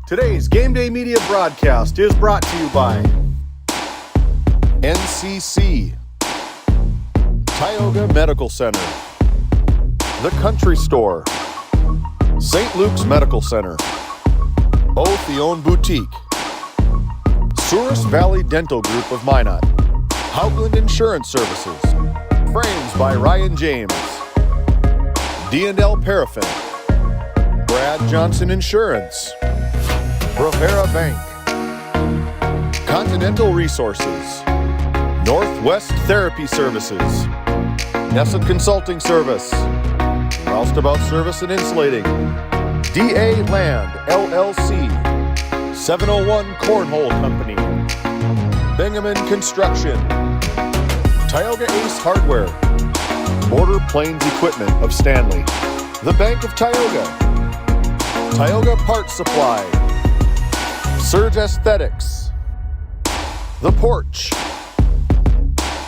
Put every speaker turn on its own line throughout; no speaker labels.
Today's Game Day Media broadcast is brought to you by NCC, Tioga Medical Center, The Country Store, St. Luke's Medical Center, Otheon Boutique, Souris Valley Dental Group of Minot, Hougland Insurance Services, Frames by Ryan James, D&L Paraffin, Brad Johnson Insurance, Provera Bank, Continental Resources, Northwest Therapy Services, Nessa Consulting Service, Roustabout Service and Insulating, DA Land LLC, 701 Cornhole Company, Bingaman Construction, Tioga Ace Hardware, Border Planes Equipment of Stanley, The Bank of Tioga, Tioga Parts Supply, Surge Aesthetics, The Porch,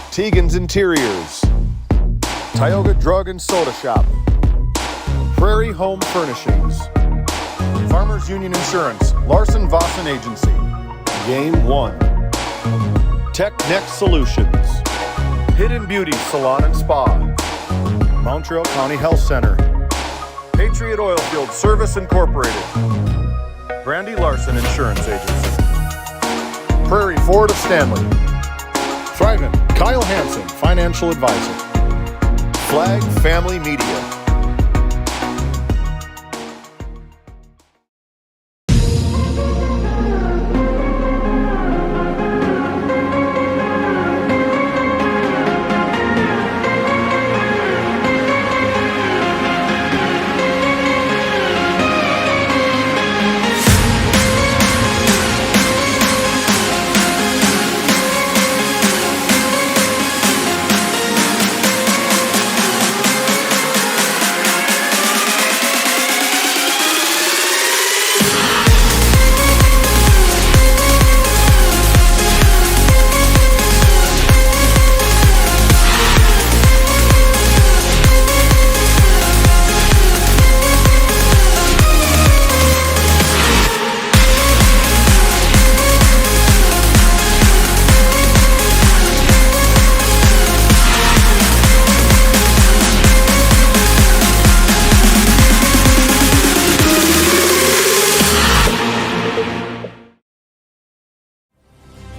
Tegan's Interiors, Tioga Drug and Soda Shop, Prairie Home Furnishings, Farmers Union Insurance, Larson Vossen Agency, Game 1, Tech Next Solutions, Hidden Beauty Salon and Spa, Montreal County Health Center, Patriot Oilfield Service Incorporated, Brandy Larson Insurance Agency, Prairie Ford of Stanley, Thrivent, Kyle Hansen, Financial Advisor, Flag Family Media.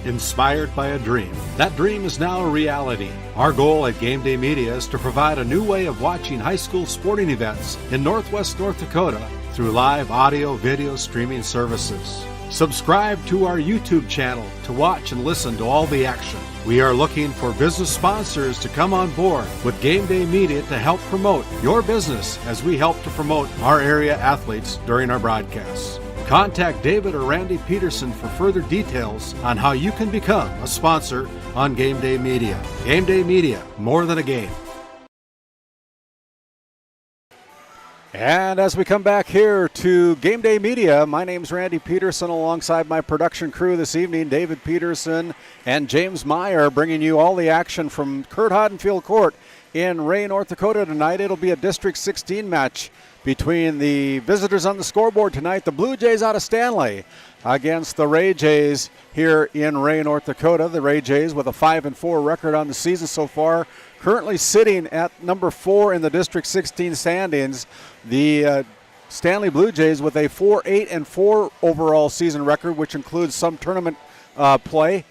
Inspired by a dream. That dream is now a reality. Our goal at GameDay Media is to provide a new way of watching high school sporting events in Northwest North Dakota through live audio, video streaming services. Subscribe to our YouTube channel to watch and listen to all the action. We are looking for business sponsors to come on board with GameDay Media to help promote your business as we help to promote our area athletes during our broadcasts. Contact David or Randy Peterson for further details on how you can become a sponsor on GameDay Media. GameDay Media, more than a game. And as we come back here to GameDay Media, my name's Randy Peterson alongside my production crew this evening, David Peterson and James Meyer, bringing you all the action from Curt Hodenfield Court in Ray, North Dakota tonight. It'll be a District 16 match between the visitors on the scoreboard tonight, the Blue Jays out of Stanley, against the Ray Jays here in Ray, North Dakota. The Ray Jays with a 5-4 record on the season so far, currently sitting at number 4 in the District 16 standings. The Stanley Blue Jays with a 4-8-4 overall season record, which includes some tournament play,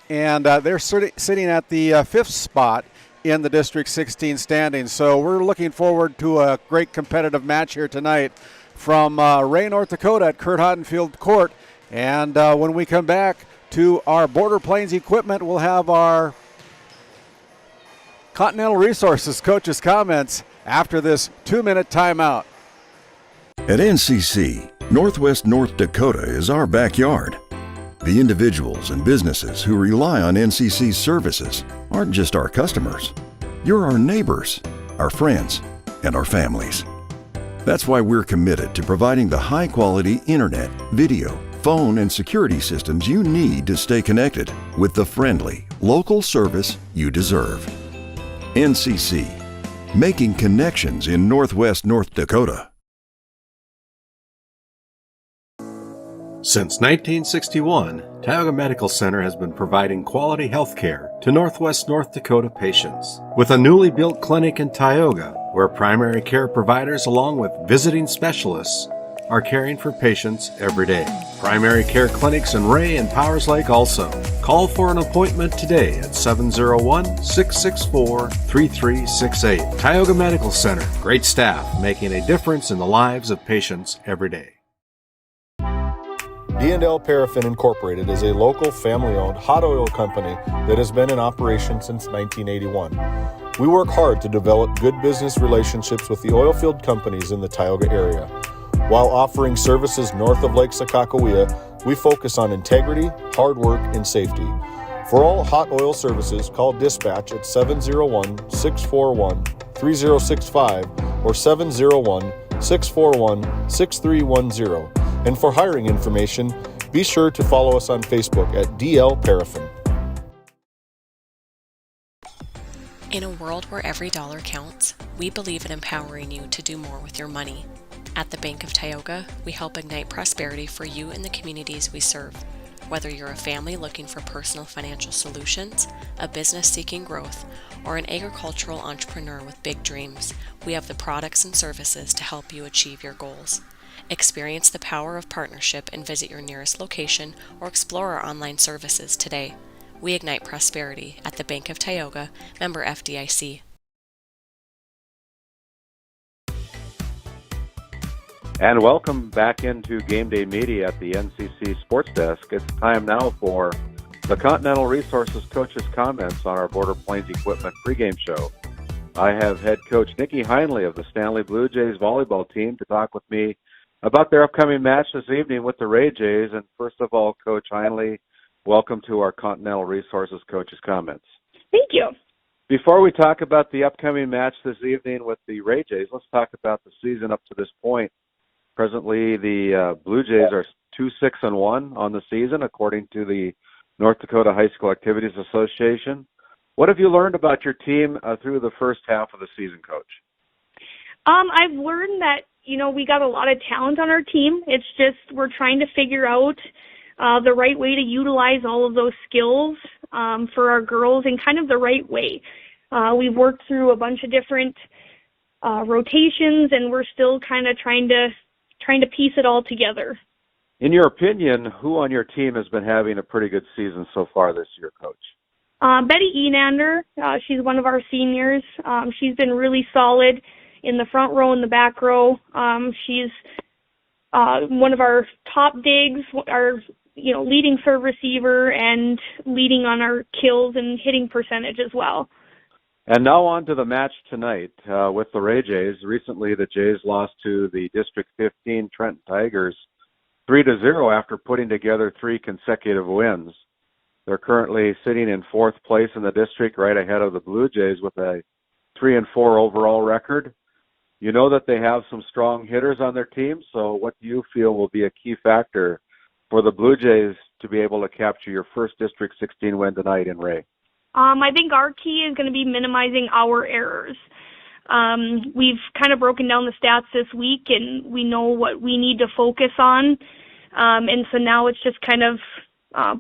and they're sitting at the 5th spot in the District 16 standings. So we're looking forward to a great competitive match here tonight from Ray, North Dakota at Curt Hodenfield Court. And when we come back to our Border Planes equipment, we'll have our Continental Resources coach's comments after this 2-minute timeout.
At NCC, Northwest North Dakota is our backyard. The individuals and businesses who rely on NCC's services aren't just our customers. You're our neighbors, our friends, and our families. That's why we're committed to providing the high-quality internet, video, phone, and security systems you need to stay connected with the friendly, local service you deserve. NCC, making connections in Northwest North Dakota.
Since 1961, Tioga Medical Center has been providing quality health care to Northwest North Dakota patients. With a newly built clinic in Tioga, where primary care providers along with visiting specialists are caring for patients every day. Primary care clinics in Ray and Powers Lake also. Call for an appointment today at 701-664-3368. Tioga Medical Center. Great staff making a difference in the lives of patients every day.
D&L Paraffin Incorporated is a local family-owned hot oil company that has been in operation since 1981. We work hard to develop good business relationships with the oil field companies in the Tioga area. While offering services north of Lake Sakakawea, we focus on integrity, hard work, and safety. For all hot oil services, call dispatch at 701-641-3065 or 701-641-6310. And for hiring information, be sure to follow us on Facebook at DL Paraffin.
In a world where every dollar counts, we believe in empowering you to do more with your money. At the Bank of Tioga, we help ignite prosperity for you and the communities we serve. Whether you're a family looking for personal financial solutions, a business seeking growth, or an agricultural entrepreneur with big dreams, we have the products and services to help you achieve your goals. Experience the power of partnership and visit your nearest location or explore our online services today. We ignite prosperity at the Bank of Tioga, member FDIC.
And welcome back into GameDay Media at the NCC Sports Desk. It's time now for the Continental Resources Coach's comments on our Border Plains Equipment pregame show. I have head coach Nikki Heinley of the Stanley Blue Jays volleyball team to talk with me about their upcoming match this evening with the Ray Jays. And first of all, Coach Heinley, welcome to our Continental Resources Coach's comments.
Thank you.
Before we talk about the upcoming match this evening with the Ray Jays, let's talk about the season up to this point. Presently, the Blue Jays are 2-6-1 on the season, according to the North Dakota High School Activities Association. What have you learned about your team through the first half of the season, Coach?
I've learned that, we got a lot of talent on our team. It's just we're trying to figure out the right way to utilize all of those skills for our girls in kind of the right way. We've worked through a bunch of different rotations, and we're still kind of trying to piece it all together.
In your opinion, who on your team has been having a pretty good season so far this year, Coach?
Betty Enander, she's one of our seniors. She's been really solid in the front row and the back row. She's one of our top digs, our leading serve receiver, and leading on our kills and hitting percentage as well.
And now on to the match tonight with the Ray Jays. Recently, the Jays lost to the District 15 Trenton Tigers 3-0 after putting together 3 consecutive wins. They're currently sitting in 4th place in the district, right ahead of the Blue Jays with a 3-4 overall record. You know that they have some strong hitters on their team, so what do you feel will be a key factor for the Blue Jays to be able to capture your first District 16 win tonight in Ray?
I think our key is going to be minimizing our errors. We've kind of broken down the stats this week, and we know what we need to focus on. And so now it's just kind of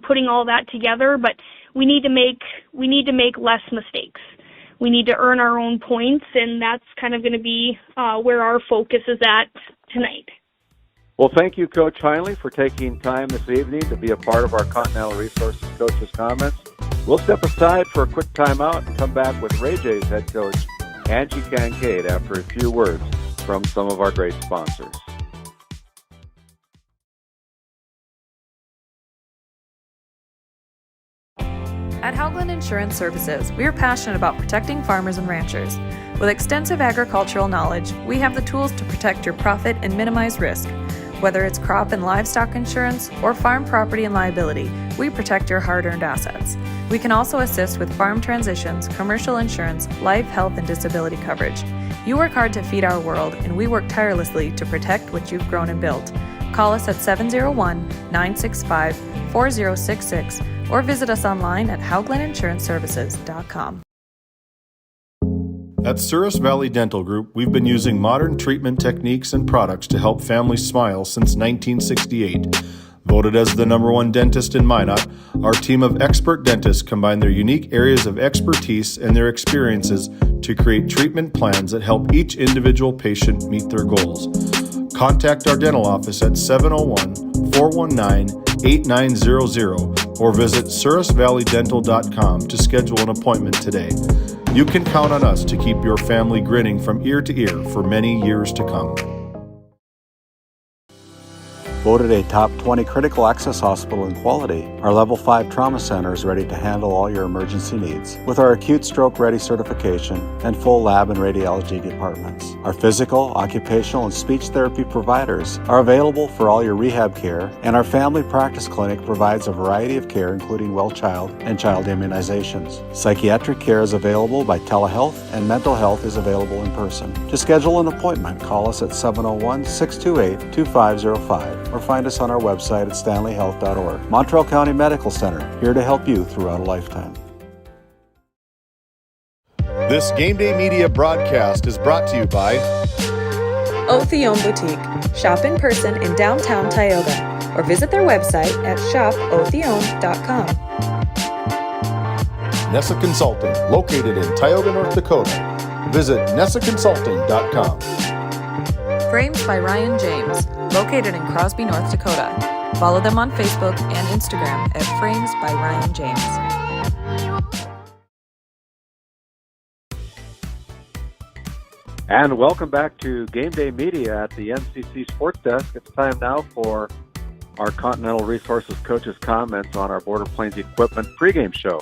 putting all that together. But we need to make less mistakes. We need to earn our own points, and that's kind of going to be where our focus is at tonight.
Well, thank you, Coach Heinley, for taking time this evening to be a part of our Continental Resources Coach's comments. We'll step aside for a quick timeout and come back with Ray Jays head coach Angie Kincaid after a few words from some of our great sponsors.
At Haugland Insurance Services, we are passionate about protecting farmers and ranchers. With extensive agricultural knowledge, we have the tools to protect your profit and minimize risk. Whether it's crop and livestock insurance or farm property and liability, we protect your hard-earned assets. We can also assist with farm transitions, commercial insurance, life, health, and disability coverage. You work hard to feed our world, and we work tirelessly to protect what you've grown and built. Call us at 701-965-4066 or visit us online at HauglandInsuranceServices.com.
At Souris Valley Dental Group, we've been using modern treatment techniques and products to help families smile since 1968. Voted as the #1 dentist in Minot, our team of expert dentists combine their unique areas of expertise and their experiences to create treatment plans that help each individual patient meet their goals. Contact our dental office at 701-419-8900 or visit surrisvalleydental.com to schedule an appointment today. You can count on us to keep your family grinning from ear to ear for many years to come.
Voted a top 20 critical access hospital in quality, our Level 5 Trauma Center is ready to handle all your emergency needs with our acute stroke ready certification and full lab and radiology departments. Our physical, occupational, and speech therapy providers are available for all your rehab care, and our family practice clinic provides a variety of care including well child and child immunizations. Psychiatric care is available by telehealth, and mental health is available in person. To schedule an appointment, call us at 701-628-2505 or find us on our website at stanleyhealth.org. Montreal County Medical Center, here to help you throughout a lifetime.
This GameDay Media broadcast is brought to you by
Othione Boutique. Shop in person in downtown Tioga or visit their website at shopothione.com.
Nessa Consulting, located in Tioga, North Dakota. Visit nessaconsulting.com.
Frames by Ryan James, located in Crosby, North Dakota. Follow them on Facebook and Instagram at Frames by Ryan James.
And welcome back to GameDay Media at the NCC Sports Desk. It's time now for our Continental Resources coaches' comments on our Border Plains Equipment pregame show.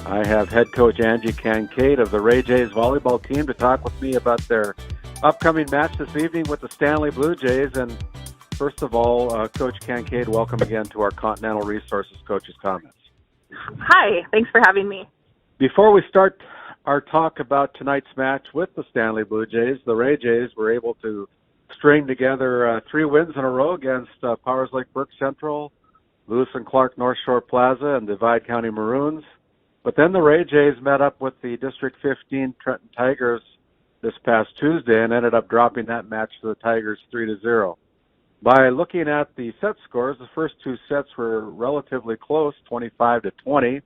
I have head coach Angie Kincaid of the Ray Jays volleyball team to talk with me about their upcoming match this evening with the Stanley Blue Jays. And first of all, Coach Kincaid, welcome again to our Continental Resources coaches' comments.
Hi, thanks for having me.
Before we start our talk about tonight's match with the Stanley Blue Jays, the Ray Jays were able to string together 3 wins in a row against Powers Lake Burke Central, Lewis and Clark North Shore Plaza, and Divide County Maroons. But then the Ray Jays met up with the District 15 Trenton Tigers this past Tuesday and ended up dropping that match to the Tigers 3-0. By looking at the set scores, the first 2 sets were relatively close, 25-20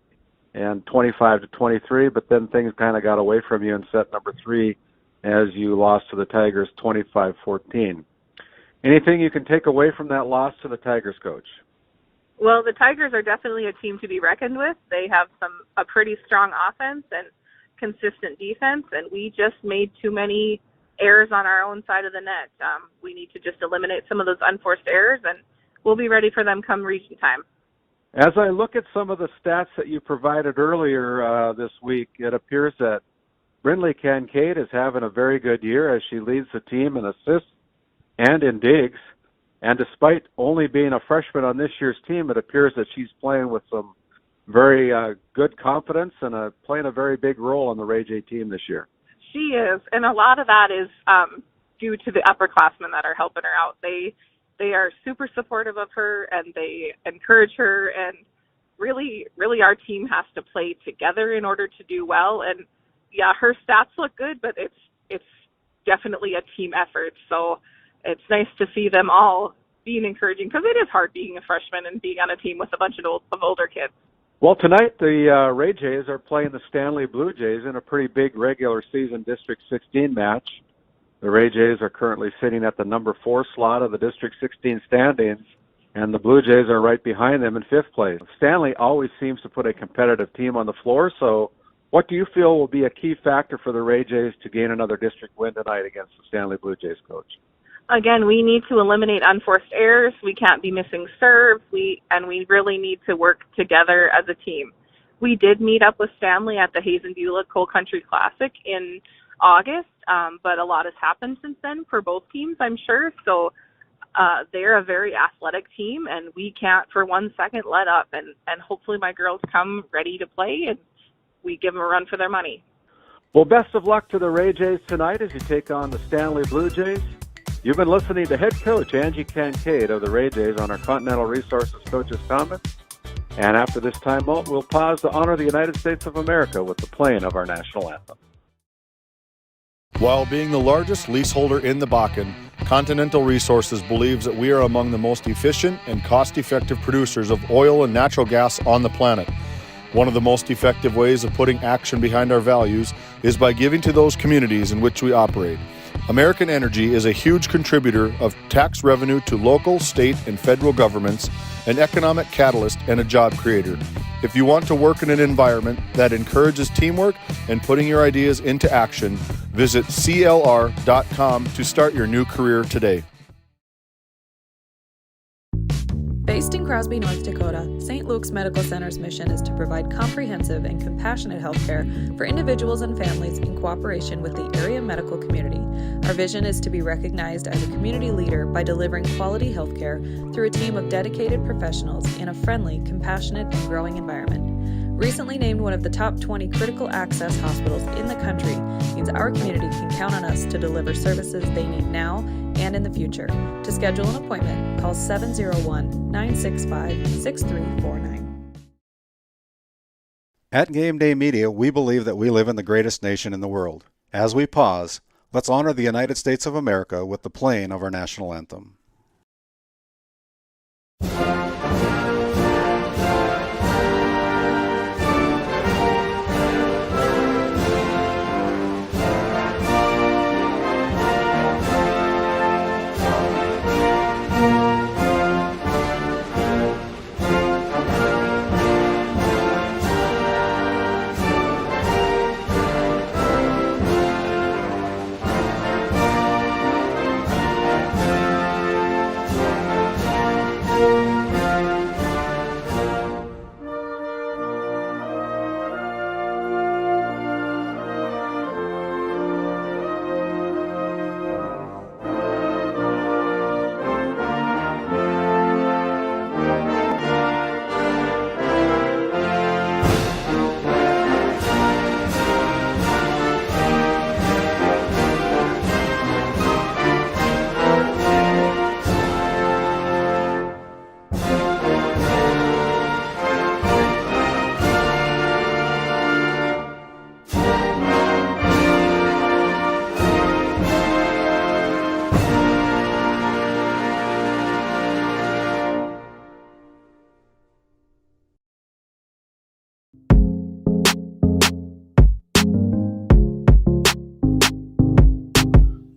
and 25-23, but then things kind of got away from you in set number 3 as you lost to the Tigers 25-14. Anything you can take away from that loss to the Tigers, Coach?
Well, the Tigers are definitely a team to be reckoned with. They have a pretty strong offense and consistent defense, and we just made too many errors on our own side of the net. We need to just eliminate some of those unforced errors, and we'll be ready for them come region time.
As I look at some of the stats that you provided earlier this week, it appears that Brindley Kincaid is having a very good year as she leads the team in assists and in digs. And despite only being a freshman on this year's team, it appears that she's playing with some very good confidence and playing a very big role on the Ray J team this year.
She is, and a lot of that is due to the upperclassmen that are helping her out. They are super supportive of her, and they encourage her, and really our team has to play together in order to do well. And yeah, her stats look good, but it's definitely a team effort. So it's nice to see them all being encouraging, because it is hard being a freshman and being on a team with a bunch of older kids.
Well, tonight the Ray Jays are playing the Stanley Blue Jays in a pretty big regular season District 16 match. The Ray Jays are currently sitting at the number 4 slot of the District 16 standings, and the Blue Jays are right behind them in 5th place. Stanley always seems to put a competitive team on the floor, so what do you feel will be a key factor for the Ray Jays to gain another district win tonight against the Stanley Blue Jays, Coach?
Again, we need to eliminate unforced errors. We can't be missing serves. We really need to work together as a team. We did meet up with Stanley at the Hayes and Beulah Coal Country Classic in August, but a lot has happened since then for both teams, I'm sure. So they're a very athletic team, and we can't for 1 second let up. And hopefully my girls come ready to play, and we give them a run for their money.
Well, best of luck to the Ray Jays tonight as you take on the Stanley Blue Jays. You've been listening to head coach Angie Kincaid of the Ray Jays on our Continental Resources Coaches Comments. And after this timeout, we'll pause to honor the United States of America with the playing of our national anthem.
While being the largest leaseholder in the Bakken, Continental Resources believes that we are among the most efficient and cost-effective producers of oil and natural gas on the planet. One of the most effective ways of putting action behind our values is by giving to those communities in which we operate. American Energy is a huge contributor of tax revenue to local, state, and federal governments, an economic catalyst, and a job creator. If you want to work in an environment that encourages teamwork and putting your ideas into action, visit CLR.com to start your new career today.
Based in Crosby, North Dakota, St. Luke's Medical Center's mission is to provide comprehensive and compassionate health care for individuals and families in cooperation with the area medical community. Our vision is to be recognized as a community leader by delivering quality health care through a team of dedicated professionals in a friendly, compassionate, and growing environment. Recently named one of the top 20 critical access hospitals in the country means our community can count on us to deliver services they need now and in the future. To schedule an appointment, call 701-965-6349.
At GameDay Media, we believe that we live in the greatest nation in the world. As we pause, let's honor the United States of America with the playing of our national anthem.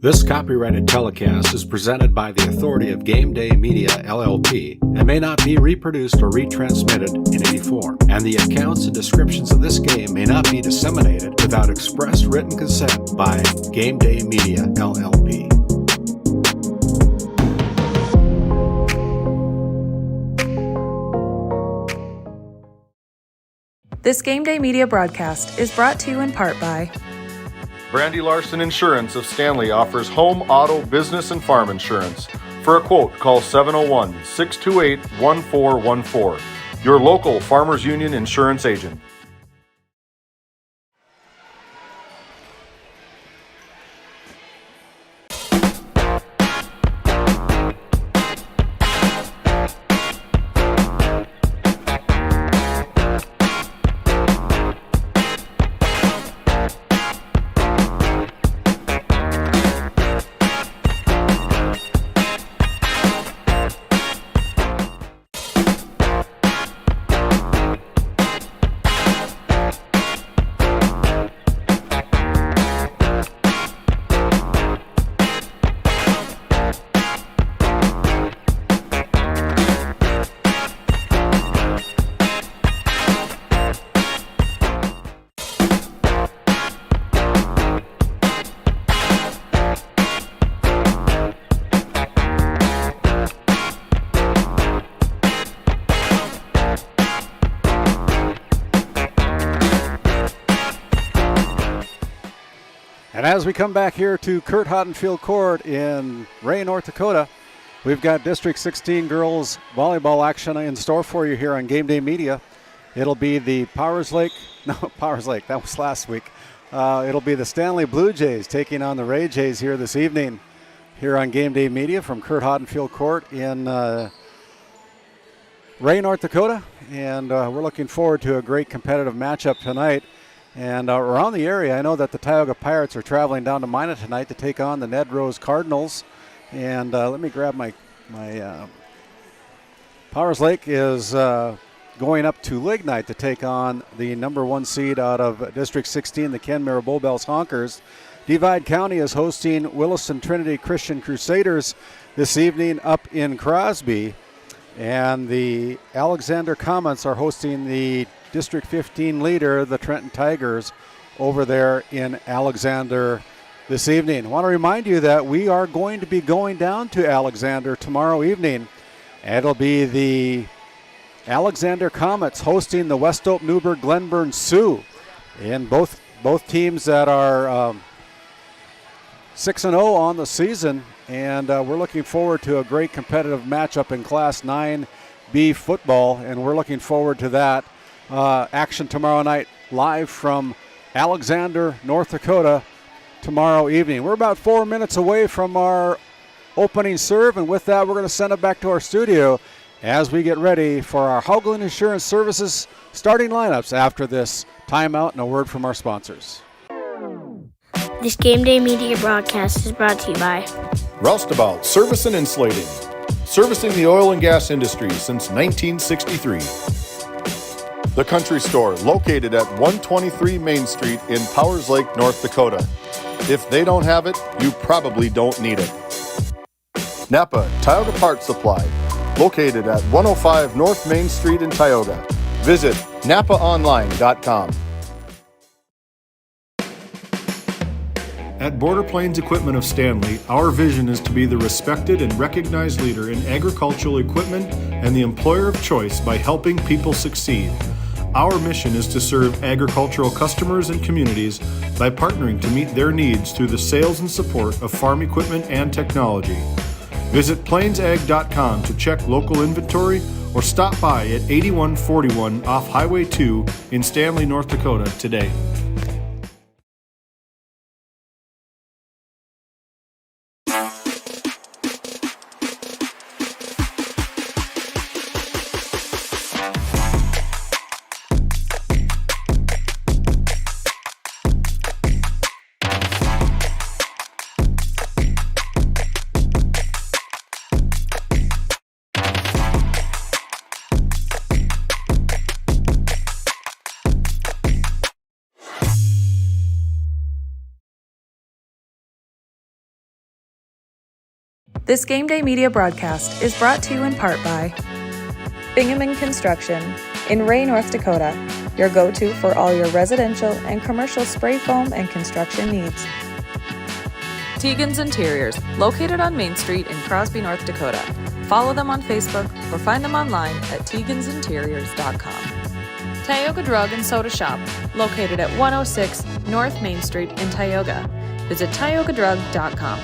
This copyrighted telecast is presented by the authority of GameDay Media, LLP, and may not be reproduced or retransmitted in any form, and the accounts and descriptions of this game may not be disseminated without express written consent by GameDay Media, LLP.
This GameDay Media broadcast is brought to you in part by
Brandy Larson Insurance of Stanley offers home, auto, business, and farm insurance. For a quote, call 701-628-1414. Your local Farmers Union insurance agent.
And as we come back here to Curt Hodenfield Court in Ray, North Dakota, we've got District 16 girls volleyball action in store for you here on GameDay Media. It'll be the Powers Lake, that was last week. It'll be the Stanley Blue Jays taking on the Ray Jays here this evening here on GameDay Media from Curt Hodenfield Court in Ray, North Dakota. And we're looking forward to a great competitive matchup tonight. And around the area, I know that the Tioga Pirates are traveling down to Minot tonight to take on the Ned Rose Cardinals. And let me grab my Powers Lake is going up to Lignite to take on the number 1 seed out of District 16, the Kenmare Bowbells Honkers. Divide County is hosting Williston Trinity Christian Crusaders this evening up in Crosby. And the Alexander Comets are hosting the District 15 leader, the Trenton Tigers, over there in Alexander this evening. I want to remind you that we are going to be going down to Alexander tomorrow evening. It'll be the Alexander Comets hosting the West Oak Newburgh Glenburn Sioux. And both teams that are 6-0 on the season. And we're looking forward to a great competitive matchup in Class 9B football. And we're looking forward to that action tomorrow night live from Alexander, North Dakota tomorrow evening. We're about 4 minutes away from our opening serve, and with that, we're going to send it back to our studio as we get ready for our Haugland Insurance Services starting lineups after this timeout and a word from our sponsors.
This Game Day Media broadcast is brought to you by
Roustabout Service and Insulating, servicing the oil and gas industry since 1963. The Country Store, located at 123 Main Street in Powers Lake, North Dakota. If they don't have it, you probably don't need it. Napa Tioga Parts Supply, located at 105 North Main Street in Tioga. Visit napaonline.com. At Border Plains Equipment of Stanley, our vision is to be the respected and recognized leader in agricultural equipment and the employer of choice by helping people succeed. Our mission is to serve agricultural customers and communities by partnering to meet their needs through the sales and support of farm equipment and technology. Visit plainsag.com to check local inventory or stop by at 8141 off Highway 2 in Stanley, North Dakota today.
This Game Day Media broadcast is brought to you in part by Bingaman Construction in Ray, North Dakota, your go-to for all your residential and commercial spray foam and construction needs. Tegan's Interiors, located on Main Street in Crosby, North Dakota. Follow them on Facebook or find them online at tegansinteriors.com. Tioga Drug and Soda Shop, located at 106 North Main Street in Tioga. Visit tiogadrug.com.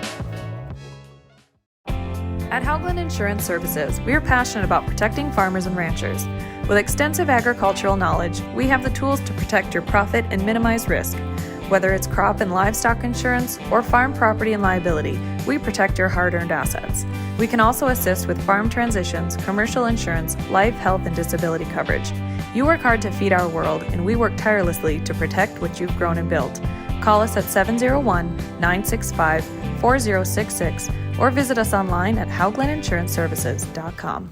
At Haugland Insurance Services, we are passionate about protecting farmers and ranchers. With extensive agricultural knowledge, we have the tools to protect your profit and minimize risk. Whether it's crop and livestock insurance or farm property and liability, we protect your hard-earned assets. We can also assist with farm transitions, commercial insurance, life, health, and disability coverage. You work hard to feed our world, and we work tirelessly to protect what you've grown and built. Call us at 701-965-4066 or visit us online at hauglandinsuranceservices.com.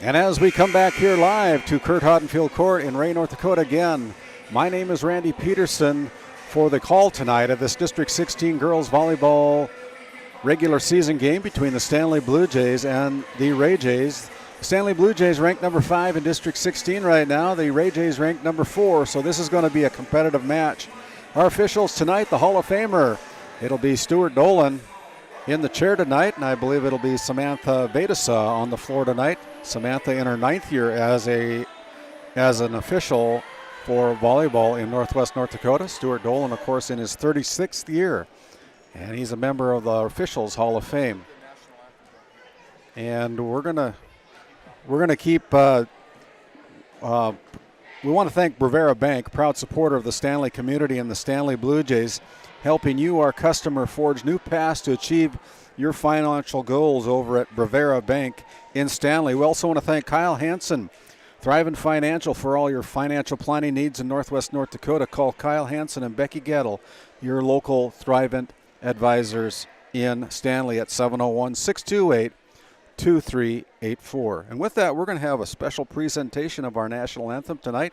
And as we come back here live to Curt Hodenfield Court in Ray, North Dakota again, my name is Randy Peterson for the call tonight of this District 16 girls volleyball regular season game between the Stanley Blue Jays and the Ray Jays. Stanley Blue Jays ranked number 5 in District 16 right now. The Ray Jays ranked number 4, so this is going to be a competitive match. Our officials tonight, the Hall of Famer, it'll be Stuart Dolan in the chair tonight, and I believe it'll be Samantha Vedasa on the floor tonight. Samantha in her 9th year as an official for volleyball in Northwest North Dakota. Stuart Dolan, of course, in his 36th year, and he's a member of the Officials Hall of Fame. And we're gonna keep. We want to thank Brevera Bank, proud supporter of the Stanley community and the Stanley Blue Jays, helping you, our customer, forge new paths to achieve your financial goals over at Brevera Bank in Stanley. We also want to thank Kyle Hansen, Thrivent Financial, for all your financial planning needs in Northwest North Dakota. Call Kyle Hansen and Becky Gettle, your local Thrivent advisors in Stanley at 701-628-2384. And with that, we're going to have a special presentation of our national anthem tonight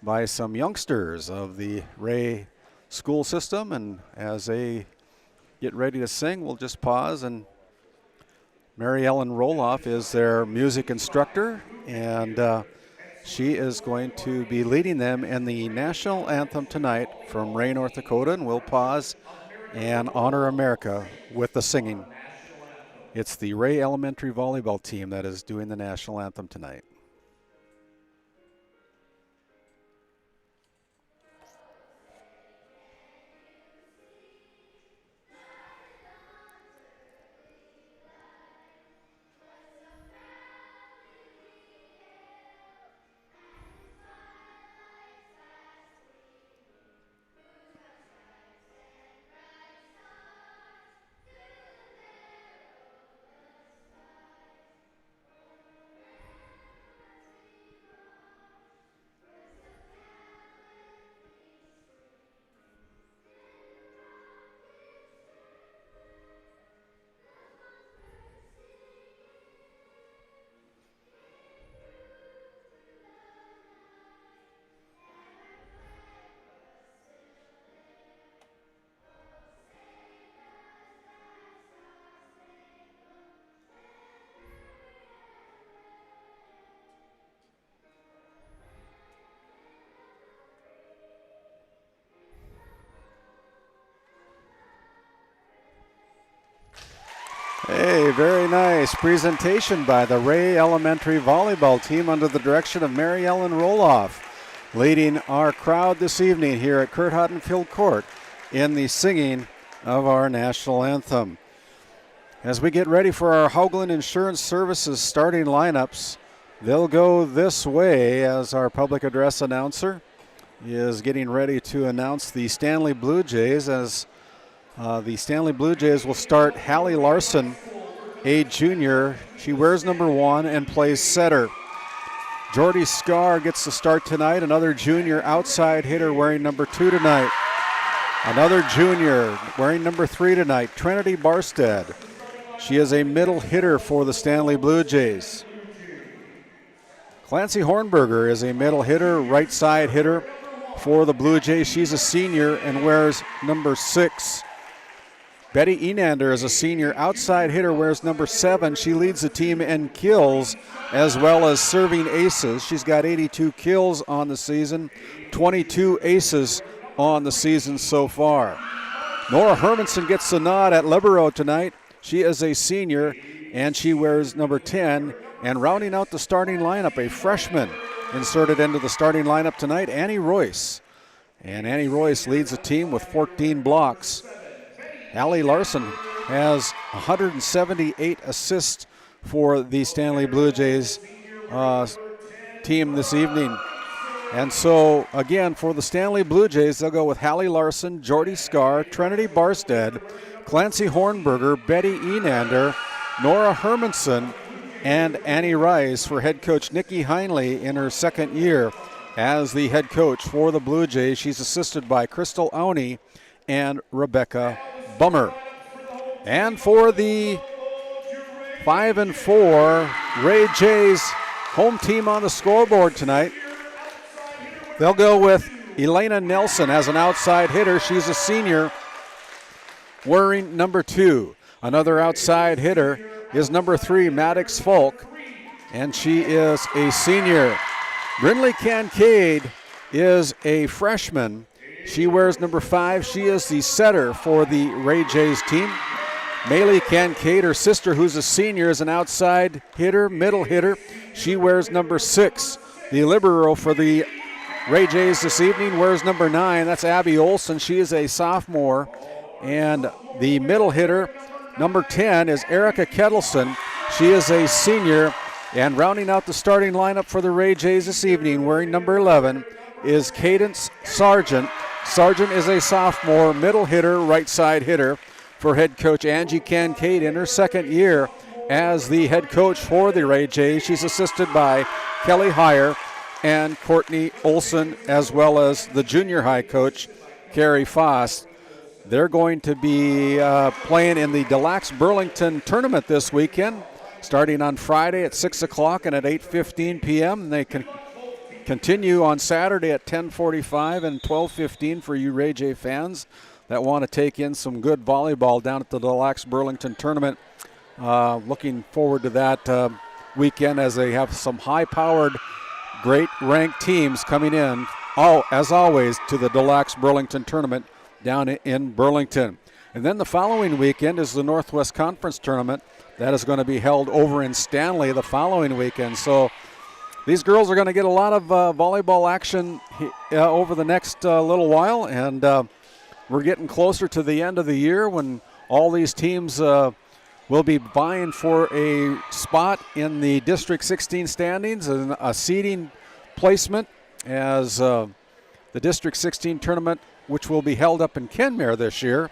by some youngsters of the Ray school system. And as they get ready to sing, we'll just pause, and Mary Ellen Roloff is their music instructor, and she is going to be leading them in the national anthem tonight from Ray, North Dakota, and we'll pause and honor America with the singing. It's the Ray Elementary volleyball team that is doing the national anthem tonight. Hey, very nice presentation by the Ray Elementary volleyball team under the direction of Mary Ellen Roloff, leading our crowd this evening here at Curt Hodenfield Court in the singing of our national anthem. As we get ready for our Haugland Insurance Services starting lineups, they'll go this way as our public address announcer is getting ready to announce the Stanley Blue Jays. As the Stanley Blue Jays will start Hallie Larson, a junior. She wears number 1 and plays setter. Jordy Scar gets the start tonight, another junior outside hitter wearing number 2 tonight. Another junior wearing number 3 tonight, Trinity Barstead. She is a middle hitter for the Stanley Blue Jays. Clancy Hornberger is a middle hitter, right side hitter for the Blue Jays. She's a senior and wears number 6. Betty Enander is a senior outside hitter, wears number 7. She leads the team in kills as well as serving aces. She's got 82 kills on the season, 22 aces on the season so far. Nora Hermanson gets the nod at libero tonight. She is a senior and she wears number 10. And rounding out the starting lineup, a freshman inserted into the starting lineup tonight, Annie Royce. And Annie Royce leads the team with 14 blocks. Hallie Larson has 178 assists for the Stanley Blue Jays team this evening. And so, again, for the Stanley Blue Jays, they'll go with Hallie Larson, Jordy Scar, Trinity Barstead, Clancy Hornberger, Betty Enander, Nora Hermanson, and Annie Rice for head coach Nikki Heinley in her second year as the head coach for the Blue Jays. She's assisted by Crystal Auney and Rebecca Bummer. And for the 5-4 Ray Jays home team on the scoreboard tonight, they'll go with Elena Nelson as an outside hitter. She's a senior wearing number 2. Another outside hitter is number 3, Maddox Falk, and she is a senior. Brindley Kincaid is a freshman. She wears number 5. She is the setter for the Ray Jays team. Maylee Kincaid, her sister, who's a senior, is an outside hitter, middle hitter. She wears number 6. The libero for the Ray Jays this evening wears number 9. That's Abby Olson. She is a sophomore. And the middle hitter, number 10, is Erica Kettleson. She is a senior. And rounding out the starting lineup for the Ray Jays this evening, wearing number 11, is Cadence Sargent. Sargent is a sophomore, middle hitter, right side hitter for head coach Angie Kincaid in her second year as the head coach for the Ray Jays. She's assisted by Kelly Heyer and Courtney Olson, as well as the junior high coach, Carrie Foss. They're going to be playing in the Deluxe Burlington tournament this weekend, starting on Friday at 6 o'clock and at 8:15 p.m. And they can continue on Saturday at 10:45 and 12:15 for you Ray J fans that want to take in some good volleyball down at the Deluxe Burlington tournament. Looking forward to that weekend as they have some high-powered, great-ranked teams coming in, as always, to the Deluxe Burlington tournament down in Burlington. And then the following weekend is the Northwest Conference tournament that is going to be held over in Stanley the following weekend. So these girls are going to get a lot of volleyball action over the next little while, and we're getting closer to the end of the year when all these teams will be vying for a spot in the District 16 standings and a seeding placement as the District 16 tournament, which will be held up in Kenmare this year.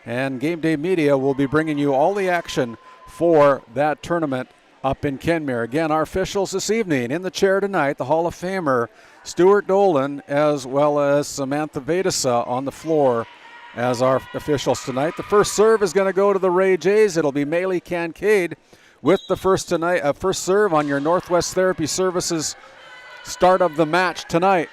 And GameDay Media will be bringing you all the action for that tournament up in Kenmare. Again, our officials this evening in the chair tonight, the Hall of Famer Stuart Dolan, as well as Samantha Vedasa on the floor as our officials tonight. The first serve is going to go to the Ray Jays. It'll be Maylee Kincaid with the first serve on your Northwest Therapy Services start of the match tonight.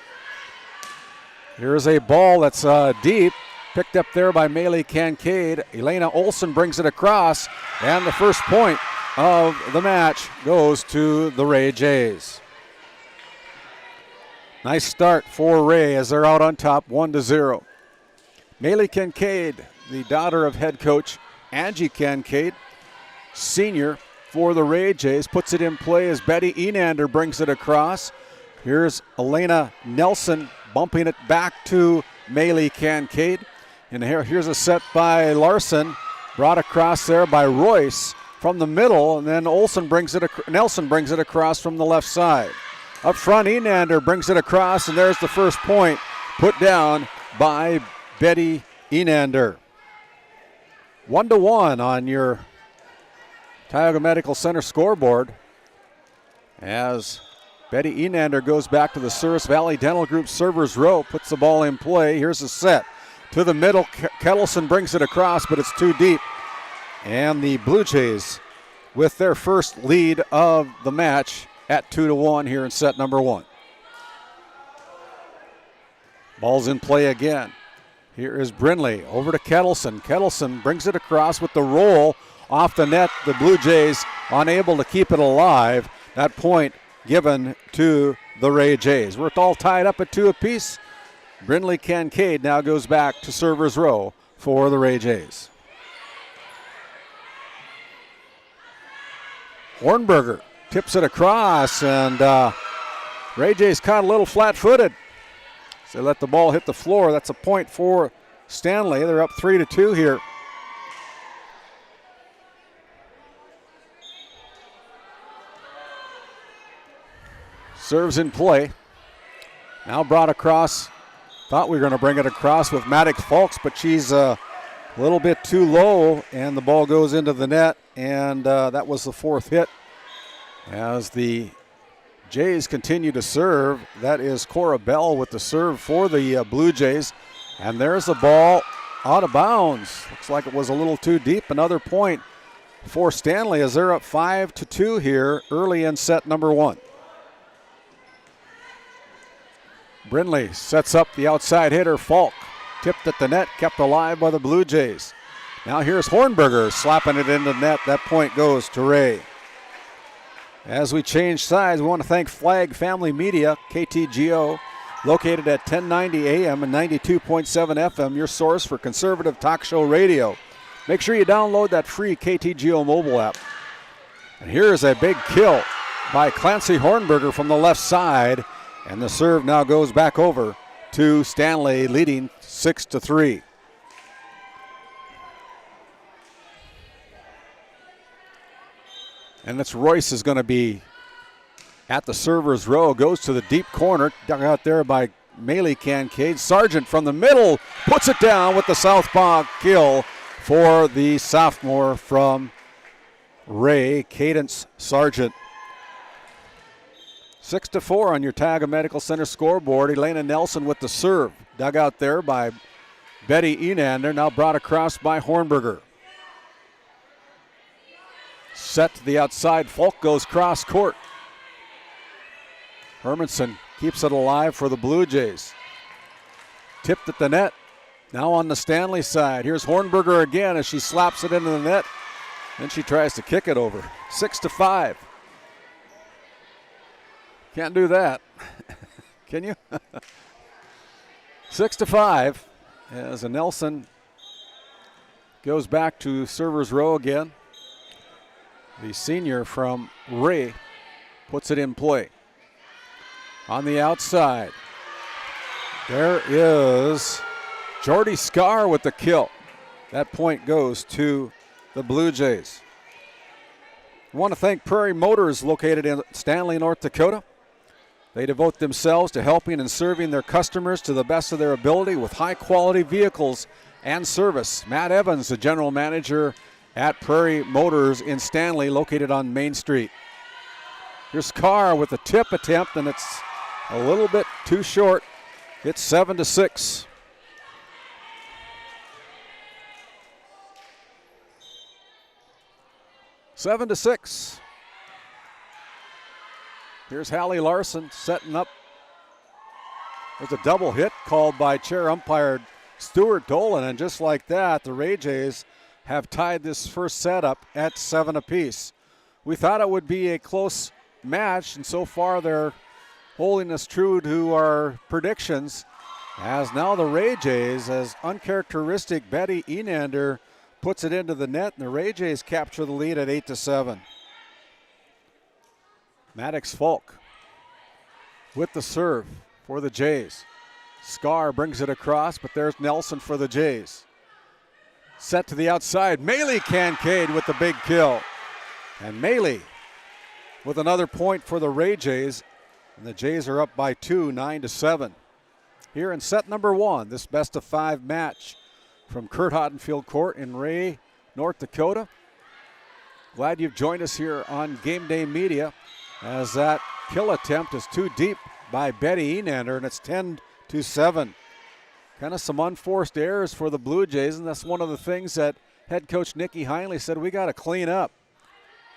Here's a ball that's deep, picked up there by Maylee Kincaid. Elena Olson brings it across, and the first point of the match goes to the Ray Jays. Nice start for Ray as they're out on top, 1-0. Maylee Kincaid, the daughter of head coach Angie Kincaid, senior for the Ray Jays, puts it in play as Betty Enander brings it across. Here's Elena Nelson bumping it back to Maylee Kincaid. And here's a set by Larson, brought across there by Royce from the middle, and then Nelson brings it across from the left side. Up front, Enander brings it across, and there's the first point put down by Betty Enander. 1-1 on your Tioga Medical Center scoreboard as Betty Enander goes back to the Service Valley Dental Group server's row, puts the ball in play. Here's a set to the middle. Kettleson brings it across, but it's too deep. And the Blue Jays with their first lead of the match at 2-1 here in set number 1. Ball's in play again. Here is Brindley over to Kettleson. Kettleson brings it across with the roll off the net. The Blue Jays unable to keep it alive. That point given to the Ray Jays. We're all tied up at 2 apiece. Brindley Kincaid now goes back to server's row for the Ray Jays. Hornberger tips it across, and Ray Jays caught a little flat-footed. So they let the ball hit the floor. That's a point for Stanley. They're up 3-2 here. Serves in play. Now brought across. Thought we were going to bring it across with Maddox Fulks, but she's a little bit too low, and the ball goes into the net, and that was the fourth hit. As the Jays continue to serve, that is Cora Bell with the serve for the Blue Jays. And there's the ball out of bounds. Looks like it was a little too deep. Another point for Stanley as they're up 5-2 here early in set number 1. Brindley sets up the outside hitter, Falk. Tipped at the net, kept alive by the Blue Jays. Now here's Hornberger slapping it into the net. That point goes to Ray. As we change sides, we want to thank Flag Family Media, KTGO, located at 1090 AM and 92.7 FM, your source for conservative talk show radio. Make sure you download that free KTGO mobile app. And here's a big kill by Clancy Hornberger from the left side. And the serve now goes back over to Stanley, leading 6-3. And it's Royce is going to be at the server's row. Goes to the deep corner, dug out there by Maylee Kincaid. Sargent from the middle puts it down with the southpaw kill for the sophomore from Ray, Cadence Sargent. 6-4 on your Tioga Medical Center scoreboard. Elena Nelson with the serve. Dug out there by Betty Enander, now brought across by Hornberger. Set to the outside. Falk goes cross court. Hermanson keeps it alive for the Blue Jays. Tipped at the net. Now on the Stanley side. Here's Hornberger again as she slaps it into the net. Then she tries to kick it over. 6-5. Can't do that. Can you? 6-5 as a Nelson goes back to server's row again. The senior from Ray puts it in play. On the outside, there is Jordy Scar with the kill. That point goes to the Blue Jays. I want to thank Prairie Motors, located in Stanley, North Dakota. They devote themselves to helping and serving their customers to the best of their ability with high-quality vehicles and service. Matt Evans, the general manager at Prairie Motors in Stanley, located on Main Street. Here's Carr with a tip attempt, and it's a little bit too short. It's 7-6. Seven to 6. Here's Hallie Larson setting up. There's a double hit called by chair umpire Stuart Dolan, and just like that, the Ray Jays have tied this first set up at 7 apiece. We thought it would be a close match, and so far they're holding us true to our predictions, as now the Ray Jays, as uncharacteristic Betty Enander puts it into the net, and the Ray Jays capture the lead at 8-7. Maddox Falk with the serve for the Jays. Scar brings it across, but there's Nelson for the Jays. Set to the outside. Maley Kincaid with the big kill. And Maley with another point for the Ray Jays. And the Jays are up by 2, 9-7. Here in set number 1, this best-of-5 match from Curt Hodenfield Court in Ray, North Dakota. Glad you've joined us here on GameDay Media, as that kill attempt is too deep by Betty Enander, and it's 10-7. Kind of some unforced errors for the Blue Jays, and that's one of the things that head coach Nikki Heinley said we got to clean up.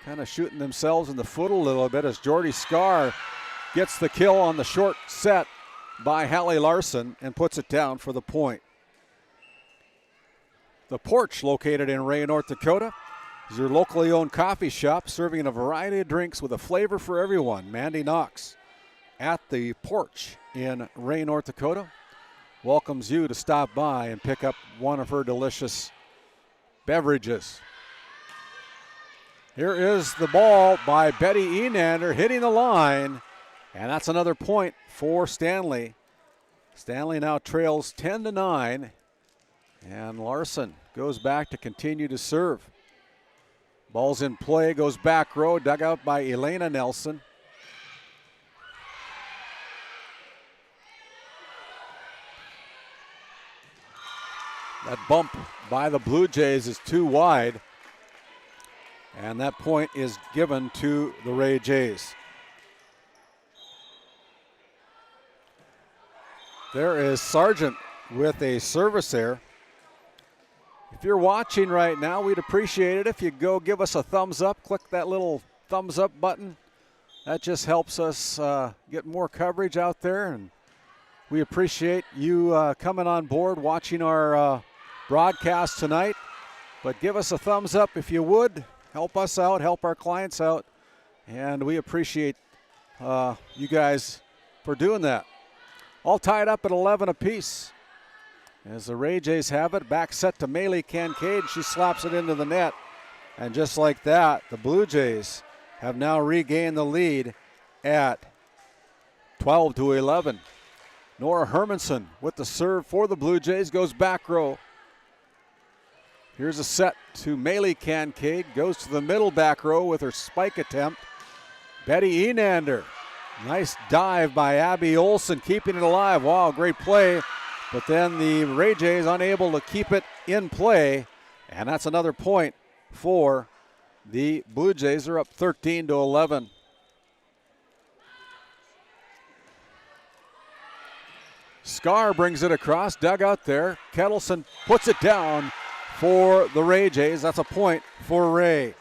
Kind of shooting themselves in the foot a little bit as Jordy Scar gets the kill on the short set by Hallie Larson and puts it down for the point. The Porch, located in Ray, North Dakota, is your locally owned coffee shop serving a variety of drinks with a flavor for everyone. Mandy Knox at the Porch in Ray, North Dakota welcomes you to stop by and pick up one of her delicious beverages. Here is the ball by Betty Enander hitting the line, and that's another point for Stanley. Stanley now trails 10-9, and Larson goes back to continue to serve. Ball's in play, goes back row, dug out by Elena Nelson. That bump by the Blue Jays is too wide, and that point is given to the Ray Jays. There is Sargent with a service error. If you're watching right now, we'd appreciate it if you go give us a thumbs up. Click that little thumbs up button. That just helps us get more coverage out there, and we appreciate you coming on board, watching our broadcast tonight. But give us a thumbs up if you would. Help us out, help our clients out, and we appreciate you guys for doing that. All tied up at 11 apiece. As the Ray Jays have it, back set to Maley Kincaid. She slaps it into the net. And just like that, the Blue Jays have now regained the lead at 12-11. Nora Hermanson with the serve for the Blue Jays, goes back row. Here's a set to Maley Kincaid, goes to the middle back row with her spike attempt. Betty Enander, nice dive by Abby Olson, keeping it alive. Wow, great play. But then the Ray Jays unable to keep it in play, and that's another point for the Blue Jays. Are up 13-11. Scar brings it across, dug out there. Kettleson puts it down for the Ray Jays. That's a point for Ray.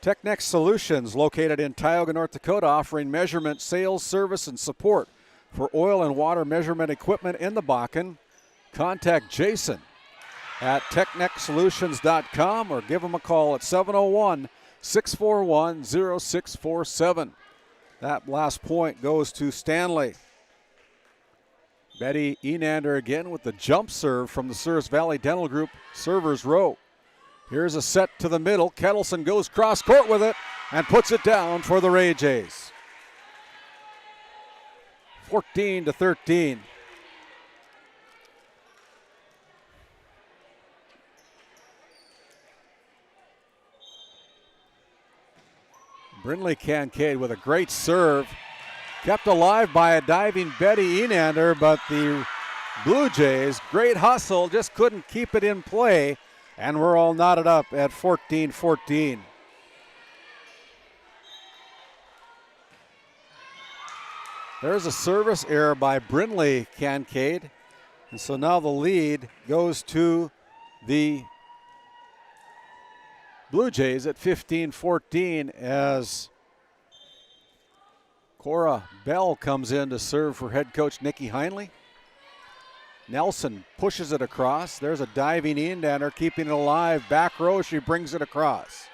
Technex Solutions, located in Tioga, North Dakota, offering measurement, sales, service, and support for oil and water measurement equipment in the Bakken. Contact Jason at technexsolutions.com or give him a call at 701-641-0647. That last point goes to Stanley. Betty Enander again with the jump serve from the Souris Valley Dental Group servers row. Here's a set to the middle. Kettleson goes cross court with it and puts it down for the Ray Jays. 14-13. Brindley Kincaid with a great serve. Kept alive by a diving Betty Enander, but the Blue Jays, great hustle, just couldn't keep it in play, and we're all knotted up at 14-14. There's a service error by Brindley Kincaid, and so now the lead goes to the Blue Jays at 15-14 as Cora Bell comes in to serve for head coach Nikki Heinley. Nelson pushes it across. There's a diving Enander keeping it alive. Back row, she brings it across.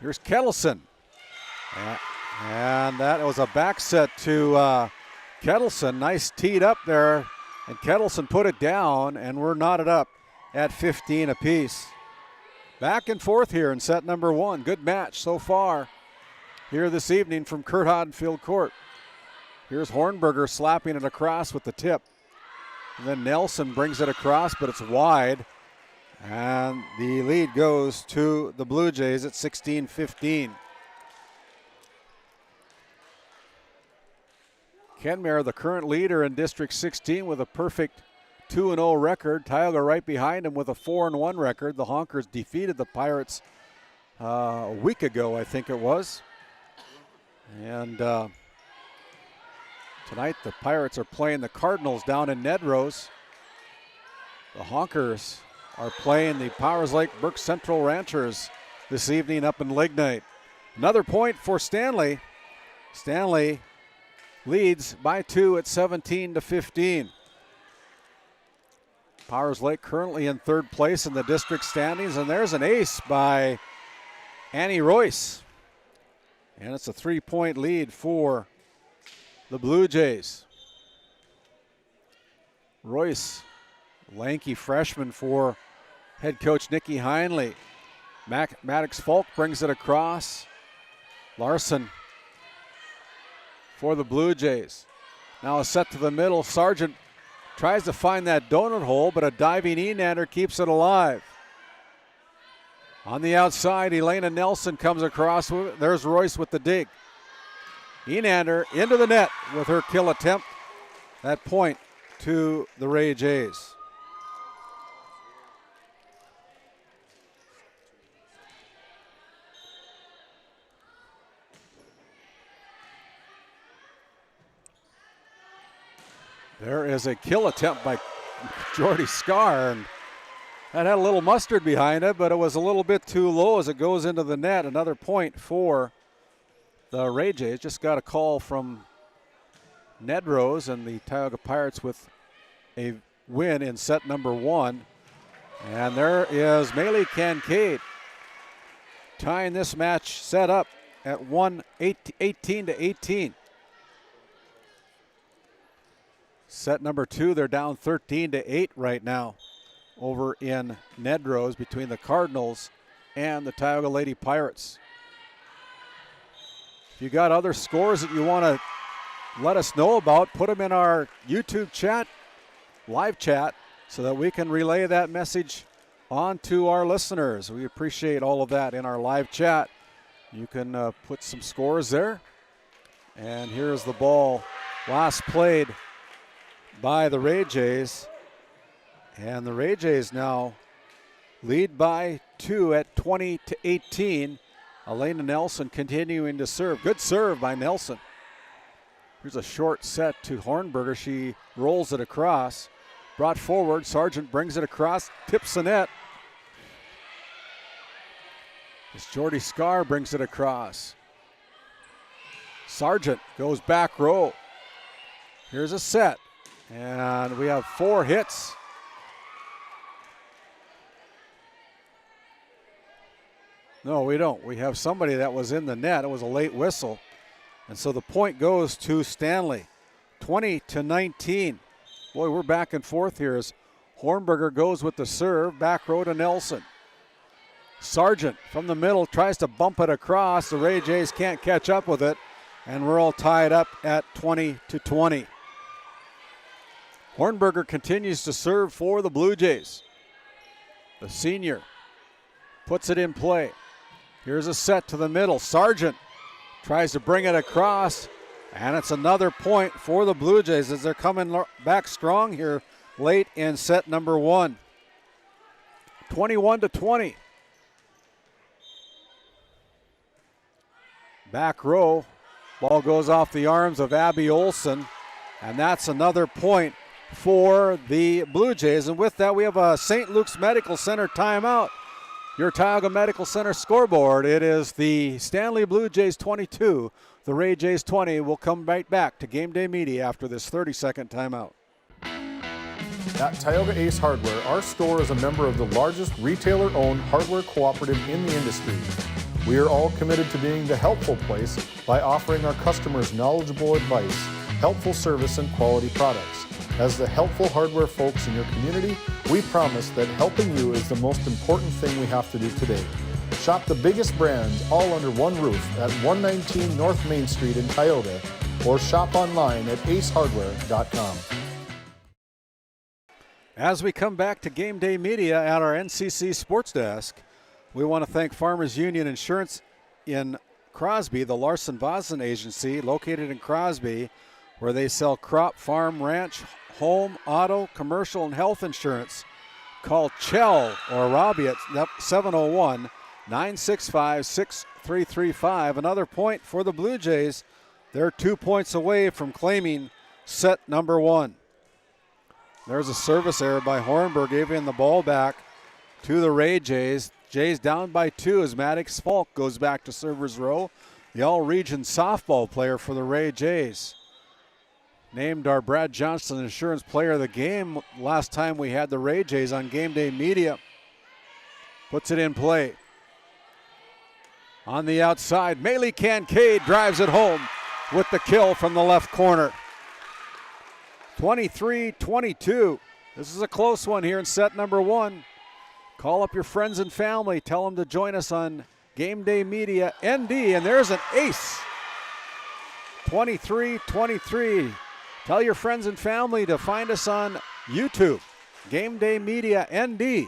Here's Kettleson. And that was a back set to Kettleson. Nice teed up there. And Kettleson put it down, and we're knotted up at 15 apiece. Back and forth here in set number one. Good match so far here this evening from Curt Hodenfield Court. Here's Hornberger slapping it across with the tip. And then Nelson brings it across, but it's wide. And the lead goes to the Blue Jays at 16-15. Kenmare, the current leader in District 16 with a perfect 2-0 record. Tioga right behind him with a 4-1 record. The Honkers defeated the Pirates a week ago, I think it was. And tonight the Pirates are playing the Cardinals down in Nedrose. The Honkers are playing the Powers Lake Burke Central Ranchers this evening up in Lignite. Another point for Stanley. Stanley leads by 2 at 17-15. Powers Lake currently in third place in the district standings, and there's an ace by Annie Royce. And it's a 3-point lead for the Blue Jays. Royce, lanky freshman for head coach Nikki Heinley. Maddox Falk brings it across. Larson for the Blue Jays. Now a set to the middle. Sargent tries to find that donut hole, but a diving Enander keeps it alive. On the outside, Elena Nelson comes across. There's Royce with the dig. Enander into the net with her kill attempt. That point to the Ray Jays. There is a kill attempt by Jordy Scar, and that had a little mustard behind it, but it was a little bit too low as it goes into the net. Another point for the Ray Jays. Just got a call from Nedrose, and the Tioga Pirates with a win in set number one. And there is Maylee Kincaid tying this match set up at 18-18. Set number two, they're down 13-8 right now over in Nedrose between the Cardinals and the Tioga Lady Pirates. If you got other scores that you want to let us know about, put them in our YouTube chat, live chat, so that we can relay that message on to our listeners. We appreciate all of that in our live chat. You can put some scores there. And here's the ball last played by the Ray Jays. And the Ray Jays now lead by 2 at 20-18. Elena Nelson continuing to serve. Good serve by Nelson. Here's a short set to Hornberger. She rolls it across. Brought forward. Sargent brings it across. Tips the net. As Jordy Scar brings it across. Sargent goes back row. Here's a set. And we have 4 hits. No, we don't. We have somebody that was in the net. It was a late whistle. And so the point goes to Stanley. 20-19. Boy, we're back and forth here as Hornberger goes with the serve. Back row to Nelson. Sargent from the middle tries to bump it across. The Ray Jays can't catch up with it. And we're all tied up at 20-20. Hornberger continues to serve for the Blue Jays. The senior puts it in play. Here's a set to the middle. Sargent tries to bring it across, and it's another point for the Blue Jays as they're coming back strong here late in set number 1. 21-20. Back row. Ball goes off the arms of Abby Olson, and that's another point for the Blue Jays. And with that, we have a St. Luke's Medical Center timeout. Your Tioga Medical Center scoreboard. It is the Stanley Blue Jays 22, the Ray Jays 20. We'll come right back to Game Day Media after this 30-second timeout.
At Tioga Ace Hardware, our store is a member of the largest retailer-owned hardware cooperative in the industry. We are all committed to being the helpful place by offering our customers knowledgeable advice, helpful service, and quality products. As the helpful hardware folks in your community, we promise that helping you is the most important thing we have to do today. Shop the biggest brands all under one roof at 119 North Main Street in Tioga, or shop online at acehardware.com.
As we come back to Game Day Media at our NCC Sports Desk, we want to thank Farmers Union Insurance in Crosby, the Larson Vossen agency located in Crosby, where they sell crop, farm, ranch, home, auto, commercial, and health insurance. Call Chell or Robbie at 701-965-6335. Another point for the Blue Jays. They're 2 points away from claiming set number 1. There's a service error by Hornberg, giving the ball back to the Ray Jays. Jays down by 2 as Maddox Falk goes back to server's row. The all-region softball player for the Ray Jays. Named our Brad Johnston Insurance Player of the Game last time we had the Ray Jays on Game Day Media. Puts it in play. On the outside, Maylee Kincaid drives it home with the kill from the left corner. 23-22. This is a close one here in set number 1. Call up your friends and family. Tell them to join us on Game Day Media ND, and there's an ace. 23-23. Tell your friends and family to find us on YouTube, Game Day Media ND.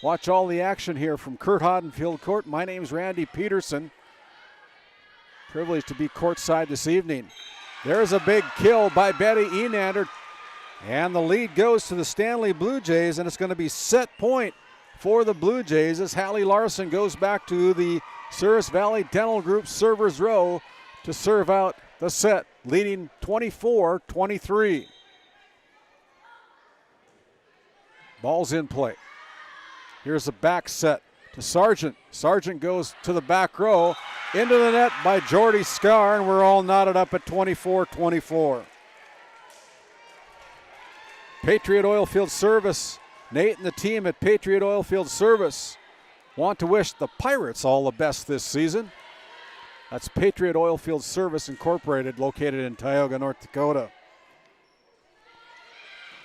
Watch all the action here from Curt Hodenfield Court. My name's Randy Peterson. Privileged to be courtside this evening. There's a big kill by Betty Enander, and the lead goes to the Stanley Blue Jays, and it's going to be set point for the Blue Jays as Hallie Larson goes back to the Souris Valley Dental Group servers row to serve out the set, leading 24-23. Ball's in play. Here's a back set to Sargent. Sargent goes to the back row, into the net by Jordy Scar, and we're all knotted up at 24-24. Patriot Oilfield Service. Nate and the team at Patriot Oilfield Service want to wish the Pirates all the best this season. That's Patriot Oilfield Service Incorporated, located in Tioga, North Dakota.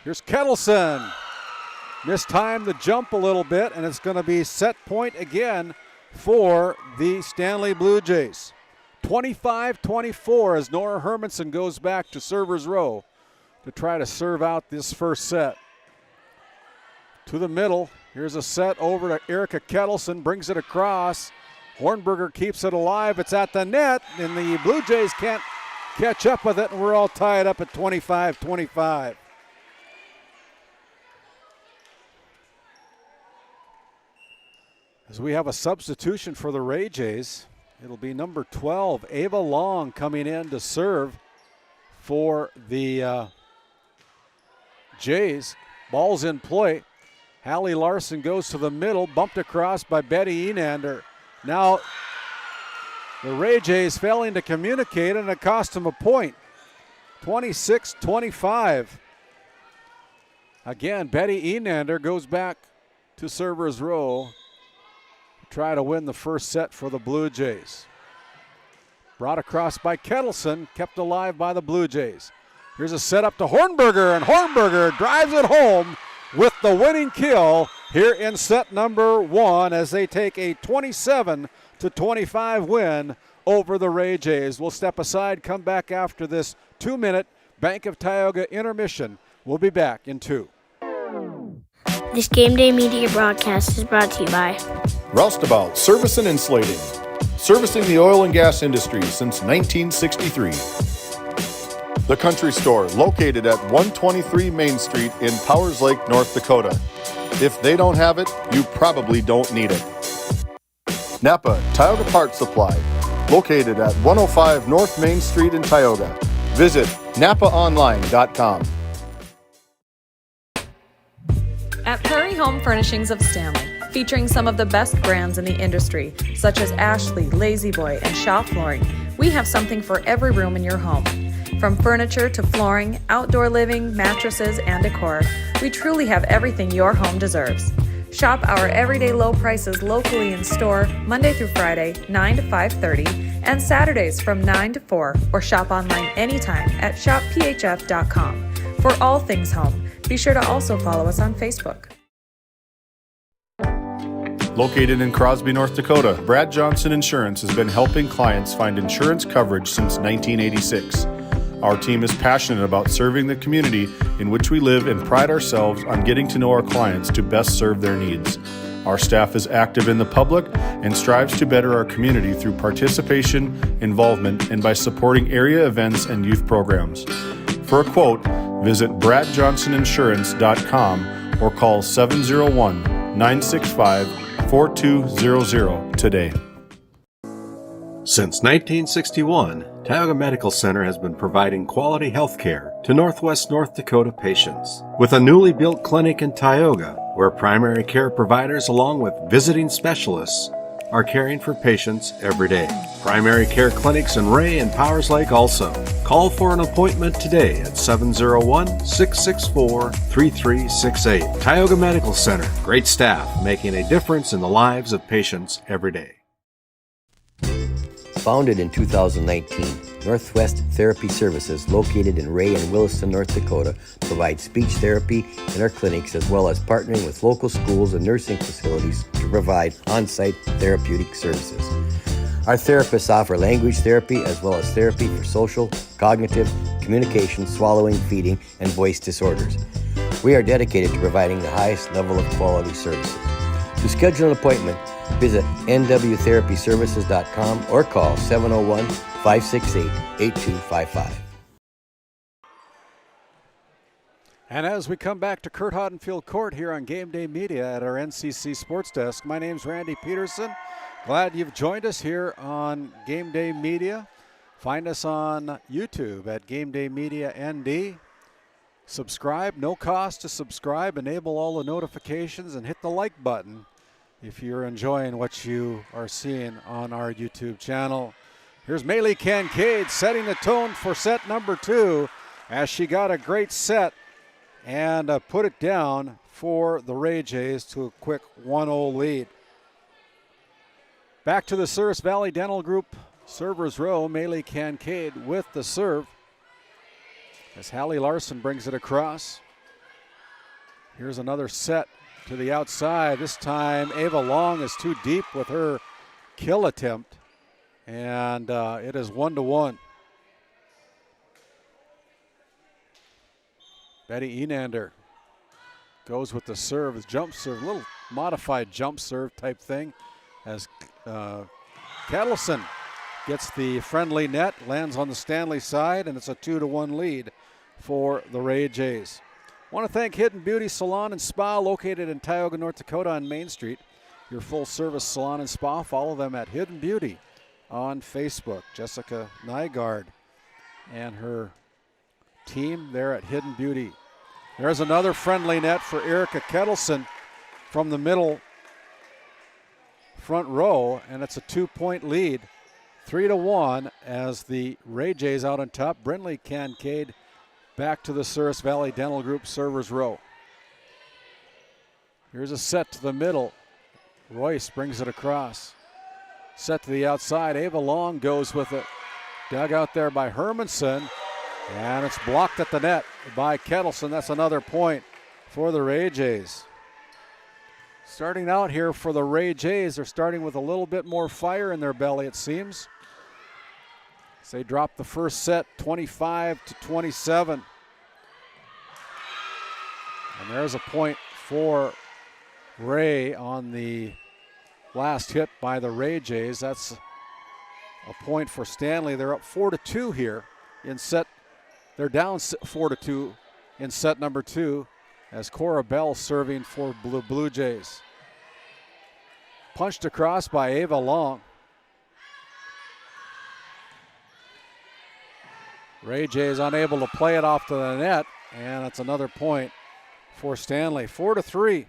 Here's Kettleson. Mistimed the jump a little bit, and it's going to be set point again for the Stanley Blue Jays. 25-24 as Nora Hermanson goes back to server's row to try to serve out this first set. To the middle, here's a set over to Erica Kettleson, brings it across. Hornberger keeps it alive, it's at the net, and the Blue Jays can't catch up with it, and we're all tied up at 25-25. As we have a substitution for the Ray Jays, it'll be number 12, Ava Long, coming in to serve for the Jays. Ball's in play. Hallie Larson goes to the middle, bumped across by Betty Enander. Now the Ray Jays failing to communicate, and it cost him a point. 26-25. Again, Betty Enander goes back to server's row to try to win the first set for the Blue Jays. Brought across by Kettleson, kept alive by the Blue Jays. Here's a setup to Hornberger, and Hornberger drives it home with the winning kill here in set number 1 as they take a 27-25 win over the Ray Jays. We'll step aside, come back after this 2-minute Bank of Tioga intermission. We'll be back in 2.
This Game Day Media broadcast is brought to you by
Roustabout Service and Insulating, servicing the oil and gas industry since 1963. The Country Store, located at 123 Main Street in Powers Lake, North Dakota. If they don't have it, you probably don't need it. Napa Tioga Parts Supply, located at 105 North Main Street in Tioga. Visit napaonline.com.
At Prairie Home Furnishings of Stanley, featuring some of the best brands in the industry, such as Ashley, Lazy Boy, and Shaw Flooring, we have something for every room in your home. From furniture to flooring, outdoor living, mattresses, and decor, we truly have everything your home deserves. Shop our everyday low prices locally in store Monday through Friday, 9 to 5:30, and Saturdays from 9 to 4, or shop online anytime at shopphf.com. For all things home, be sure to also follow us on Facebook.
Located in Crosby, North Dakota, Brad Johnson Insurance has been helping clients find insurance coverage since 1986. Our team is passionate about serving the community in which we live and pride ourselves on getting to know our clients to best serve their needs. Our staff is active in the public and strives to better our community through participation, involvement, and by supporting area events and youth programs. For a quote, visit bradjohnsoninsurance.com or call 701-965-4200 today.
Since 1961, Tioga Medical Center has been providing quality health care to Northwest North Dakota patients. With a newly built clinic in Tioga, where primary care providers along with visiting specialists are caring for patients every day. Primary care clinics in Ray and Powers Lake also. Call for an appointment today at 701-664-3368. Tioga Medical Center, great staff making a difference in the lives of patients every day.
Founded in 2019, Northwest Therapy Services, located in Ray and Williston, North Dakota, provides speech therapy in our clinics as well as partnering with local schools and nursing facilities to provide on-site therapeutic services. Our therapists offer language therapy as well as therapy for social, cognitive, communication, swallowing, feeding, and voice disorders. We are dedicated to providing the highest level of quality services. To schedule an appointment, visit nwtherapyservices.com or call 701-568-8255.
And as we come back to Curt Hodenfield Court here on GameDay Media at our NCC Sports Desk, my name's Randy Peterson. Glad you've joined us here on GameDay Media. Find us on YouTube at GameDay Media ND. Subscribe, no cost to subscribe. Enable all the notifications and hit the like button if you're enjoying what you are seeing on our YouTube channel. Here's Maylee Kincaid setting the tone for set number 2 as she got a great set and put it down for the Ray Jays to a quick 1-0 lead. Back to the Souris Valley Dental Group server's row. Maylee Kincaid with the serve as Hallie Larson brings it across. Here's another set to the outside. This time Ava Long is too deep with her kill attempt, and it is 1-1. Betty Enander goes with the serve, jump serve, a little modified jump serve type thing, as Kettleson gets the friendly net, lands on the Stanley side, and it's a 2-1 lead for the Ray Jays. I want to thank Hidden Beauty Salon and Spa, located in Tioga, North Dakota on Main Street. Your full-service salon and spa. Follow them at Hidden Beauty on Facebook. Jessica Nygaard and her team there at Hidden Beauty. There's another friendly net for Erica Kettleson from the middle front row, and it's a 2-point lead, 3-1, as the Ray Jays out on top. Brindley Kincaid back to the Souris Valley Dental Group servers row. Here's a set to the middle. Royce brings it across. Set to the outside. Ava Long goes with it. Dug out there by Hermanson, and it's blocked at the net by Kettleson. That's another point for the Ray Jays. Starting out here for the Ray Jays, they're starting with a little bit more fire in their belly, it seems. As they drop the first set 25-27. And there's a point for Ray on the last hit by the Ray Jays. That's a point for Stanley. They're up 4-2 here in set. They're down 4-2 in set number 2 as Cora Bell serving for Blue Jays. Punched across by Ava Long. Ray Jays unable to play it off to the net, and it's another point for Stanley. 4-3.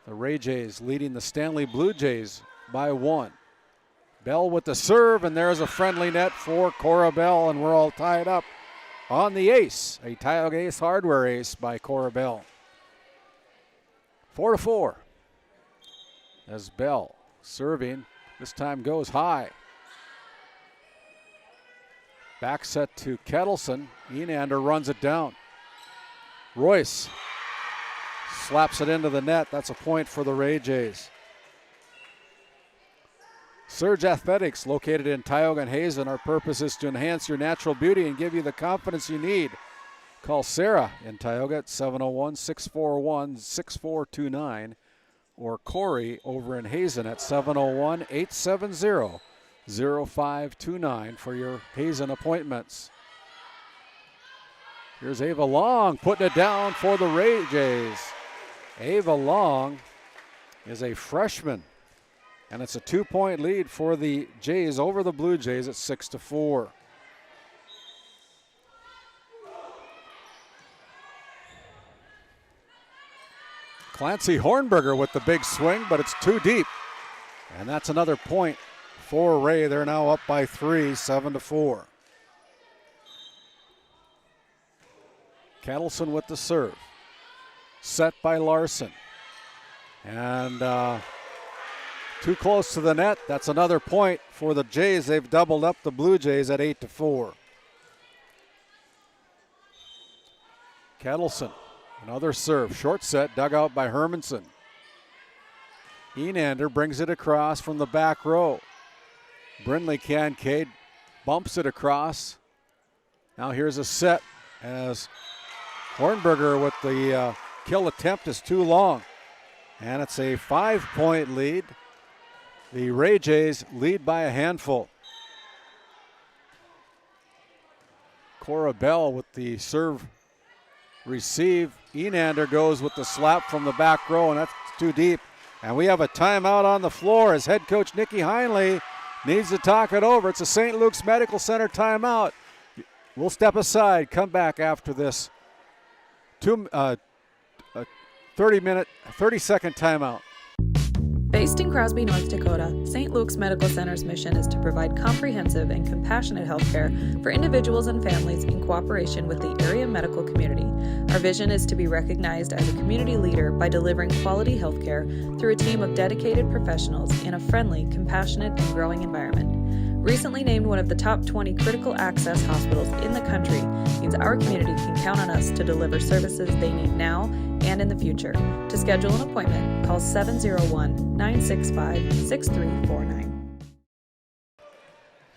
The Ray Jays leading the Stanley Blue Jays by 1. Bell with the serve, and there's a friendly net for Cora Bell, and we're all tied up on the ace. A Tioga Ace Hardware ace by Cora Bell. 4-4. As Bell serving, this time goes high. Back set to Kettleson. Enander runs it down. Royce slaps it into the net. That's a point for the Ray Jays. Surge Athletics, located in Tioga and Hazen. Our purpose is to enhance your natural beauty and give you the confidence you need. Call Sarah in Tioga at 701-641-6429 or Corey over in Hazen at 701-870-0529 for your Hazen appointments. Here's Ava Long putting it down for the Ray Jays. Ava Long is a freshman, and it's a 2-point lead for the Jays over the Blue Jays at 6-4. Clancy Hornberger with the big swing, but it's too deep. And that's another point for Ray. They're now up by 3, 7-4. Kettleson with the serve. Set by Larson. And too close to the net. That's another point for the Jays. They've doubled up the Blue Jays at 8-4. Kettleson, another serve. Short set, dug out by Hermanson. Enander brings it across from the back row. Brindley Kincaid bumps it across. Now here's a set as Hornberger with the kill attempt is too long. And it's a 5-point lead. The Ray Jays lead by a handful. Cora Bell with the serve receive. Enander goes with the slap from the back row, and that's too deep. And we have a timeout on the floor as head coach Nikki Heinley needs to talk it over. It's a St. Luke's Medical Center timeout. We'll step aside, come back after this 30-second timeout.
Based in Crosby, North Dakota, St. Luke's Medical Center's mission is to provide comprehensive and compassionate health care for individuals and families in cooperation with the area medical community. Our vision is to be recognized as a community leader by delivering quality health care through a team of dedicated professionals in a friendly, compassionate, and growing environment. Recently named one of the top 20 critical access hospitals in the country means our community can count on us to deliver services they need now and in the future. To schedule an appointment, call 701-965-6349.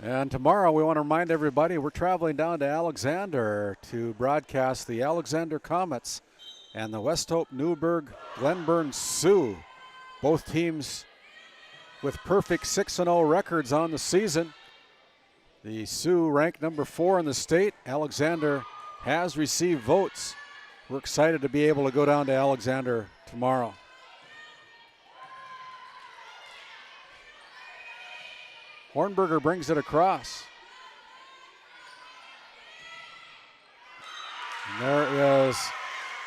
And tomorrow we want to remind everybody we're traveling down to Alexander to broadcast the Alexander Comets and the West Hope Newburgh Glenburn Sioux. Both teams with perfect 6-0 records on the season. The Sioux ranked number 4 in the state. Alexander has received votes. We're excited to be able to go down to Alexander tomorrow. Hornberger brings it across. There is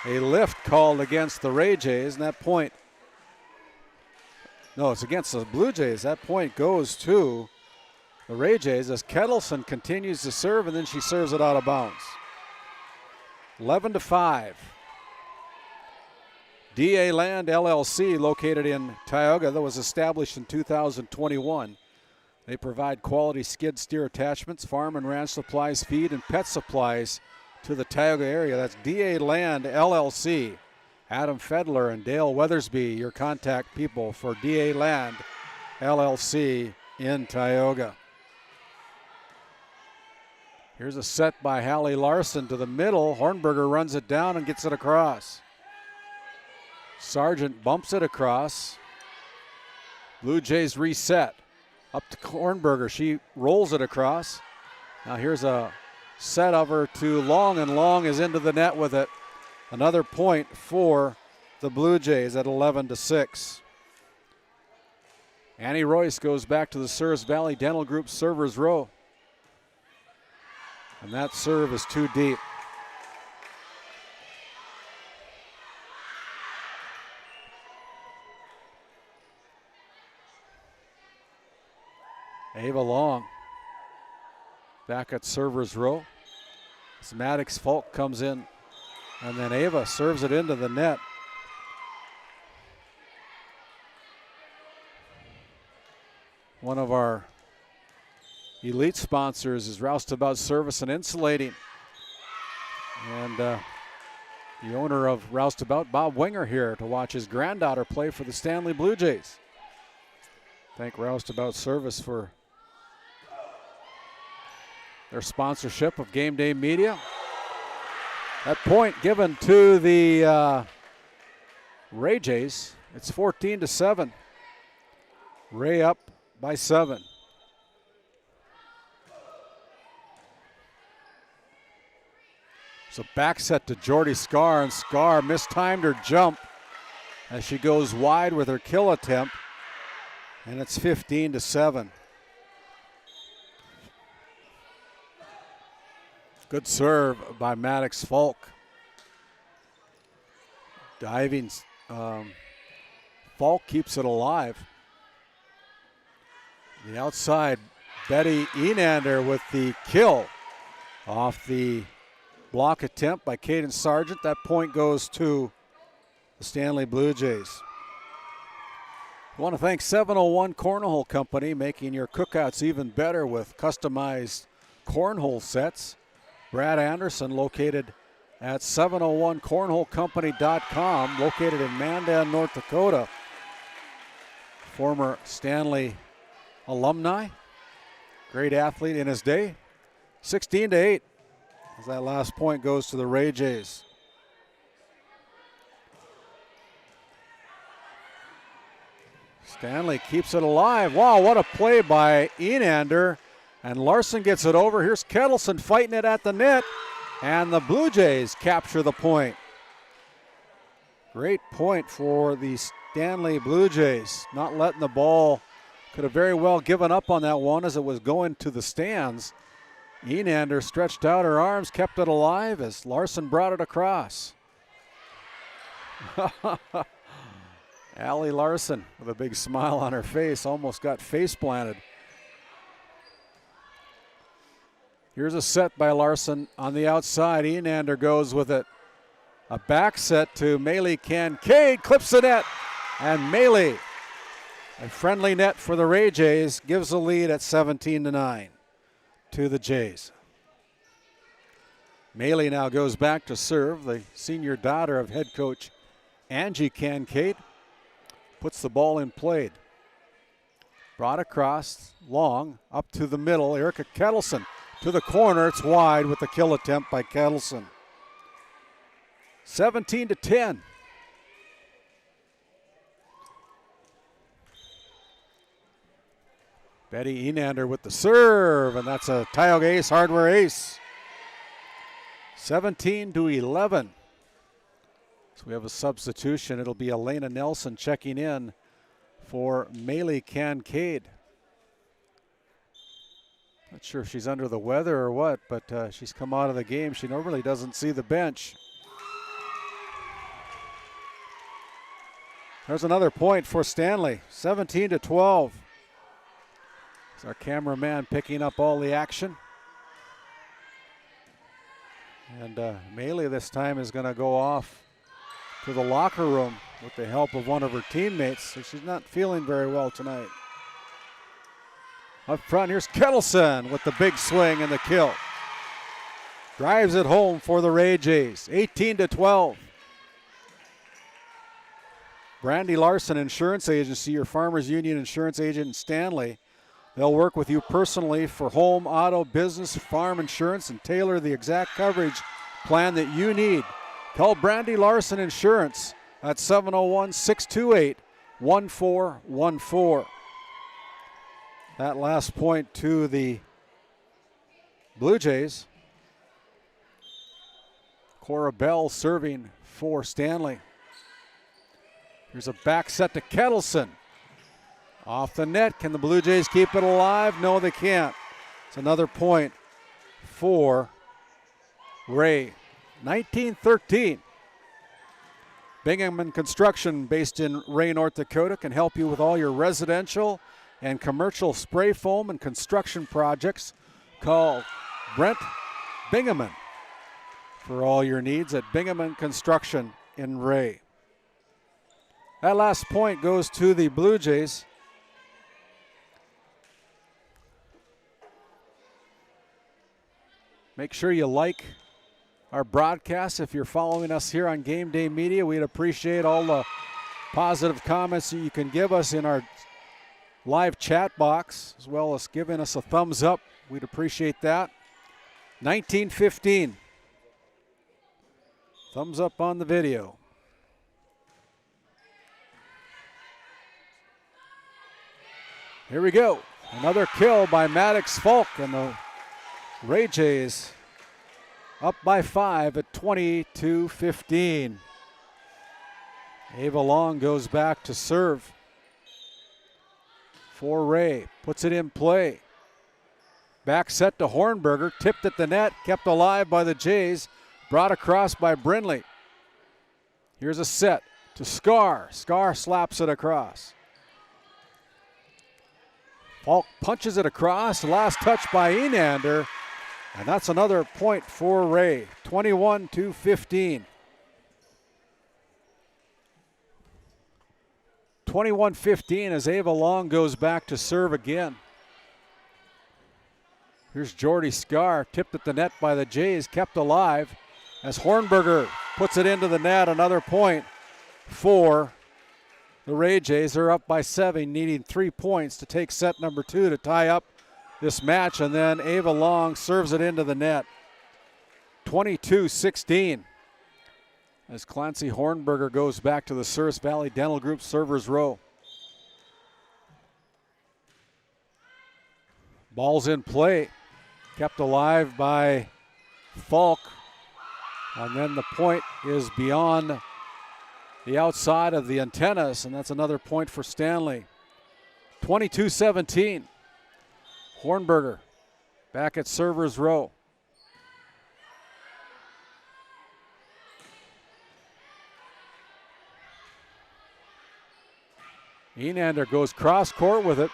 a lift called against the Ray Jays, and that point, no, it's against the Blue Jays. That point goes to the Ray Jays as Kettleson continues to serve, and then she serves it out of bounds. 11-5. DA Land LLC, located in Tioga, that was established in 2021. They provide quality skid steer attachments, farm and ranch supplies, feed, and pet supplies to the Tioga area. That's DA Land LLC. Adam Fedler and Dale Weathersby, your contact people for DA Land LLC in Tioga. Here's a set by Hallie Larson to the middle. Hornberger runs it down and gets it across. Sargent bumps it across. Blue Jays reset. Up to Hornberger. She rolls it across. Now here's a set of her to Long, and Long is into the net with it. Another point for the Blue Jays at 11-6. Annie Royce goes back to the Surrey Valley Dental Group servers row. And that serve is too deep. Ava Long back at server's row. As Maddox Falk comes in, and then Ava serves it into the net. One of our elite sponsors is Roustabout Service and Insulating. And the owner of Roustabout, Bob Winger, here to watch his granddaughter play for the Stanley Blue Jays. Thank Roustabout Service for their sponsorship of GameDay Media. That point given to the Ray Jays. It's 14-7. Ray up by 7. So back set to Jordy Scar, and Scar mistimed her jump as she goes wide with her kill attempt, and it's 15-7. Good serve by Maddox Falk. Diving, Falk keeps it alive. The outside, Betty Enander with the kill off the block attempt by Caden Sargent. That point goes to the Stanley Blue Jays. I want to thank 701 Cornhole Company, making your cookouts even better with customized cornhole sets. Brad Anderson, located at 701cornholecompany.com, located in Mandan, North Dakota. Former Stanley alumni, great athlete in his day. 16-8 as that last point goes to the Ray Jays. Stanley keeps it alive. Wow, what a play by Enander. And Larson gets it over. Here's Kettleson fighting it at the net. And the Blue Jays capture the point. Great point for the Stanley Blue Jays. Not letting the ball. Could have very well given up on that one as it was going to the stands. Enander stretched out her arms, kept it alive as Larson brought it across. Allie Larson with a big smile on her face, almost got face planted. Here's a set by Larson on the outside. Enander goes with it. A back set to Maylee Kincaid, clips the net, and Maylee, a friendly net for the Ray Jays, gives the lead at 17-9 to the Jays. Maylee now goes back to serve, the senior daughter of head coach Angie Kincaid. Puts the ball in play. Brought across, Long, up to the middle. Erica Kettleson to the corner. It's wide with the kill attempt by Kettleson. 17-10. Betty Enander with the serve, and that's a Tioga ace, hardware ace. 17-11. So we have a substitution. It'll be Elena Nelson checking in for Maylee Kincaid. Not sure if she's under the weather or what, but she's come out of the game. She normally doesn't see the bench. There's another point for Stanley, 17-12. It's our cameraman picking up all the action. And Mealy this time is going to go off to the locker room with the help of one of her teammates. So she's not feeling very well tonight. Up front, here's Kettleson with the big swing and the kill. Drives it home for the Ray Jays, 18-12. Brandy Larson Insurance Agency, your Farmers Union insurance agent in Stanley. They'll work with you personally for home, auto, business, farm insurance and tailor the exact coverage plan that you need. Call Brandy Larson Insurance at 701-628-1414. That last point to the Blue Jays. Cora Bell serving for Stanley. Here's a back set to Kettleson. Off the net. Can the Blue Jays keep it alive? No, they can't. It's another point for Ray. 19-13. Bingham Construction, based in Ray, North Dakota, can help you with all your residential and commercial spray foam and construction projects. Call Brent Bingham for all your needs at Bingham Construction in Ray. That last point goes to the Blue Jays. Make sure you like our broadcast if you're following us here on GameDay Media. We'd appreciate all the positive comments that you can give us in our live chat box, as well as giving us a thumbs up. We'd appreciate that. 19-15. Thumbs up on the video. Here we go. Another kill by Maddox Falk, and the Ray Jays up by 5 at 22-15. Ava Long goes back to serve for Ray. Puts it in play. Back set to Hornberger. Tipped at the net. Kept alive by the Jays. Brought across by Brindley. Here's a set to Scar. Scar slaps it across. Falk punches it across. Last touch by Enander. And that's another point for Ray. 21-15. 21-15 as Ava Long goes back to serve again. Here's Jordy Scar, tipped at the net by the Jays, kept alive as Hornberger puts it into the net. Another point for the Ray Jays. Are up by 7, needing 3 points to take set number 2 to tie up this match, and then Ava Long serves it into the net. 22-16 as Clancy Hornberger goes back to the South Valley Dental Group servers row. Ball's in play, kept alive by Falk, and then the point is beyond the outside of the antennas, and that's another point for Stanley. 22-17. Hornberger back at servers row. Enander goes cross court with it.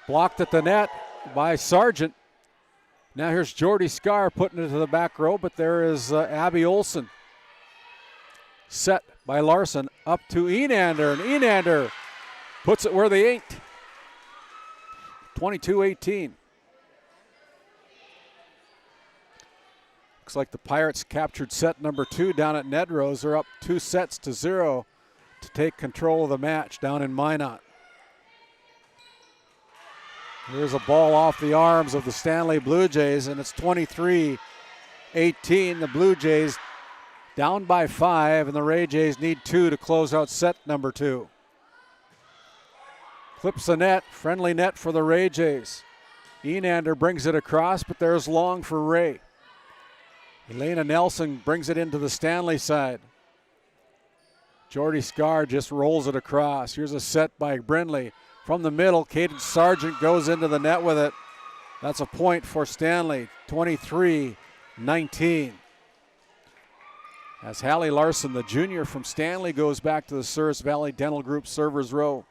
Blocked at the net by Sargent. Now here's Jordy Scar putting it to the back row, but there is Abby Olson. Set by Larson up to Enander, and Enander puts it where they ain't. 22-18. Looks like the Pirates captured set number 2 down at Nedrose. They're up 2-0 to take control of the match down in Minot. Here's a ball off the arms of the Stanley Blue Jays, and it's 23-18. The Blue Jays down by 5, and the Ray Jays need 2 to close out set number 2. Clips the net, friendly net for the Ray Jays. Enander brings it across, but there's Long for Ray. Elena Nelson brings it into the Stanley side. Jordy Scar just rolls it across. Here's a set by Brindley. From the middle, Cadence Sargent goes into the net with it. That's a point for Stanley, 23-19. As Hallie Larson, the junior from Stanley, goes back to the Souris Valley Dental Group servers row.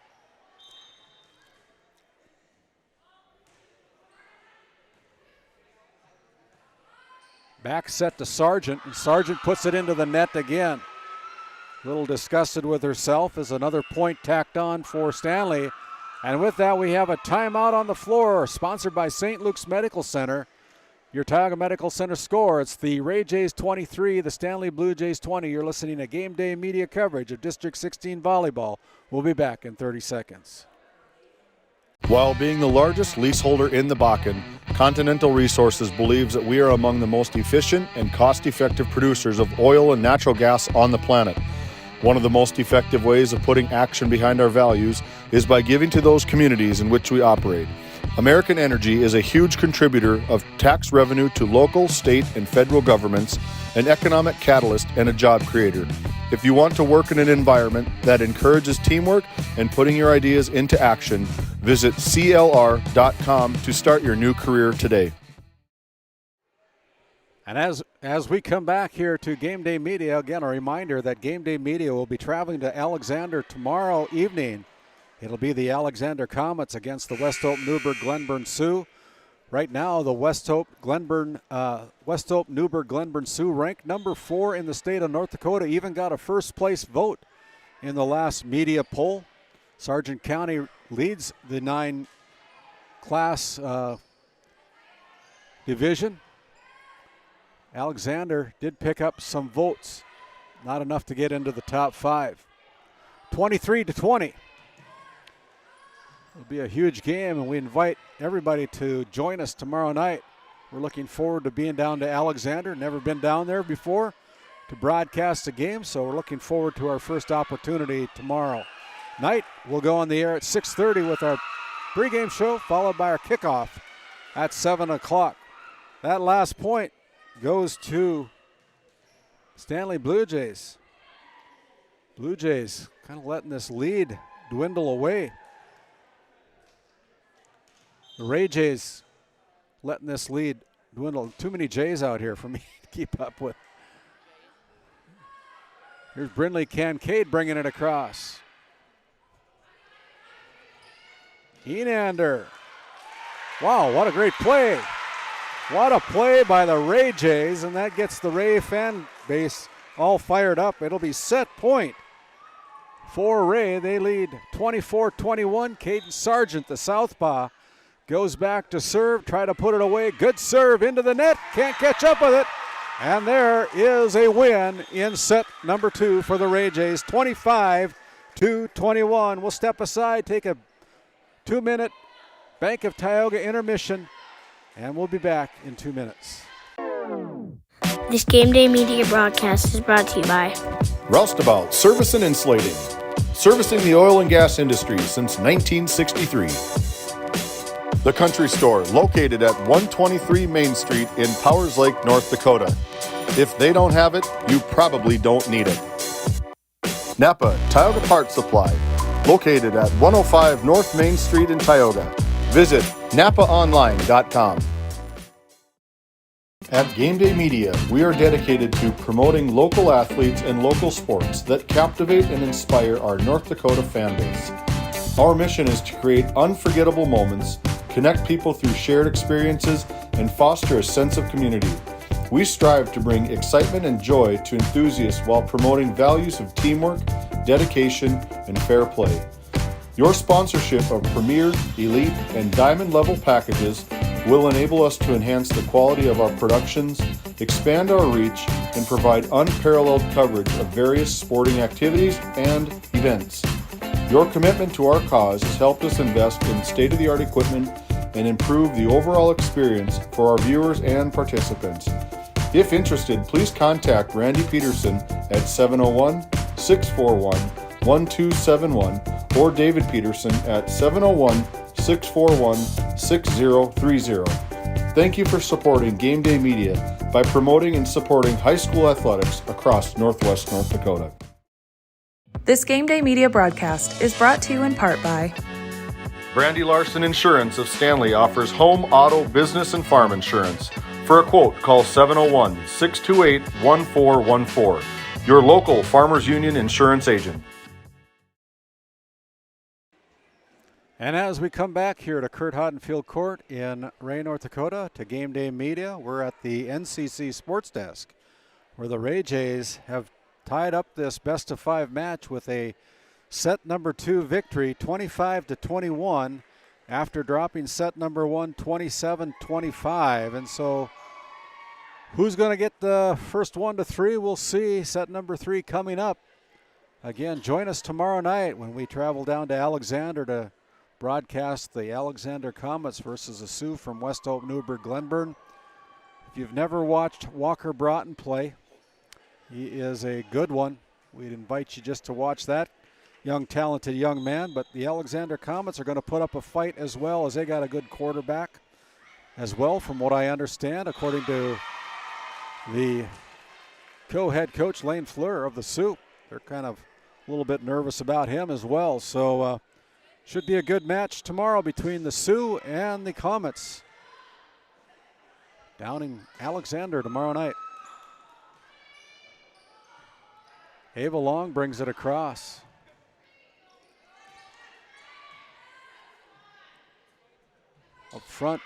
Back set to Sargent, and Sargent puts it into the net again. A little disgusted with herself as another point tacked on for Stanley. And with that, we have a timeout on the floor, sponsored by St. Luke's Medical Center. Your Tioga Medical Center score, it's the Ray Jays 23, the Stanley Blue Jays 20. You're listening to Game Day Media coverage of District 16 Volleyball. We'll be back in 30 seconds.
While being the largest leaseholder in the Bakken, Continental Resources believes that we are among the most efficient and cost-effective producers of oil and natural gas on the planet. One of the most effective ways of putting action behind our values is by giving to those communities in which we operate. American Energy is a huge contributor of tax revenue to local, state, and federal governments, an economic catalyst, and a job creator. If you want to work in an environment that encourages teamwork and putting your ideas into action, visit CLR.com to start your new career today.
And as we come back here to Game Day Media, again, a reminder that Game Day Media will be traveling to Alexander tomorrow evening. It'll be the Alexander Comets against the West Hope Newburgh Glenburn Sioux. Right now, the West Hope Newburgh Glenburn Sioux ranked number 4 in the state of North Dakota, even got a first place vote in the last media poll. Sargent County leads the 9-class division. Alexander did pick up some votes, not enough to get into the top 5. 23-20. It'll be a huge game, and we invite everybody to join us tomorrow night. We're looking forward to being down to Alexander. Never been down there before to broadcast a game, so we're looking forward to our first opportunity tomorrow night. We'll go on the air at 6:30 with our pregame show, followed by our kickoff at 7 o'clock. That last point goes to Stanley Blue Jays. Blue Jays kind of letting this lead dwindle away. The Ray Jays letting this lead dwindle. Too many Jays out here for me to keep up with. Here's Brindley Kincaid bringing it across. Enander. Wow, what a great play. What a play by the Ray Jays, and that gets the Ray fan base all fired up. It'll be set point for Ray. They lead 24-21. Caden Sargent, the southpaw, goes back to serve, try to put it away. Good serve into the net, can't catch up with it. And there is a win in set number 2 for the Ray Jays, 25-21. We'll step aside, take a 2-minute Bank of Tioga intermission, and we'll be back in 2 minutes.
This Game Day Media broadcast is brought to you by
Roustabout Service and Insulating, servicing the oil and gas industry since 1963. The Country Store, located at 123 Main Street in Powers Lake, North Dakota. If they don't have it, you probably don't need it. Napa Tioga Parts Supply, located at 105 North Main Street in Tioga. Visit napaonline.com. At GameDay Media, we are dedicated to promoting local athletes and local sports that captivate and inspire our North Dakota fan base. Our mission is to create unforgettable moments, connect people through shared experiences, and foster a sense of community. We strive to bring excitement and joy to enthusiasts while promoting values of teamwork, dedication, and fair play. Your sponsorship of Premier, Elite, and Diamond level packages will enable us to enhance the quality of our productions, expand our reach, and provide unparalleled coverage of various sporting activities and events. Your commitment to our cause has helped us invest in state-of-the-art equipment and improve the overall experience for our viewers and participants. If interested, please contact Randy Peterson at 701-641-1271 or David Peterson at 701-641-6030. Thank you for supporting Game Day Media by promoting and supporting high school athletics across Northwest North Dakota.
This Game Day Media broadcast is brought to you in part by
Brandy Larson Insurance of Stanley offers home, auto, business, and farm insurance. For a quote, call 701-628-1414. Your local Farmers Union insurance agent.
And as we come back here to Curt Hodenfield Court in Ray, North Dakota, to GameDay Media, we're at the NCC Sports Desk, where the Ray Jays have tied up this best-of-5 match with a set number 2 victory, 25-21, after dropping set number 1, 27-25. And so who's going to get the first 1 to 3? We'll see. Set number 3 coming up. Again, join us tomorrow night when we travel down to Alexander to broadcast the Alexander Comets versus the Sioux from West Hope, Newburgh, Glenburn. If you've never watched Walker Broughton play, he is a good one. We'd invite you just to watch that talented young man. But the Alexander Comets are going to put up a fight as well, as they got a good quarterback as well, from what I understand, according to the co-head coach Lane Fleur of the Sioux. They're kind of a little bit nervous about him as well. So should be a good match tomorrow between the Sioux and the Comets down in Alexander tomorrow night. Ava Long brings it across. Up front,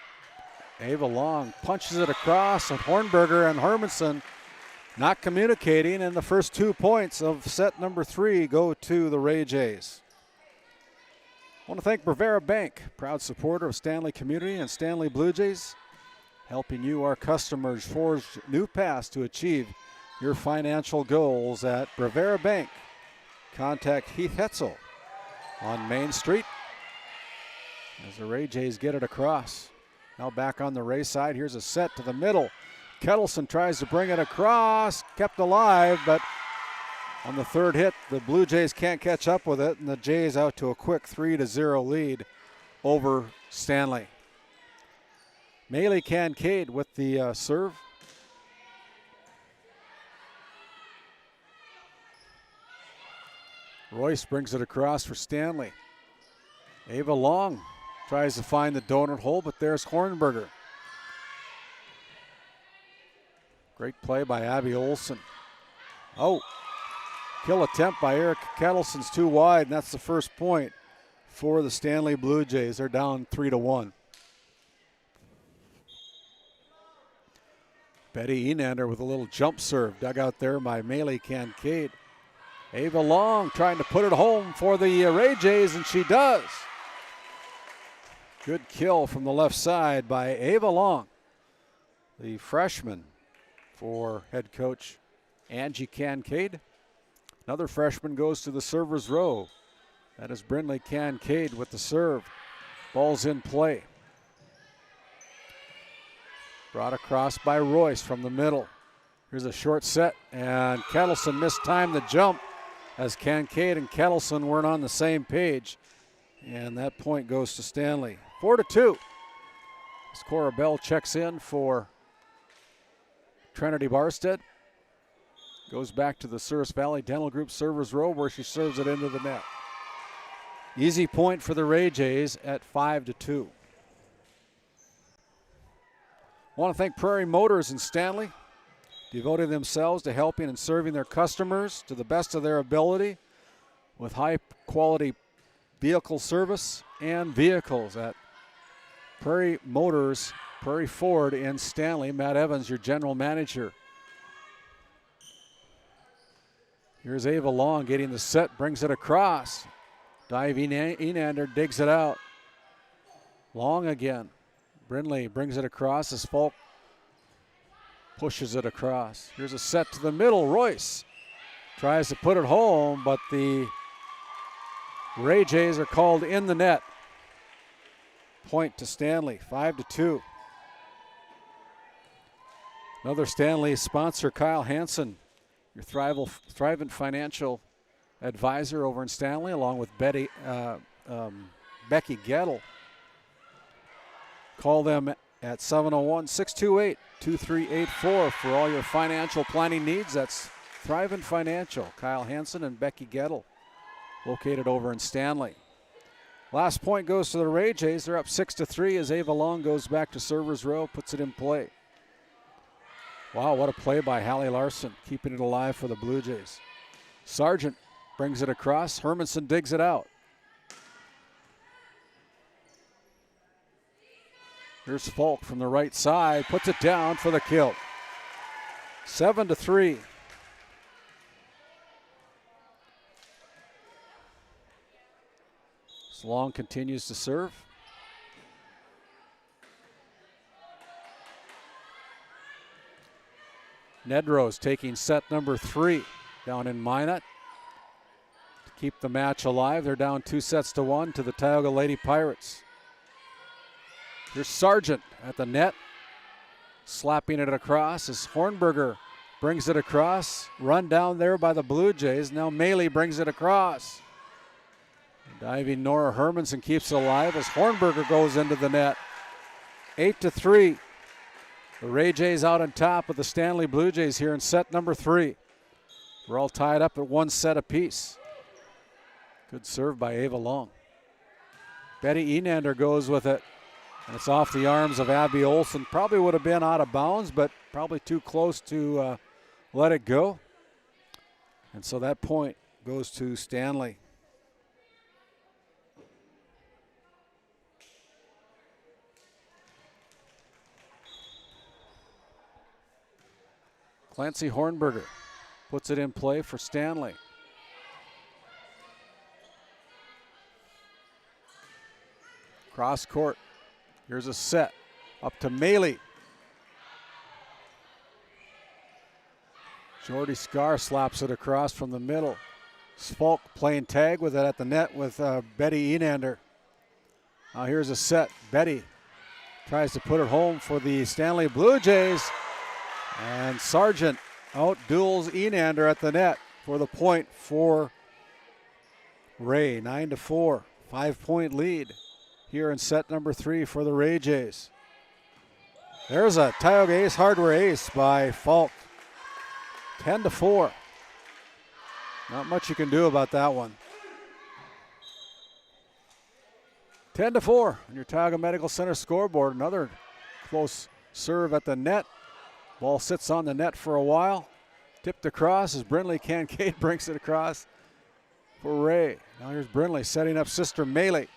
Ava Long punches it across, and Hornberger and Hermanson not communicating, and the first 2 points of set number 3 go to the Ray Jays. I want to thank Brevera Bank, proud supporter of Stanley Community and Stanley Blue Jays, helping you, our customers, forge new paths to achieve your financial goals at Brevera Bank. Contact Heath Hetzel on Main Street as the Ray Jays get it across. Now back on the Ray side. Here's a set to the middle. Kettleson tries to bring it across, kept alive, but on the third hit, the Blue Jays can't catch up with it, and the Jays out to a quick 3-0 lead over Stanley. Maylee Kincaid with the serve. Royce brings it across for Stanley. Ava Long tries to find the donut hole, but there's Hornberger. Great play by Abby Olson. Oh, kill attempt by Eric Kettleson's too wide, and that's the first point for the Stanley Blue Jays. They're down 3-1. Betty Enander with a little jump serve dug out there by Maylee Kincaid. Ava Long trying to put it home for the Ray Jays, and she does. Good kill from the left side by Ava Long, the freshman for head coach Angie Kincaid. Another freshman goes to the server's row. That is Brindley Kincaid with the serve. Ball's in play. Brought across by Royce from the middle. Here's a short set, and Kettleson mistimed the jump as Kincaid and Kettleson weren't on the same page. And that point goes to Stanley. 4-2. As Cora Bell checks in for Trinity Barstead. Goes back to the Souris Valley Dental Group server's row where she serves it into the net. Easy point for the Ray Jays at 5-2. I want to thank Prairie Motors in Stanley, devoting themselves to helping and serving their customers to the best of their ability with high quality vehicle service and vehicles at Prairie Motors, Prairie Ford in Stanley. Matt Evans, your general manager. Here's Ava Long getting the set, brings it across. Diving Enander digs it out. Long again. Brindley brings it across as Falk pushes it across. Here's a set to the middle. Royce tries to put it home, but the Ray Jays are called in the net. Point to Stanley, 5-2. Another Stanley sponsor, Kyle Hansen, your Thrivent financial advisor over in Stanley, along with Becky Gettle. Call them at 701-628-2384 for all your financial planning needs. That's Thrivent Financial, Kyle Hansen and Becky Gettle, located over in Stanley. Last point goes to the Ray Jays. They're up 6-3 as Ava Long goes back to server's row, puts it in play. Wow, what a play by Hallie Larson, keeping it alive for the Blue Jays. Sargent brings it across. Hermanson digs it out. Here's Falk from the right side, puts it down for the kill. 7-3. Long continues to serve. Nedros taking set number 3 down in Minot to keep the match alive. They're down 2-1 to the Tioga Lady Pirates. Here's Sargent at the net, slapping it across as Hornberger brings it across. Run down there by the Blue Jays. Now Maley brings it across. Diving Nora Hermanson keeps it alive as Hornberger goes into the net. 8-3. The Ray Jays out on top of the Stanley Blue Jays here in set number 3. We're all tied up at 1 set apiece. Good serve by Ava Long. Betty Enander goes with it. And it's off the arms of Abby Olson. Probably would have been out of bounds, but probably too close to let it go. And so that point goes to Stanley. Clancy Hornberger puts it in play for Stanley. Cross court. Here's a set. Up to Maley. Jordy Scar slaps it across from the middle. Falk playing tag with it at the net with Betty Enander. Now here's a set. Betty tries to put it home for the Stanley Blue Jays. And Sargent outduels Enander at the net for the point for Ray. 9-4, 5-point lead here in set number 3 for the Ray Jays. There's a Tioga Ace Hardware ace by Falk. 10-4. Not much you can do about that one. 10-4 on your Tioga Medical Center scoreboard. Another close serve at the net. Ball sits on the net for a while. Tipped across as Brindley Kincaid brings it across for Ray. Now here's Brindley setting up sister Maley.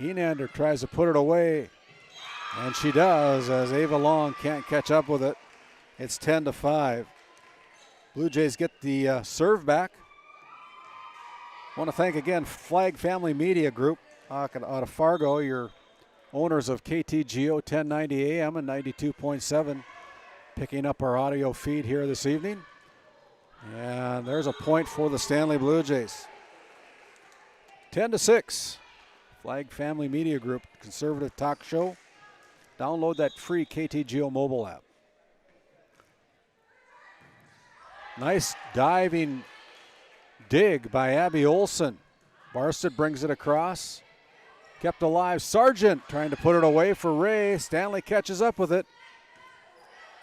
Enander tries to put it away, and she does as Ava Long can't catch up with it. It's 10-5. Blue Jays get the serve back. I want to thank again Flag Family Media Group out of Fargo, your owners of KTGO 1090 AM and 92.7, picking up our audio feed here this evening. And there's a point for the Stanley Blue Jays. 10-6. Flag Family Media Group, conservative talk show. Download that free KTGO mobile app. Nice diving dig by Abby Olson. Barstead brings it across. Kept alive. Sargent trying to put it away for Ray. Stanley catches up with it.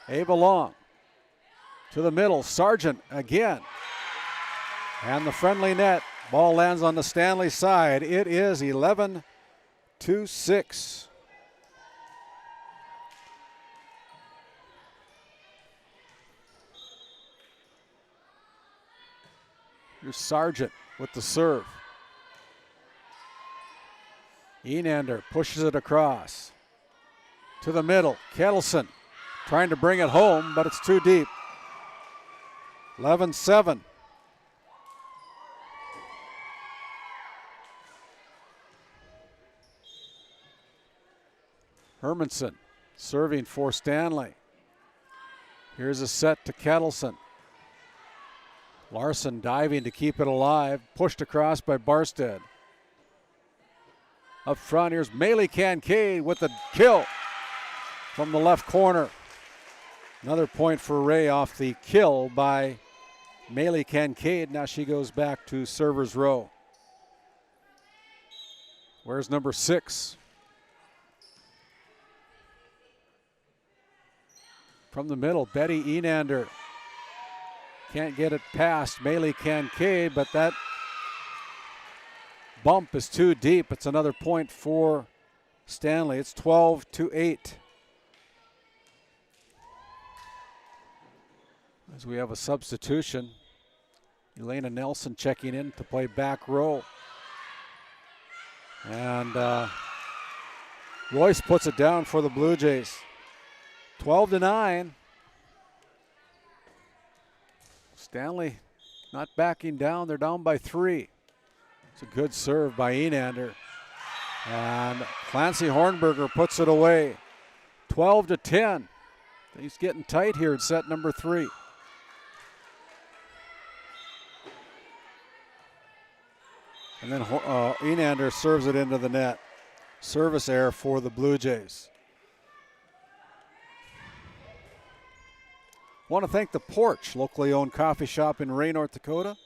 Ava Long to the middle. Sargent again. And the friendly net. Ball lands on the Stanley side. It is 11-6. Here's Sargent with the serve. Enander pushes it across to the middle. Kettleson trying to bring it home, but it's too deep. 11-7. Hermanson serving for Stanley. Here's a set to Kettleson. Larson diving to keep it alive. Pushed across by Barstead. Up front, here's Maley Kincaid with the kill from the left corner. Another point for Ray off the kill by Maley Kincaid. Now she goes back to server's row. Where's number 6? From the middle, Betty Enander. Can't get it past Maylee Kincaid, but that bump is too deep. It's another point for Stanley. It's 12-8. As we have a substitution, Elena Nelson checking in to play back row. And Royce puts it down for the Blue Jays. 12-9. Stanley not backing down. They're down by 3. It's a good serve by Enander. And Clancy Hornberger puts it away. 12-10. Things getting tight here in set number 3. And then Enander serves it into the net. Service error for the Blue Jays. Want to thank The Porch, locally owned coffee shop in Ray, North Dakota.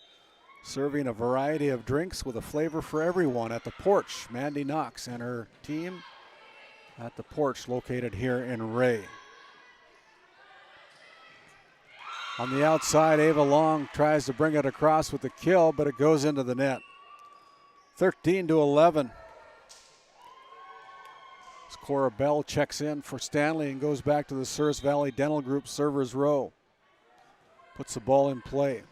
Serving a variety of drinks with a flavor for everyone at The Porch. Mandy Knox and her team at The Porch, located here in Ray. On the outside, Ava Long tries to bring it across with the kill, but it goes into the net. 13-11. As Cora Bell checks in for Stanley and goes back to the Souris Valley Dental Group servers row. Puts the ball in play.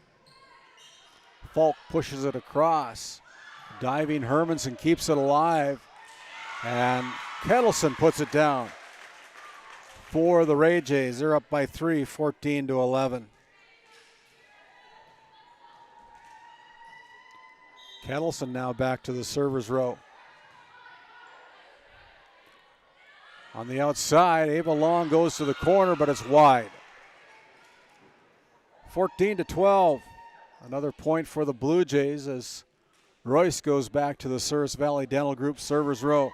Falk pushes it across. Diving Hermanson keeps it alive. And Kettleson puts it down for the Ray Jays. They're up by 3, 14-11. Kettleson now back to the servers row. On the outside, Ava Long goes to the corner, but it's wide. 14-12. Another point for the Blue Jays as Royce goes back to the Souris Valley Dental Group servers row.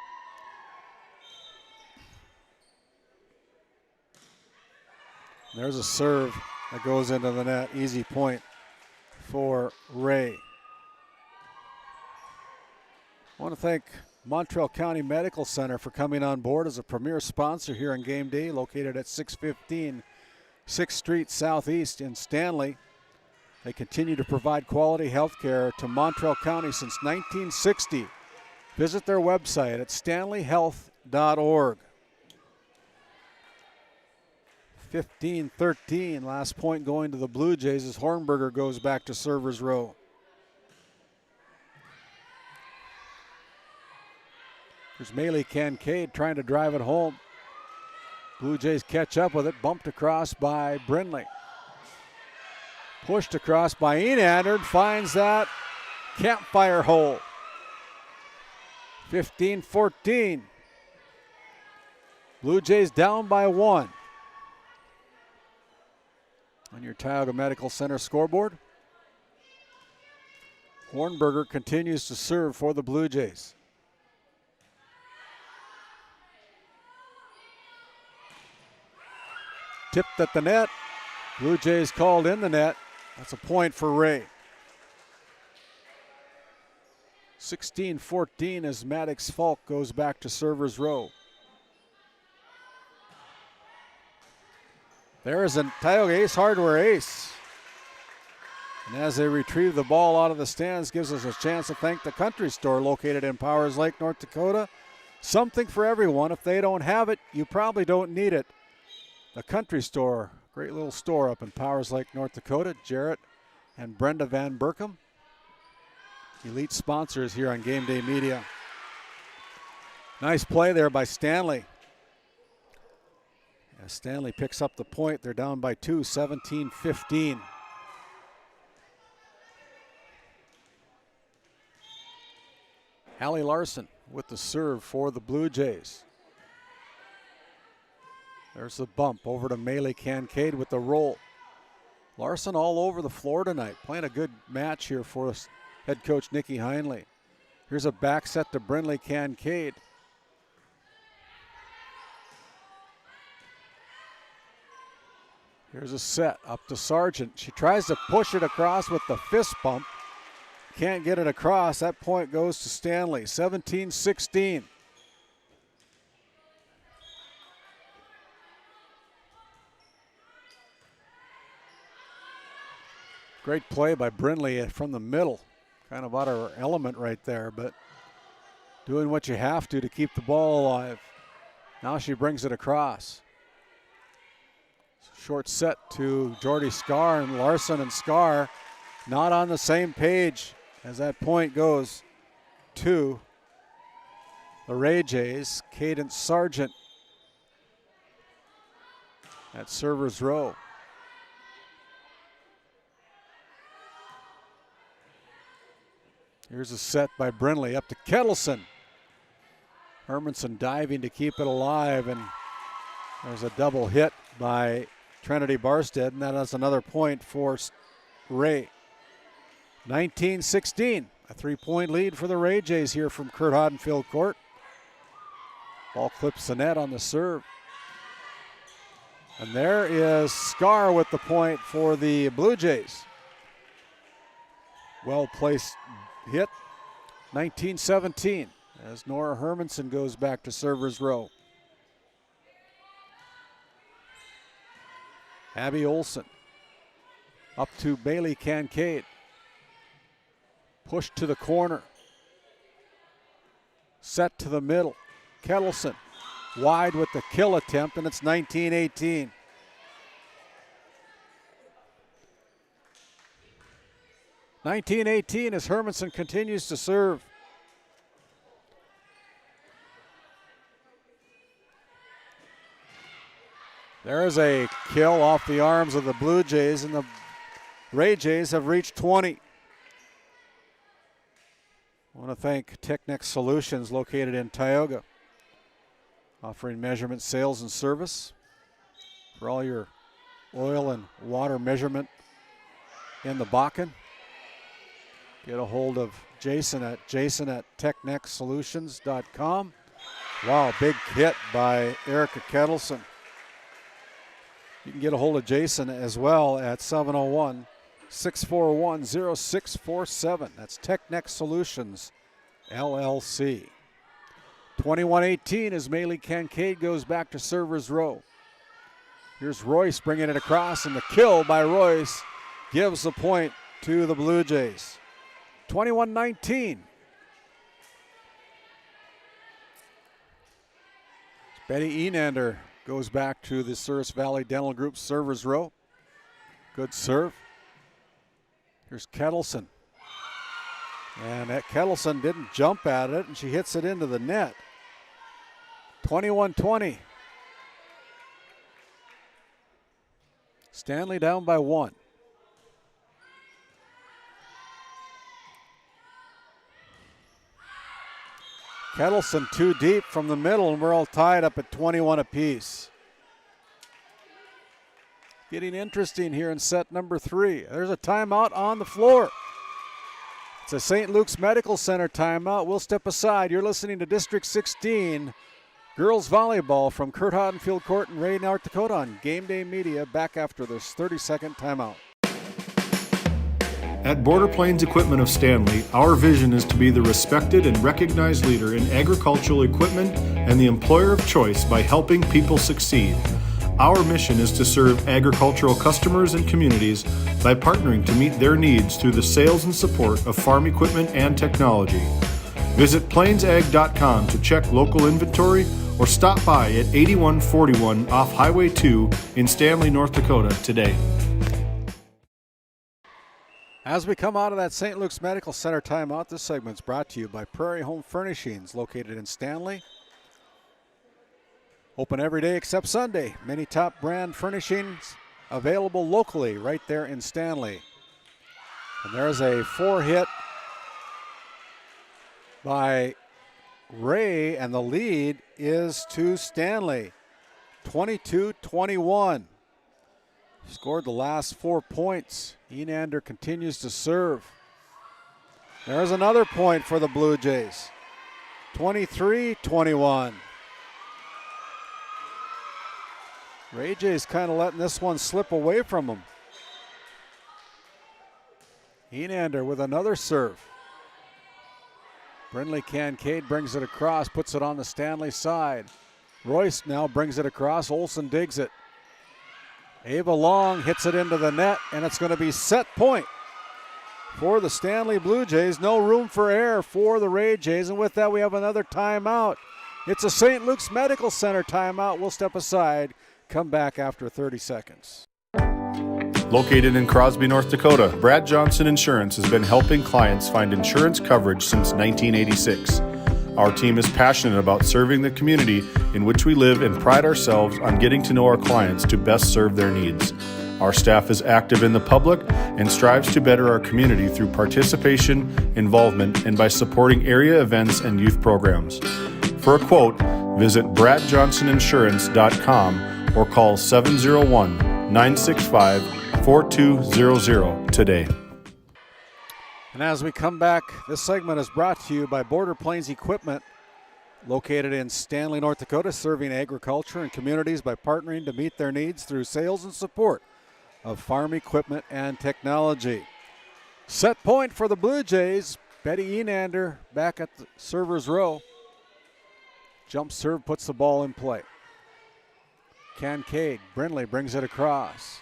There's a serve that goes into the net. Easy point for Ray. I want to thank Montreal County Medical Center for coming on board as a premier sponsor here on Game Day, located at 615 6th Street Southeast in Stanley. They continue to provide quality health care to Montreal County since 1960. Visit their website at stanleyhealth.org. 15-13, last point going to the Blue Jays as Hornberger goes back to servers row. There's Maylee Kincaid trying to drive it home. Blue Jays catch up with it, bumped across by Brindley. Pushed across by Enander, finds that campfire hole. 15-14. Blue Jays down by 1. On your Tioga Medical Center scoreboard, Hornberger continues to serve for the Blue Jays. Tipped at the net. Blue Jays called in the net. That's a point for Ray. 16-14 as Maddox Falk goes back to servers row. There is a Tioga Ace Hardware ace. And as they retrieve the ball out of the stands, gives us a chance to thank the Country Store located in Powers Lake, North Dakota. Something for everyone. If they don't have it, you probably don't need it. The Country Store, great little store up in Powers Lake, North Dakota. Jarrett and Brenda Van Berkom, elite sponsors here on Game Day Media. Nice play there by Stanley. As Stanley picks up the point, they're down by 2, 17-15. Hallie Larson with the serve for the Blue Jays. There's the bump over to Maylee Kincaid with the roll. Larson all over the floor tonight, playing a good match here for us, head coach Nikki Heinley. Here's a back set to Brindley Kincaid. Here's a set up to Sargent. She tries to push it across with the fist bump. Can't get it across. That point goes to Stanley, 17-16. Great play by Brindley from the middle. Kind of out of her element right there, but doing what you have to keep the ball alive. Now she brings it across. Short set to Jordy Scar, and Larson and Scar not on the same page as that point goes to the Ray Jays. Cadence Sargent at server's row. Here's a set by Brindley up to Kettleson. Hermanson diving to keep it alive, and there's a double hit by Trinity Barstead, and that is another point for Ray. 19-16, a 3-point lead for the Ray Jays here from Curt Hodenfield Court. Ball clips the net on the serve. And there is Scar with the point for the Blue Jays. Well-placed hit. 19-17 as Nora Hermanson goes back to server's row. Abby Olson up to Bailey Kincaid. Push to the corner. Set to the middle. Kettleson wide with the kill attempt, and it's 19-18. As Hermanson continues to serve. There is a kill off the arms of the Blue Jays, and the Ray Jays have reached 20. I want to thank Technex Solutions located in Tioga, offering measurement, sales, and service for all your oil and water measurement in the Bakken. Get a hold of Jason at technexsolutions.com. Wow, big hit by Erica Kettleson. You can get a hold of Jason as well at 701-641-0647. That's Technex Solutions, LLC. 21-18 as Maylee Kincaid goes back to server's row. Here's Royce bringing it across, and the kill by Royce gives the point to the Blue Jays. 21-19. Betty Enander goes back to the Souris Valley Dental Group server's row. Good serve. Here's Kettleson. And that Kettleson didn't jump at it, and she hits it into the net. 21-20. Stanley down by 1. Kettleson too deep from the middle, and we're all tied up at 21 apiece. Getting interesting here in set number 3. There's a timeout on the floor. It's a St. Luke's Medical Center timeout. We'll step aside. You're listening to District 16 Girls Volleyball from Curt Hodenfield Court in Ray, North Dakota on GameDay Media. Back after this 30-second timeout.
At Border Plains Equipment of Stanley, our vision is to be the respected and recognized leader in agricultural equipment and the employer of choice by helping people succeed. Our mission is to serve agricultural customers and communities by partnering to meet their needs through the sales and support of farm equipment and technology. Visit plainsag.com to check local inventory or stop by at 8141 off Highway 2 in Stanley, North Dakota today.
As we come out of that St. Luke's Medical Center timeout, this segment's brought to you by Prairie Home Furnishings, located in Stanley. Open every day except Sunday. Many top brand furnishings available locally right there in Stanley. And there's a 4-hit by Ray, and the lead is to Stanley, 22-21. Scored the last 4 points. Enander continues to serve. There's another point for the Blue Jays. 23-21. Ray Jays kind of letting this one slip away from them. Enander with another serve. Brindley Kincaid brings it across, puts it on the Stanley side. Royce now brings it across. Olson digs it. Ava Long hits it into the net, and it's going to be set point for the Stanley Blue Jays. No room for error for the Ray Jays, and with that we have another timeout. It's a St. Luke's Medical Center timeout. We'll step aside, come back after 30 seconds.
Located in Crosby, North Dakota, Brad Johnson Insurance has been helping clients find insurance coverage since 1986. Our team is passionate about serving the community in which we live and pride ourselves on getting to know our clients to best serve their needs. Our staff is active in the public and strives to better our community through participation, involvement, and by supporting area events and youth programs. For a quote, visit bradjohnsoninsurance.com or call 701-965-4200 today.
And as we come back, this segment is brought to you by Border Plains Equipment, located in Stanley, North Dakota, serving agriculture and communities by partnering to meet their needs through sales and support of farm equipment and technology. Set point for the Blue Jays. Betty Enander back at the server's row. Jump serve puts the ball in play. Kincaid, Brindley brings it across.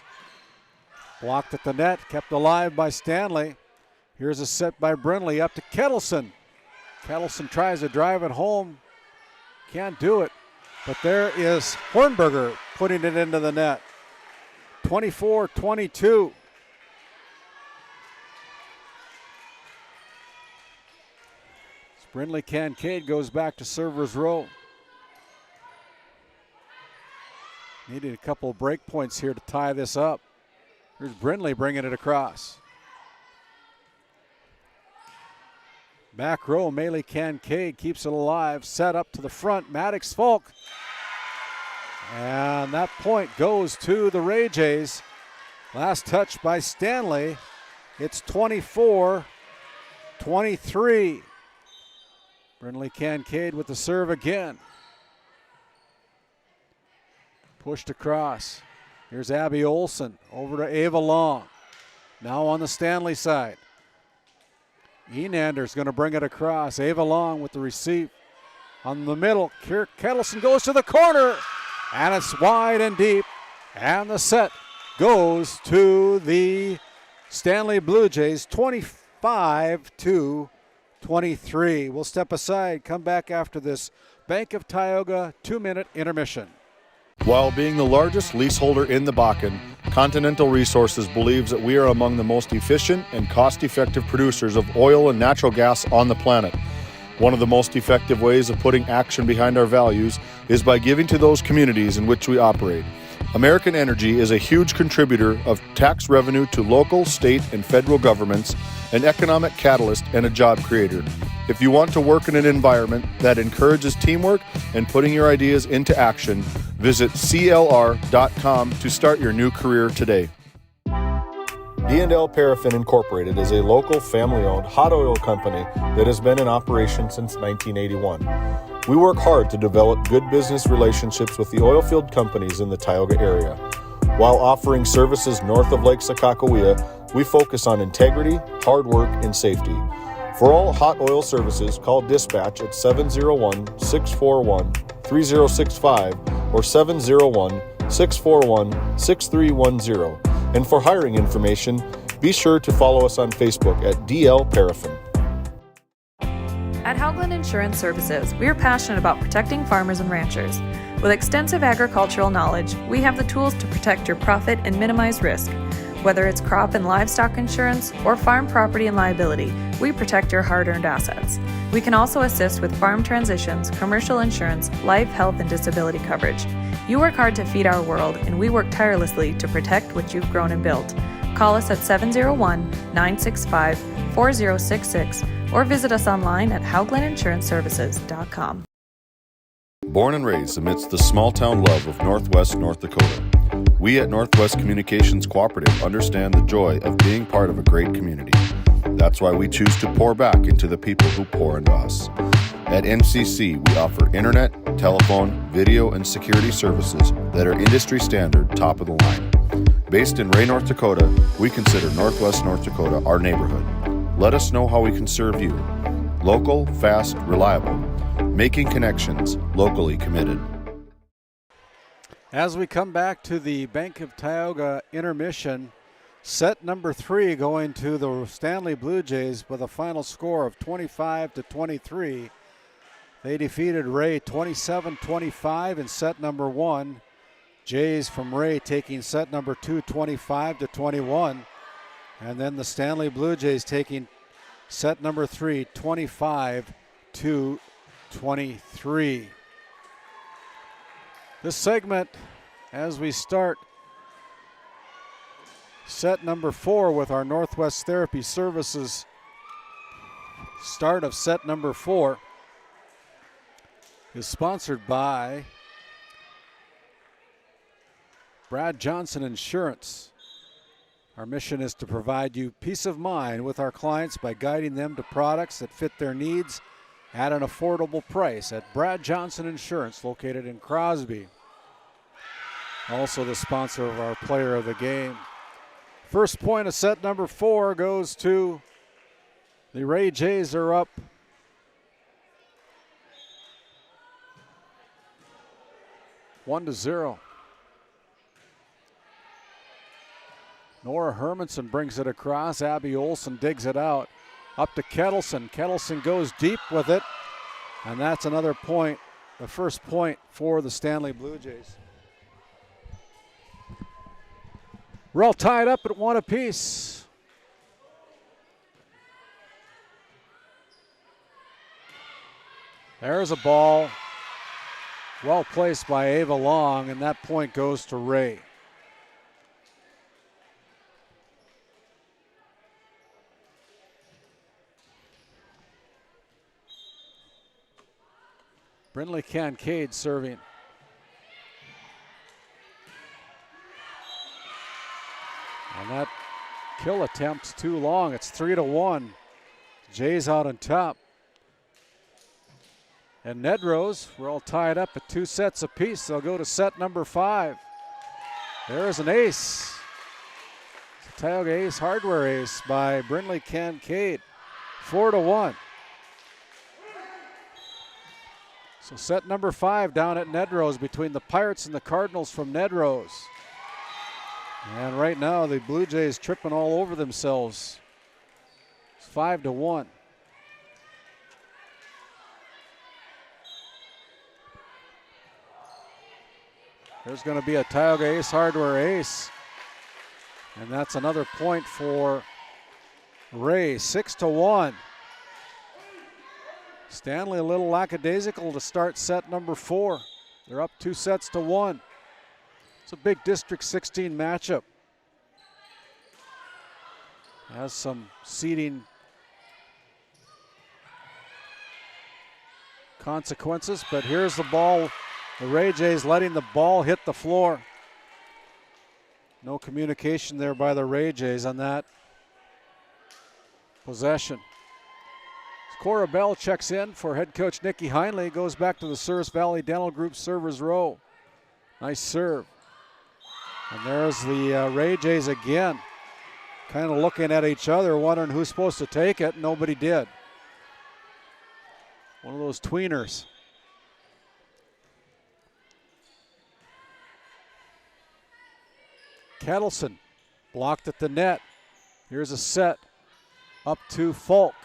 Blocked at the net, kept alive by Stanley. Here's a set by Brindley up to Kettleson. Kettleson tries to drive it home. Can't do it. But there is Hornberger putting it into the net. 24-22. Brindley Kincaid goes back to server's row. Needed a couple of break points here to tie this up. Here's Brindley bringing it across. Back row, Maylee Kincaid keeps it alive. Set up to the front, Maddox Falk. And that point goes to the Ray Jays. Last touch by Stanley. It's 24-23. Brindley Kincaid with the serve again. Pushed across. Here's Abby Olson over to Ava Long. Now on the Stanley side. Enander's going to bring it across. Ava Long with the receive. On the middle, Kettleson goes to the corner. And it's wide and deep. And the set goes to the Stanley Blue Jays, 25-23. We'll step aside, come back after this Bank of Tioga 2-minute intermission.
While being the largest leaseholder in the Bakken, Continental Resources believes that we are among the most efficient and cost-effective producers of oil and natural gas on the planet. One of the most effective ways of putting action behind our values is by giving to those communities in which we operate. American Energy is a huge contributor of tax revenue to local, state, and federal governments, an economic catalyst, and a job creator. If you want to work in an environment that encourages teamwork and putting your ideas into action, visit CLR.com to start your new career today. D&L Paraffin Incorporated is a local family-owned hot oil company that has been in operation since 1981. We work hard to develop good business relationships with the oil field companies in the Tioga area. While offering services north of Lake Sakakawea, we focus on integrity, hard work, and safety. For all hot oil services, call dispatch at 701-641-3065 or 701-641-6310. And for hiring information, be sure to follow us on Facebook at DL Paraffin.
At Haugland Insurance Services, we are passionate about protecting farmers and ranchers. With extensive agricultural knowledge, we have the tools to protect your profit and minimize risk. Whether it's crop and livestock insurance or farm property and liability, we protect your hard-earned assets. We can also assist with farm transitions, commercial insurance, life, health, and disability coverage. You work hard to feed our world, and we work tirelessly to protect what you've grown and built. Call us at 701-965-4066 or visit us online at HauglandInsuranceServices.com.
Born and raised amidst the small-town love of Northwest North Dakota, we at Northwest Communications Cooperative understand the joy of being part of a great community. That's why we choose to pour back into the people who pour into us. At NCC, we offer internet, telephone, video, and security services that are industry standard, top of the line. Based in Ray, North Dakota, we consider Northwest North Dakota our neighborhood. Let us know how we can serve you. Local, fast, reliable. Making connections, locally committed.
As we come back to the Bank of Tioga intermission, set number 3 going to the Stanley Blue Jays with a final score of 25-23. They defeated Ray 27-25 in set number 1. Jays from Ray taking set number 2 25-21. And then the Stanley Blue Jays taking set number 3 25-23. This segment, as we start set number 4 with our Northwest Therapy Services start of set number 4, is sponsored by Brad Johnson Insurance. Our mission is to provide you peace of mind with our clients by guiding them to products that fit their needs at an affordable price at Brad Johnson Insurance, located in Crosby. Also the sponsor of our player of the game. First point of set number 4 goes to the Ray Jays. Are up 1-0. Nora Hermanson brings it across. Abby Olson digs it out. Up to Kettleson. Kettleson goes deep with it. And that's another point, the first point for the Stanley Blue Jays. We're all tied up at 1 apiece. There's a ball. Well placed by Ava Long, and that point goes to Ray. Brindley Kincaid serving. And that kill attempt's too long. It's 3-1. Jays out on top. And Nedros, we're all tied up at 2 sets apiece. They'll go to set number 5. There's an ace. It's a Tioga Ace Hardware ace by Brindley Kincaid. 4-1. So set number 5 down at Nedros between the Pirates and the Cardinals from Nedros. And right now the Blue Jays tripping all over themselves. It's 5-1. There's going to be a Tioga Ace Hardware ace. And that's another point for Ray. 6-1. Stanley a little lackadaisical to start set number 4. They're up 2-1. It's a big District 16 matchup. Has some seeding consequences, but here's the ball. The Ray Jays letting the ball hit the floor. No communication there by the Ray Jays on that possession. Cora Bell checks in for head coach Nikki Heinley. Goes back to the Service Valley Dental Group servers row. Nice serve. And there's the Ray Jays again. Kind of looking at each other, wondering who's supposed to take it. Nobody did. One of those tweeners. Kettleson blocked at the net. Here's a set up to Falk.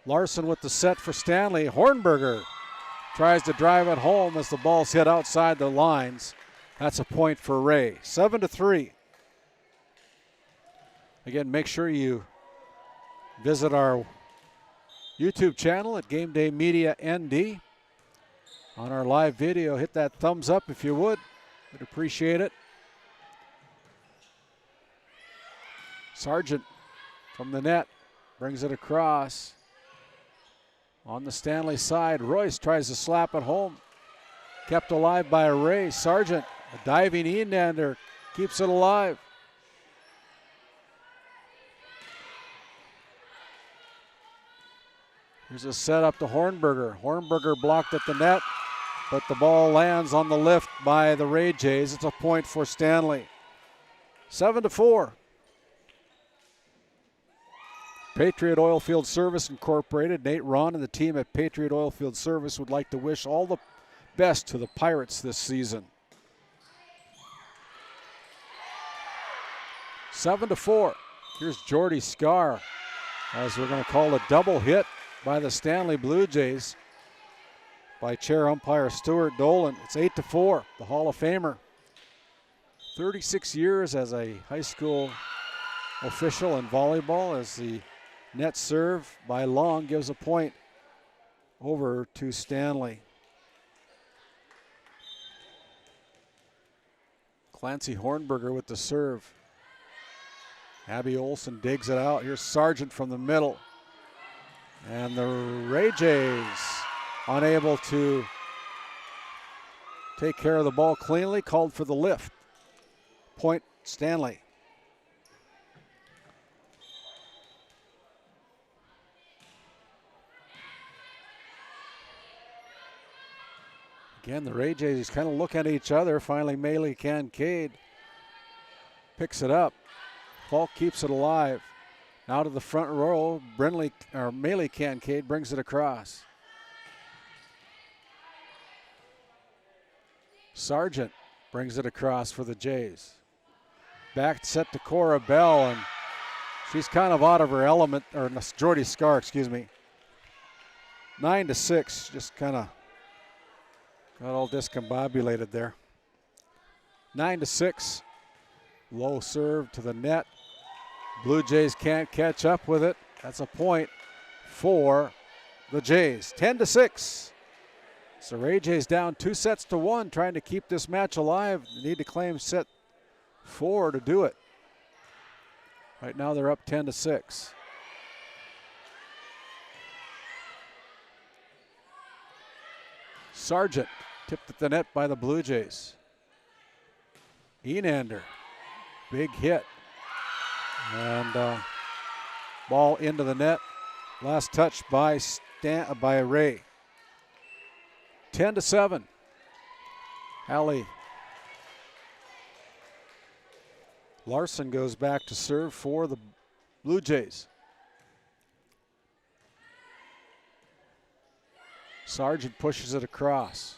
Larson with the set for Stanley. Hornberger tries to drive it home as the ball's hit outside the lines. That's a point for Ray. 7-3. Again, make sure you visit our YouTube channel at GameDay Media ND. On our live video, hit that thumbs up if you would. We'd appreciate it. Sargent from the net brings it across. On the Stanley side, Royce tries to slap it home. Kept alive by Ray. Sargent, a diving in-hander, keeps it alive. Here's a set up to Hornberger. Hornberger blocked at the net, but the ball lands on the lift by the Ray Jays. It's a point for Stanley. 7-4. Patriot Oilfield Service Incorporated. Nate Ron and the team at Patriot Oilfield Service would like to wish all the best to the Pirates this season. 7-4. Here's Jordy Scar, as we're going to call a double hit by the Stanley Blue Jays by chair umpire Stuart Dolan. It's 8-4, the Hall of Famer. 36 years as a high school official in volleyball, as the net serve by Long gives a point over to Stanley. Clancy Hornberger with the serve. Abby Olson digs it out. Here's Sargent from the middle. And the Ray Jays unable to take care of the ball cleanly, called for the lift. Point Stanley. Again, the Ray Jays kind of look at each other. Finally, Melee Kincaid picks it up. Falk keeps it alive. Now to the front row, Melee Kincaid brings it across. Sargent brings it across for the Jays. Back set to Cora Bell, and she's kind of out of her element, or Jordy Scar, excuse me. 9-6, just kind of got all discombobulated there. 9-6, low serve to the net. Blue Jays can't catch up with it. That's a point for the Jays. 10-6. So Ray Jays down 2-1, trying to keep this match alive. They need to claim set 4 to do it. Right now they're up 10-6. Sargent tipped at the net by the Blue Jays. Enander, big hit. And ball into the net. Last touch by Ray. 10-7. Hallie Larson goes back to serve for the Blue Jays. Sargent pushes it across.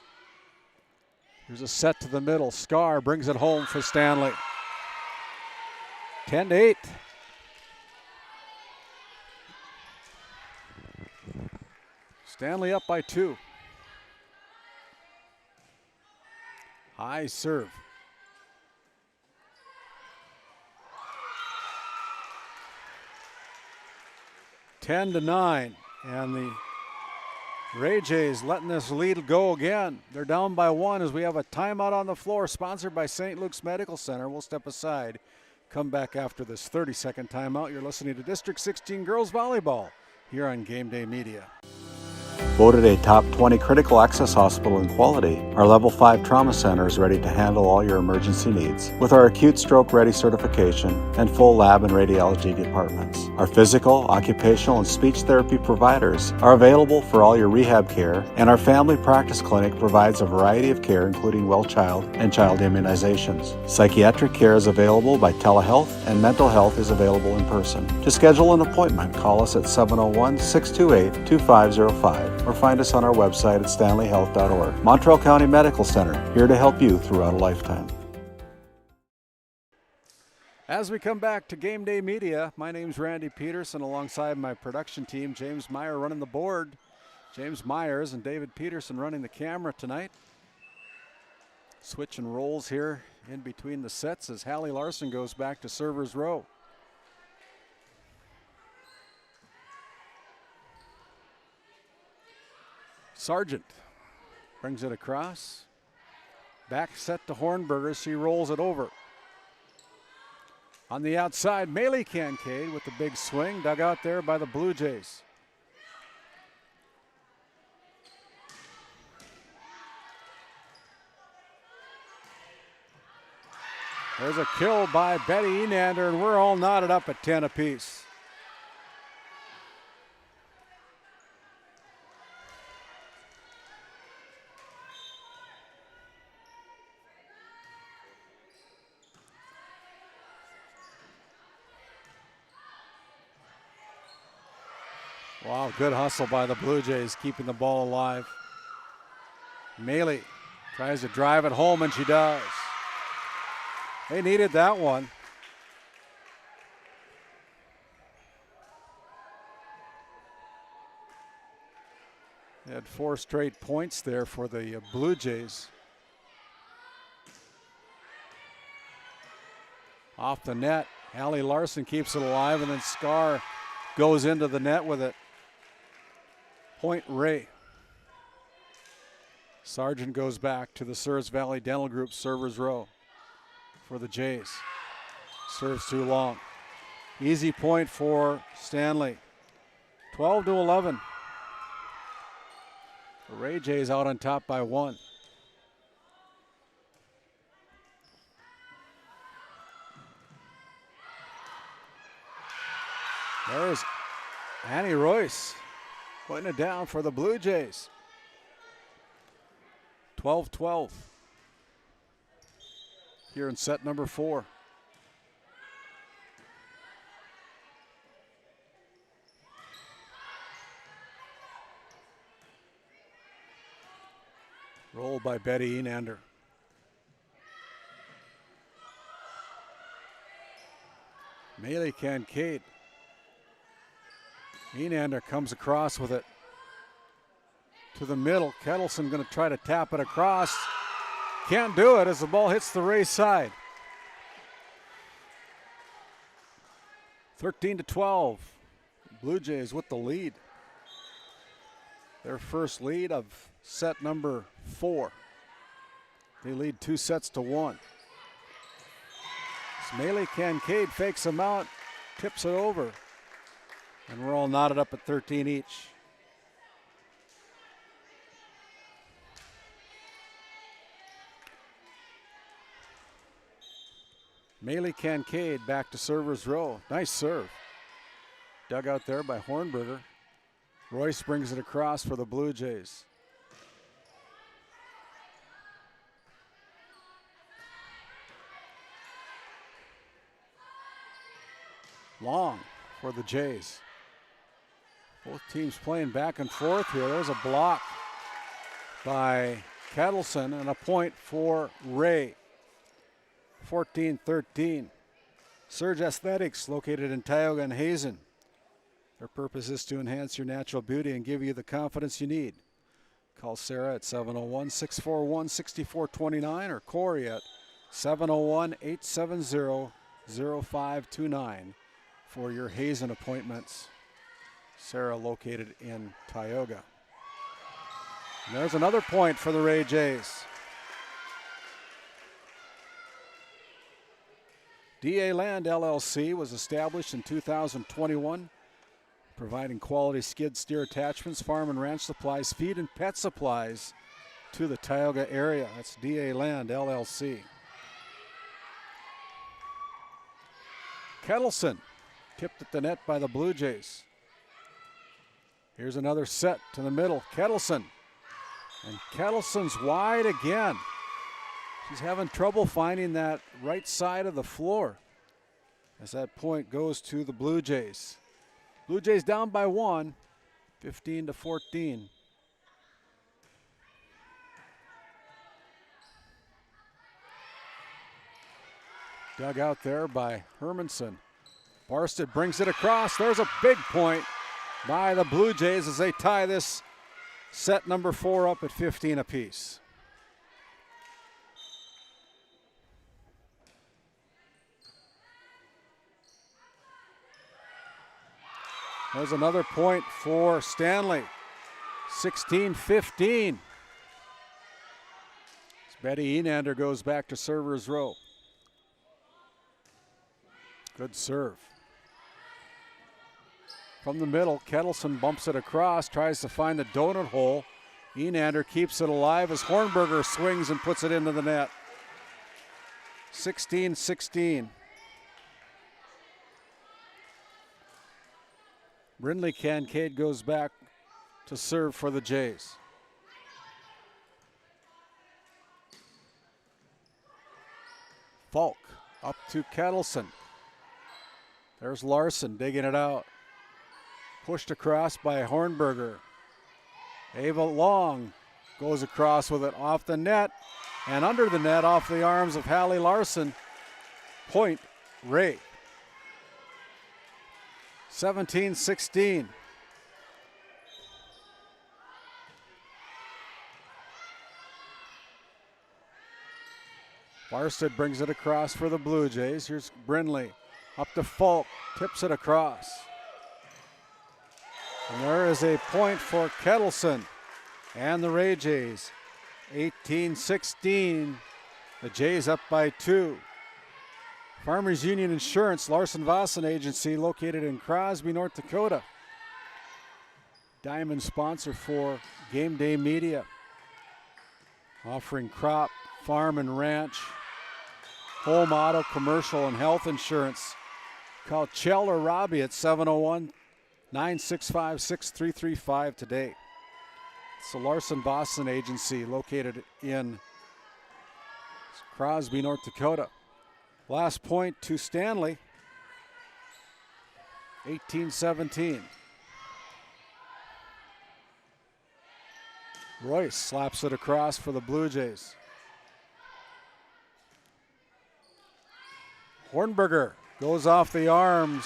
Here's a set to the middle. Scar brings it home for Stanley. 10-8. Stanley up by 2. High serve. Ten to 9, and the Ray Jays letting this lead go again. They're down by 1 as we have a timeout on the floor, sponsored by St. Luke's Medical Center. We'll step aside. Come back after this 30-second timeout. You're listening to District 16 Girls Volleyball here on GameDay Media.
Voted a top 20 critical access hospital in quality, our Level 5 Trauma Center is ready to handle all your emergency needs with our acute stroke ready certification and full lab and radiology departments. Our physical, occupational, and speech therapy providers are available for all your rehab care, and our family practice clinic provides a variety of care including well child and child immunizations. Psychiatric care is available by telehealth, and mental health is available in person. To schedule an appointment, call us at 701-628-2505 or find us on our website at stanleyhealth.org. Montreal County Medical Center, here to help you throughout a lifetime.
As we come back to Game Day Media, my name's Randy Peterson alongside my production team, James Meyer running the board. James Myers and David Peterson running the camera tonight. Switch and rolls here in between the sets as Hallie Larson goes back to server's row. Sargent brings it across. Back set to Hornberger. She rolls it over. On the outside, Melee Kincaid with the big swing, dug out there by the Blue Jays. There's a kill by Betty Enander, and we're all knotted up at 10 apiece. Wow, good hustle by the Blue Jays, keeping the ball alive. Maley tries to drive it home, and she does. They needed that one. They had 4 straight points there for the Blue Jays. Off the net, Allie Larson keeps it alive, and then Scar goes into the net with it. Point Ray. Sargent goes back to the Surrey Valley Dental Group servers row for the Jays. Serves too long. Easy point for Stanley. 12-11. The Ray Jays out on top by 1. There's Annie Royce putting it down for the Blue Jays. 12-12 here in set number 4. Rolled by Betty Enander. Maley Kincaid. Enander comes across with it to the middle. Kettleson going to try to tap it across. Can't do it as the ball hits the Ray side. 13-12. Blue Jays with the lead. Their first lead of set number 4. They lead 2 sets to 1. Maley Kincaid fakes him out, tips it over. And we're all knotted up at 13 each. Maley Kincaid back to server's row. Nice serve. Dug out there by Hornberger. Royce brings it across for the Blue Jays. Long for the Jays. Both teams playing back and forth here. There's a block by Kettleson and a point for Ray. 14-13. Surge Aesthetics, located in Tioga and Hazen. Their purpose is to enhance your natural beauty and give you the confidence you need. Call Sarah at 701-641-6429 or Corey at 701-870-0529 for your Hazen appointments. Sarah located in Tioga. And there's another point for the Ray Jays. DA Land LLC was established in 2021, providing quality skid steer attachments, farm and ranch supplies, feed and pet supplies to the Tioga area. That's DA Land LLC. Kettleson tipped at the net by the Blue Jays. Here's another set to the middle. Kettleson. And Kettleson's wide again. She's having trouble finding that right side of the floor as that point goes to the Blue Jays. Blue Jays down by 1, 15-14. Dug out there by Hermanson. Barstead brings it across. There's a big point by the Blue Jays as they tie this set number 4 up at 15 apiece. There's another point for Stanley. 16-15. Betty Enander goes back to server's row. Good serve. From the middle, Kettleson bumps it across, tries to find the donut hole. Enander keeps it alive as Hornberger swings and puts it into the net. 16-16. Brindley Kincaid goes back to serve for the Jays. Falk up to Kettleson. There's Larson digging it out. Pushed across by Hornberger. Ava Long goes across with it off the net and under the net off the arms of Hallie Larson. Point, Ray. 17-16. Barstead brings it across for the Blue Jays. Here's Brindley up to Falk, tips it across. And there is a point for Kettleson and the Ray Jays. 18-16. The Jays up by 2. Farmers Union Insurance, Larson Vossen Agency, located in Crosby, North Dakota. Diamond sponsor for GameDay Media. Offering crop, farm, and ranch, home, auto, commercial, and health insurance. Call Chell or Robbie at 701-965-6335 today. It's the Larson Vossen Agency located in Crosby, North Dakota. Last point to Stanley, 18-17. Royce slaps it across for the Blue Jays. Hornberger goes off the arms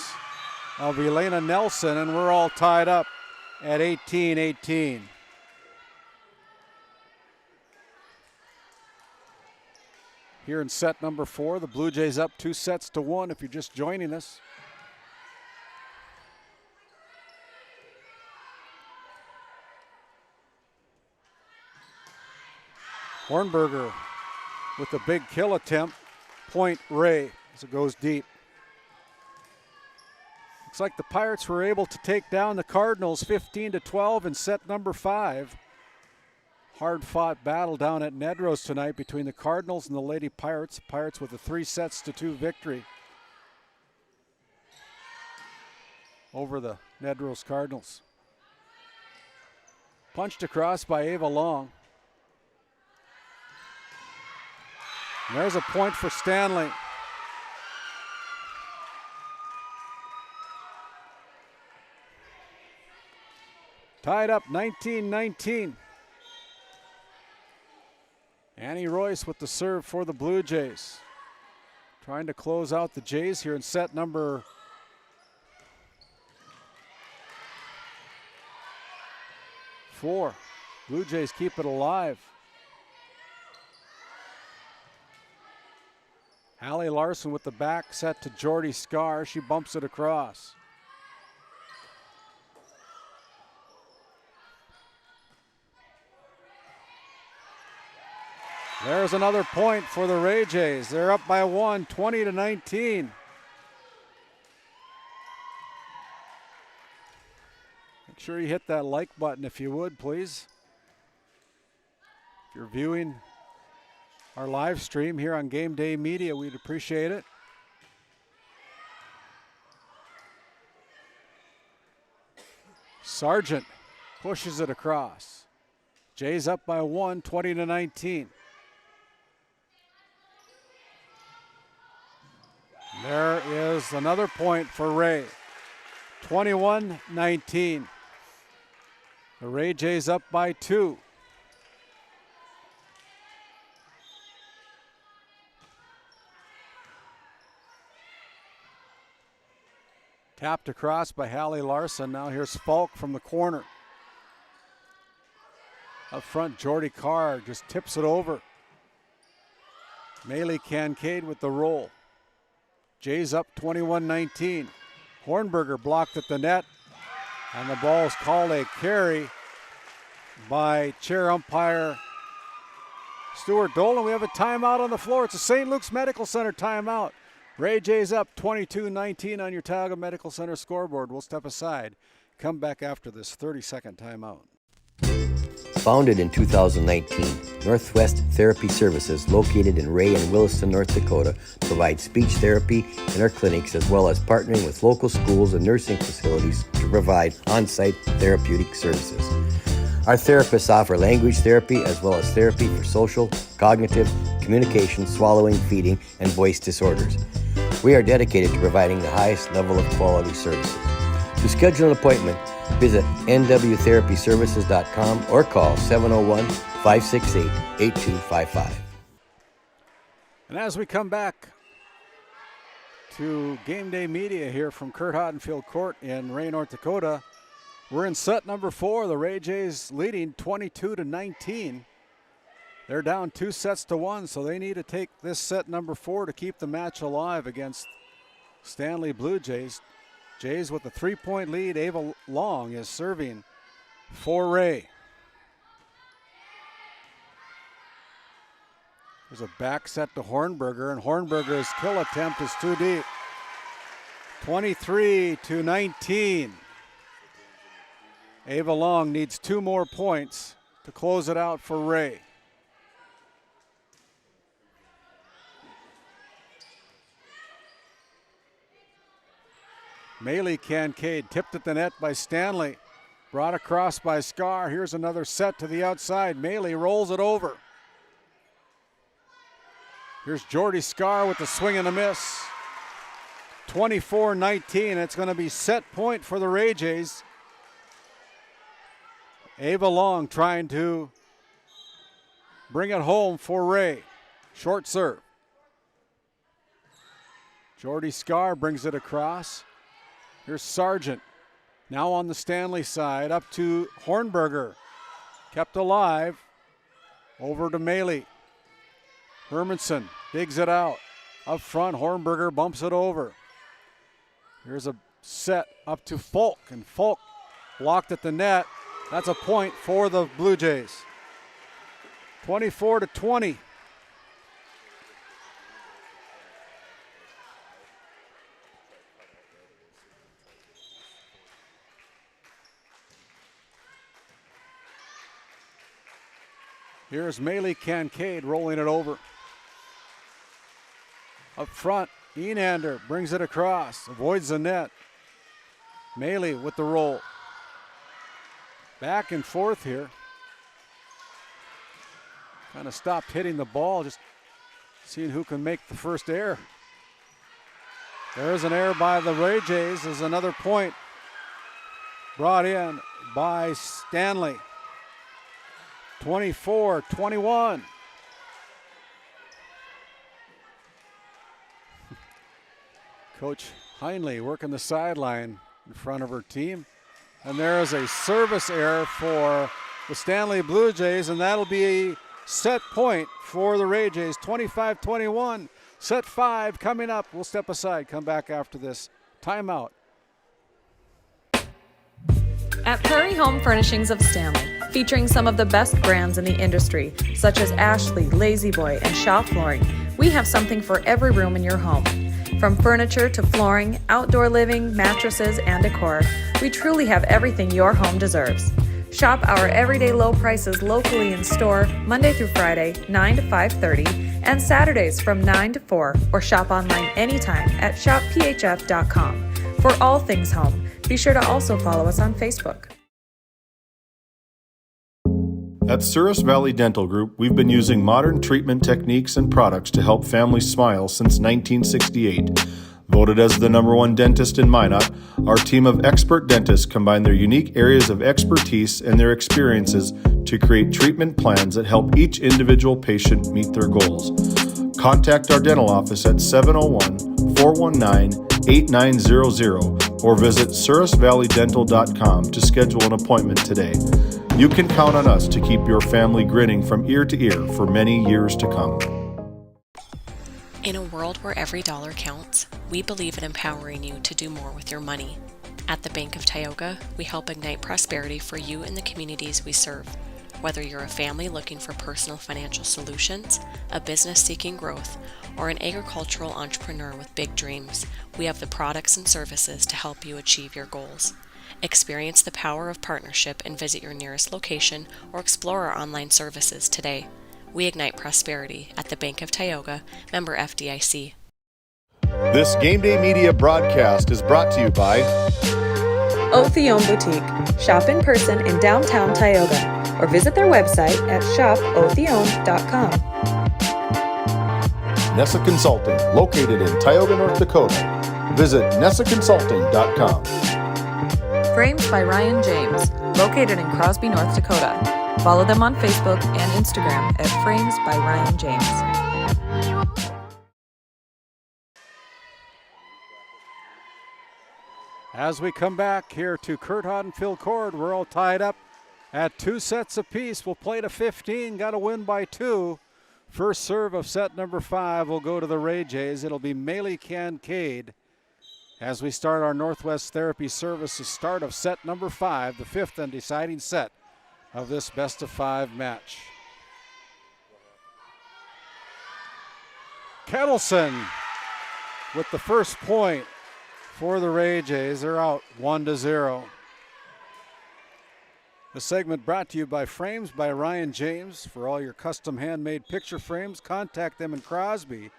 of Elena Nelson, and we're all tied up at 18-18. Here in set number 4, the Blue Jays up 2-1 if you're just joining us. Hornberger with the big kill attempt. Point Ray as it goes deep. Looks like the Pirates were able to take down the Cardinals 15-12 in set number 5. Hard-fought battle down at Nedros tonight between the Cardinals and the Lady Pirates. Pirates with a 3-2 victory over the Nedros Cardinals. Punched across by Ava Long. And there's a point for Stanley. Tied up 19-19. Annie Royce with the serve for the Blue Jays. Trying to close out the Jays here in set number 4. Blue Jays keep it alive. Hallie Larson with the back set to Jordy Scar. She bumps it across. There's another point for the Ray Jays. They're up by 1, 20-19. Make sure you hit that like button if you would, please. If you're viewing our live stream here on GameDay Media, we'd appreciate it. Sargent pushes it across. Jays up by 1, 20-19. There is another point for Ray. 21-19. The Ray Jays up by 2. Tapped across by Hallie Larson. Now here's Falk from the corner. Up front, Jordy Carr just tips it over. Maylee Kincaid with the roll. Jays up 21-19. Hornberger blocked at the net, and the ball is called a carry by chair umpire Stuart Dolan. We have a timeout on the floor. It's a St. Luke's Medical Center timeout. Ray Jays up 22-19 on your Tioga Medical Center scoreboard. We'll step aside. Come back after this 30-second timeout.
Founded in 2019, Northwest Therapy Services, located in Ray and Williston, North Dakota, provides speech therapy in our clinics as well as partnering with local schools and nursing facilities to provide on-site therapeutic services. Our therapists offer language therapy as well as therapy for social, cognitive, communication, swallowing, feeding, and voice disorders. We are dedicated to providing the highest level of quality services. To schedule an appointment, visit nwtherapyservices.com or call 701-568-8255.
And as we come back to GameDay Media here from Curt Hodenfield Court in Ray, North Dakota, we're in set number 4. The Ray Jays leading 22-19. They're down 2-1, so they need to take this set number 4 to keep the match alive against Stanley Blue Jays. Jays with a 3-point lead. Ava Long is serving for Ray. There's a back set to Hornberger, and Hornberger's kill attempt is too deep. 23-19. Ava Long needs 2 more points to close it out for Ray. Maley Kincaid tipped at the net by Stanley. Brought across by Scar. Here's another set to the outside. Maley rolls it over. Here's Jordy Scar with the swing and a miss. 24-19. It's going to be set point for the Ray Jays. Ava Long trying to bring it home for Ray. Short serve. Jordy Scar brings it across. Here's Sargent. Now on the Stanley side, up to Hornberger. Kept alive. Over to Maley. Hermanson digs it out. Up front, Hornberger bumps it over. Here's a set up to Folk, and Folk blocked at the net. That's a point for the Blue Jays. 24-20. Here's Maley Kincaid rolling it over. Up front, Enander brings it across, avoids the net. Maley with the roll. Back and forth here. Kind of stopped hitting the ball, just seeing who can make the first error. There's an error by the Ray Jays. There's another point brought in by Stanley. 24-21. Coach Heinley working the sideline in front of her team. And there is a service error for the Stanley Blue Jays, and that'll be a set point for the Ray Jays. 25-21. Set 5 coming up. We'll step aside, come back after this timeout.
At Prairie Home Furnishings of Stanley, featuring some of the best brands in the industry, such as Ashley, La-Z-Boy, and Shaw Flooring, we have something for every room in your home. From furniture to flooring, outdoor living, mattresses, and decor, we truly have everything your home deserves. Shop our everyday low prices locally in store Monday through Friday, 9 to 5:30, and Saturdays from 9 to 4, or shop online anytime at shopphf.com. For all things home, be sure to also follow us on Facebook.
At Souris Valley Dental Group, we've been using modern treatment techniques and products to help families smile since 1968. Voted as the #1 dentist in Minot, our team of expert dentists combine their unique areas of expertise and their experiences to create treatment plans that help each individual patient meet their goals. Contact our dental office at 701-419-8900 or visit sourisvalleydental.com to schedule an appointment today. You can count on us to keep your family grinning from ear to ear for many years to come.
In a world where every dollar counts, we believe in empowering you to do more with your money. At the Bank of Tioga, we help ignite prosperity for you and the communities we serve. Whether you're a family looking for personal financial solutions, a business seeking growth, or an agricultural entrepreneur with big dreams, we have the products and services to help you achieve your goals. Experience the power of partnership and visit your nearest location or explore our online services today. We ignite prosperity at the Bank of Tioga, member FDIC.
This GameDay Media broadcast is brought to you by
Othione Boutique. Shop in person in downtown Tioga or visit their website at shopothione.com.
Nessa Consulting, located in Tioga, North Dakota. Visit nessaconsulting.com.
Frames by Ryan James, located in Crosby, North Dakota. Follow them on Facebook and Instagram at Frames by Ryan James.
As we come back here to Curt Hodenfield Court, we're all tied up at 2 sets apiece. We'll play to 15, got to win by 2. First serve of set number 5 will go to the Ray Jays. It'll be Maylee Kincaid as we start our Northwest Therapy Services start of set number 5, the 5th and deciding set of this best-of-5 match. Kettleson with the first point for the Ray Jays. They're out 1-0. The segment brought to you by Frames by Ryan James. For all your custom handmade picture frames, contact them in Crosby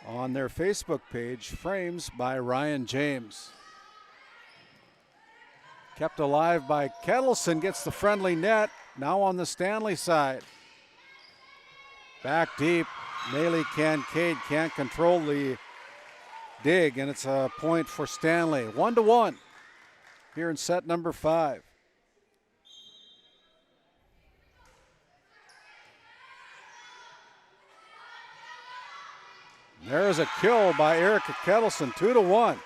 on their Facebook page, Frames by Ryan James. Kept alive by Kettleson, gets the friendly net, now on the Stanley side. Back deep, Maylee Kincaid can't control the dig, and it's a point for Stanley. 1-1 here in set number 5. There's a kill by Erica Kettleson, 2-1.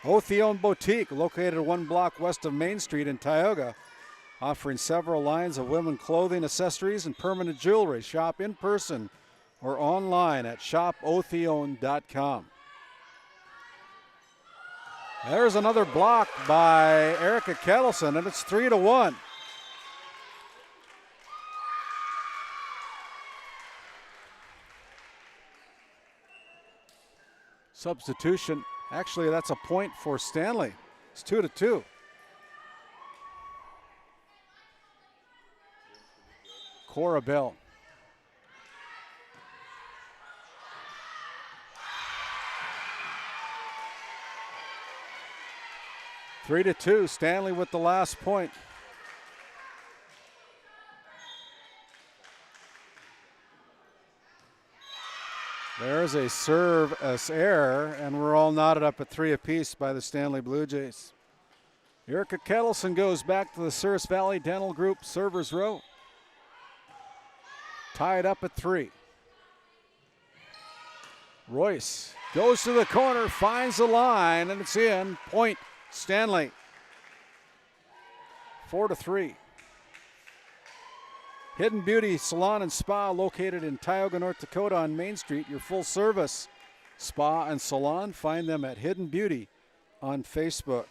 Otheon Boutique, located 1 block west of Main Street in Tioga, offering several lines of women clothing, accessories, and permanent jewelry. Shop in person or online at shopotheon.com. There's another block by Erica Kettleson, and it's 3-1. Substitution. Actually, that's a point for Stanley. It's 2-2. Cora Bell. Three to 2. Stanley with the last point. There's a serve as error, and we're all knotted up at 3 apiece by the Stanley Blue Jays. Erica Kettleson goes back to the Souris Valley Dental Group servers row. Tied up at 3. Royce goes to the corner, finds the line, and it's in. Point Stanley. 4-3. Hidden Beauty Salon and Spa, located in Tioga, North Dakota on Main Street. Your full service spa and salon. Find them at Hidden Beauty on Facebook.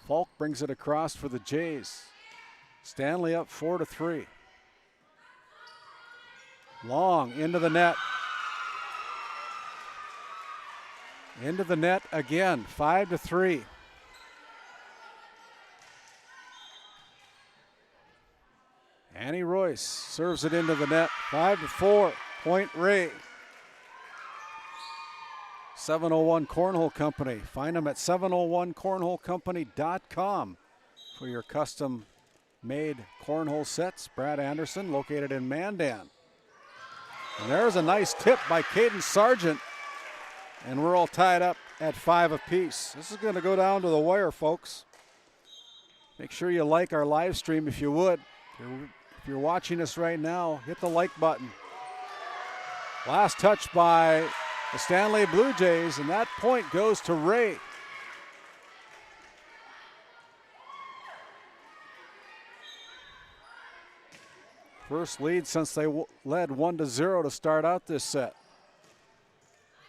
Falk brings it across for the Jays. Stanley up 4-3. Long into the net. Into the net again, 5-3. Annie Royce serves it into the net, 5-4, point Ray. 701 Cornhole Company. Find them at 701cornholecompany.com for your custom made cornhole sets. Brad Anderson, located in Mandan. And there's a nice tip by Caden Sargent, and we're all tied up at 5 apiece. This is going to go down to the wire, folks. Make sure you like our live stream if you would. If you're watching us right now, hit the like button. Last touch by the Stanley Blue Jays, and that point goes to Ray. First lead since they led 1-0 to start out this set.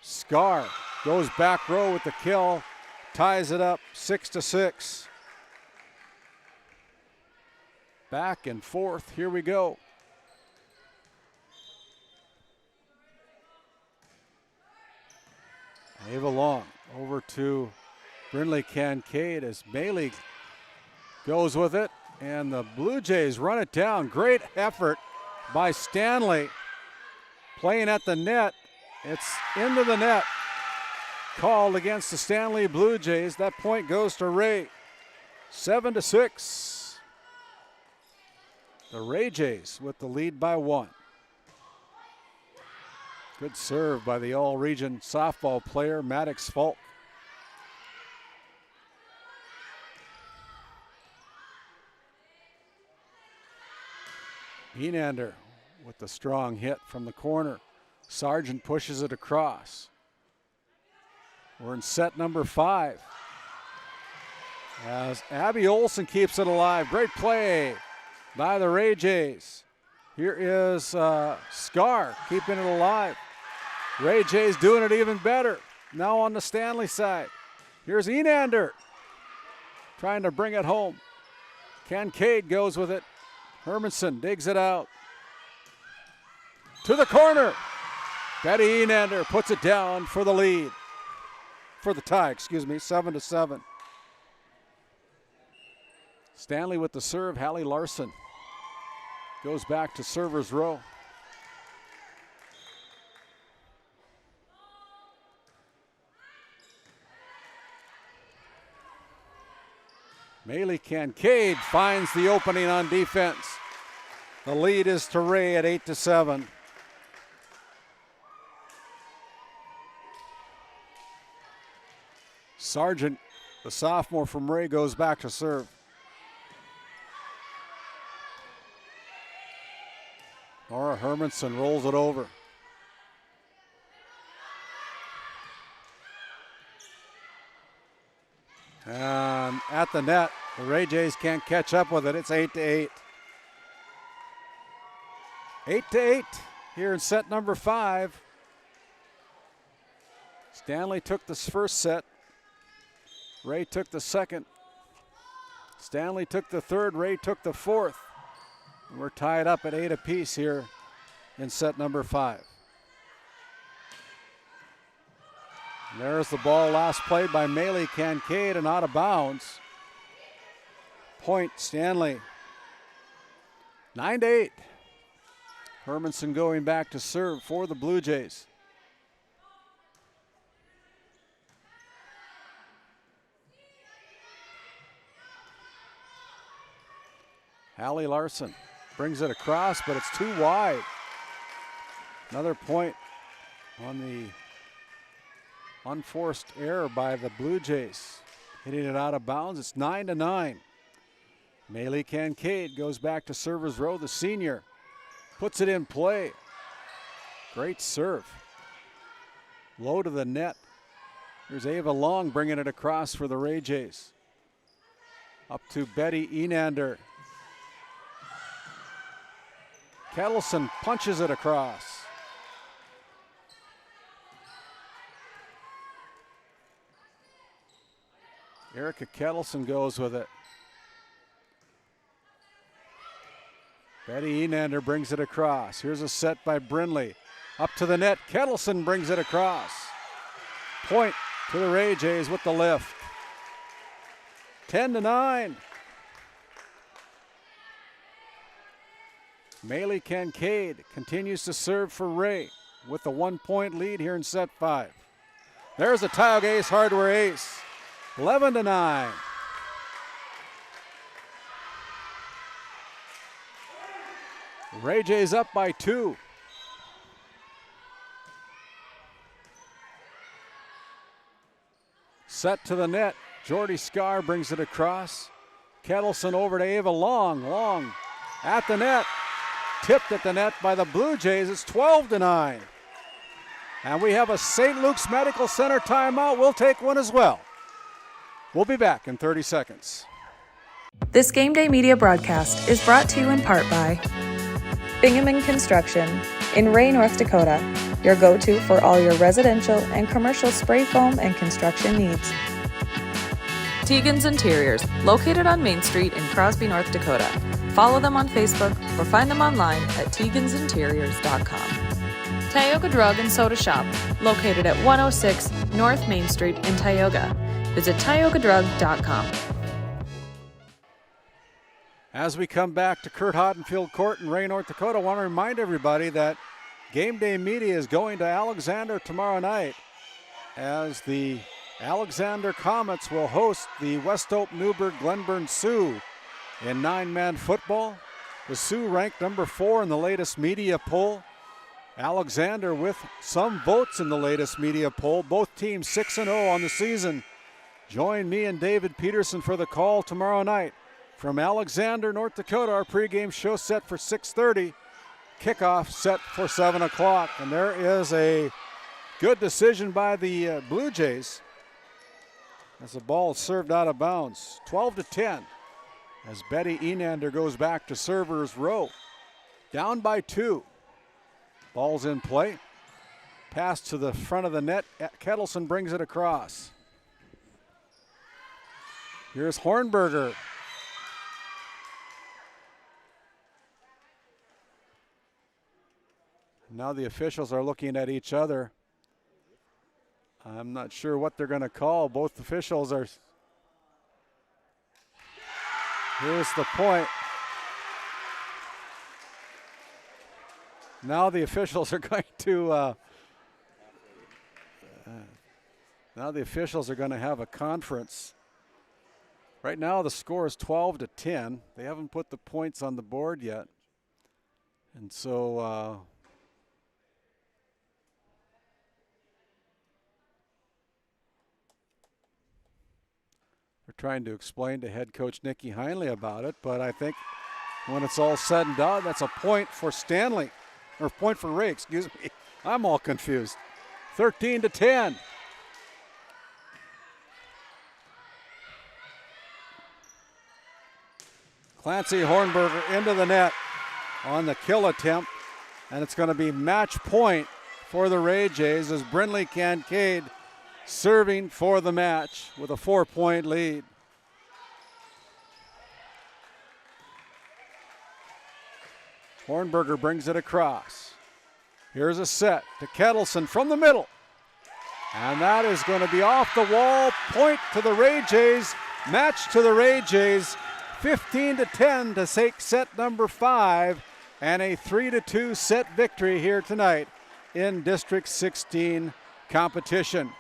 Scar goes back row with the kill, ties it up 6-6. Back and forth, here we go. Ava Long over to Brindley Kincaid as Maylee goes with it, and the Blue Jays run it down. Great effort by Stanley, playing at the net. It's into the net. Called against the Stanley Blue Jays. That point goes to Ray. 7-6. The Ray Jays with the lead by 1. Good serve by the all-region softball player, Maddox Falk. Enander with the strong hit from the corner. Sargent pushes it across. We're in set number 5. As Abby Olson keeps it alive. Great play by the Ray Jays. Here is Scar keeping it alive. Ray Jays doing it even better. Now on the Stanley side. Here's Enander trying to bring it home. Kincaid goes with it. Hermanson digs it out. To the corner. Betty Enander puts it down for the lead. For the tie, 7-7. Stanley with the serve. Hallie Larson goes back to server's row. Maylee Kincaid finds the opening on defense. The lead is to Ray at 8-7. Sargent, the sophomore from Ray, goes back to serve. Nora Hermanson rolls it over. And at the net, the Ray Jays can't catch up with it. It's 8-8. 8-8 here in set number 5. Stanley took this first set. Ray took the second. Stanley took the third. Ray took the fourth. We're tied up at 8 apiece here in set number 5. And there's the ball last played by Maylee Kincaid and out of bounds. Point Stanley. 9-8. Hermanson going back to serve for the Blue Jays. Hallie Larson brings it across, but it's too wide. Another point on the unforced error by the Blue Jays. Hitting it out of bounds. It's 9-9. Maylee Kincaid goes back to server's row. The senior puts it in play. Great serve. Low to the net. Here's Ava Long bringing it across for the Ray Jays. Up to Betty Enander. Kettleson punches it across. Erica Kettleson goes with it. Betty Enander brings it across. Here's a set by Brindley. Up to the net. Kettleson brings it across. Point to the Ray Jays with the lift. 10-9. Maylee Kincaid continues to serve for Ray with the 1-point lead here in set 5. There's a Tioga Ace Hardware ace. 11-9. Ray Jays up by 2. Set to the net. Jordy Scar brings it across. Kettleson over to Ava Long. Long at the net. Tipped at the net by the Blue Jays. It's 12-9. And we have a St. Luke's Medical Center timeout. We'll take one as well. We'll be back in 30 seconds.
This Game Day Media broadcast is brought to you in part by Bingaman Construction in Ray, North Dakota, your go-to for all your residential and commercial spray foam and construction needs. Tegan's Interiors, located on Main Street in Crosby, North Dakota. Follow them on Facebook or find them online at tegansinteriors.com. Tioga Drug and Soda Shop, located at 106 North Main Street in Tioga. Visit tiogadrug.com.
As we come back to Curt Hodenfield Court in Ray, North Dakota, I want to remind everybody that Game Day Media is going to Alexander tomorrow night as the Alexander Comets will host the West Oak Newburgh Glenburn Sioux in 9-man football. The Sioux ranked number 4 in the latest media poll. Alexander with some votes in the latest media poll. Both teams 6-0 on the season. Join me and David Peterson for the call tomorrow night. From Alexander, North Dakota, our pregame show set for 6:30. Kickoff set for 7 o'clock. And there is a good decision by the Blue Jays as the ball is served out of bounds. 12-10 as Betty Enander goes back to server's row. Down by 2. Ball's in play. Pass to the front of the net. Kettleson brings it across. Here's Hornberger. Now the officials are looking at each other. I'm not sure what they're going to call. Both officials are. Here's the point. Now the officials are going to. Now the officials are going to have a conference. Right now the score is 12-10. They haven't put the points on the board yet, and so. We're trying to explain to head coach Nikki Heinley about it, but I think when it's all said and done, that's a point for Stanley, or point for Ray, excuse me. I'm all confused. 13-10. Clancy Hornberger into the net on the kill attempt, and it's going to be match point for the Ray Jays as Brinley Kincaid serving for the match with a 4-point lead. Hornberger brings it across. Here's a set to Kettleson from the middle. And that is going to be off the wall. Point to the Ray Jays. Match to the Ray Jays. 15-10 to take set number 5. And a 3-2 set victory here tonight in District 16 competition.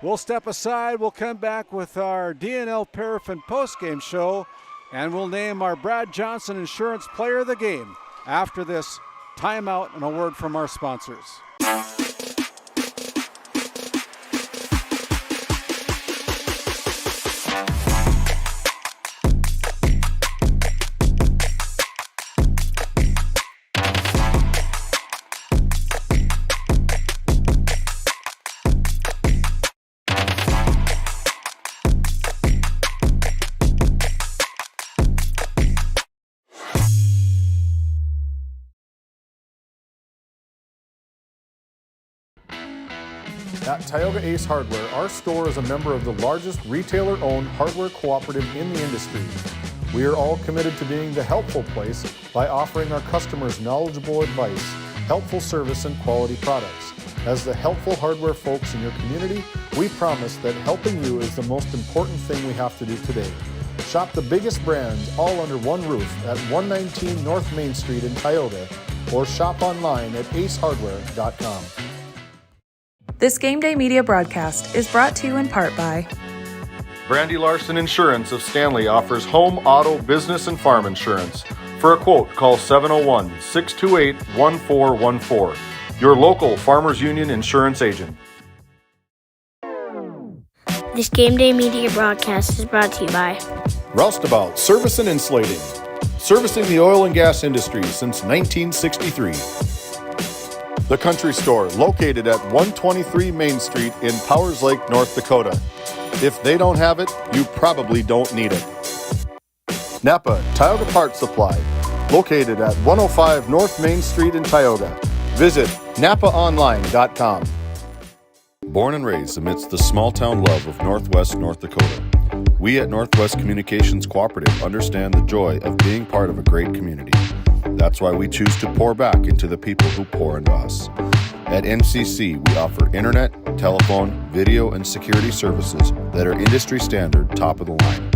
We'll step aside. We'll come back with our DNL Paraffin postgame show, and we'll name our Brad Johnson Insurance Player of the Game after this timeout and a word from our sponsors.
At Tioga Ace Hardware, our store is a member of the largest retailer-owned hardware cooperative in the industry. We are all committed to being the helpful place by offering our customers knowledgeable advice, helpful service, and quality products. As the helpful hardware folks in your community, we promise that helping you is the most important thing we have to do today. Shop the biggest brands all under one roof at 119 North Main Street in Tioga, or shop online at acehardware.com.
This Game Day Media broadcast is brought to you in part by
Brandy Larson Insurance of Stanley offers home, auto, business, and farm insurance. For a quote, call 701-628-1414. Your local Farmers Union insurance agent.
This Game Day Media broadcast is brought to you by
Roustabout Service and Insulating, servicing the oil and gas industry since 1963. The Country Store, located at 123 Main Street in Powers Lake, North Dakota. If they don't have it, you probably don't need it. Napa Tioga Parts Supply, located at 105 North Main Street in Tioga. Visit napaonline.com. Born and raised amidst the small-town love of Northwest North Dakota, we at Northwest Communications Cooperative understand the joy of being part of a great community. That's why we choose to pour back into the people who pour into us. At NCC, we offer internet, telephone, video, and security services that are industry standard, top of the line.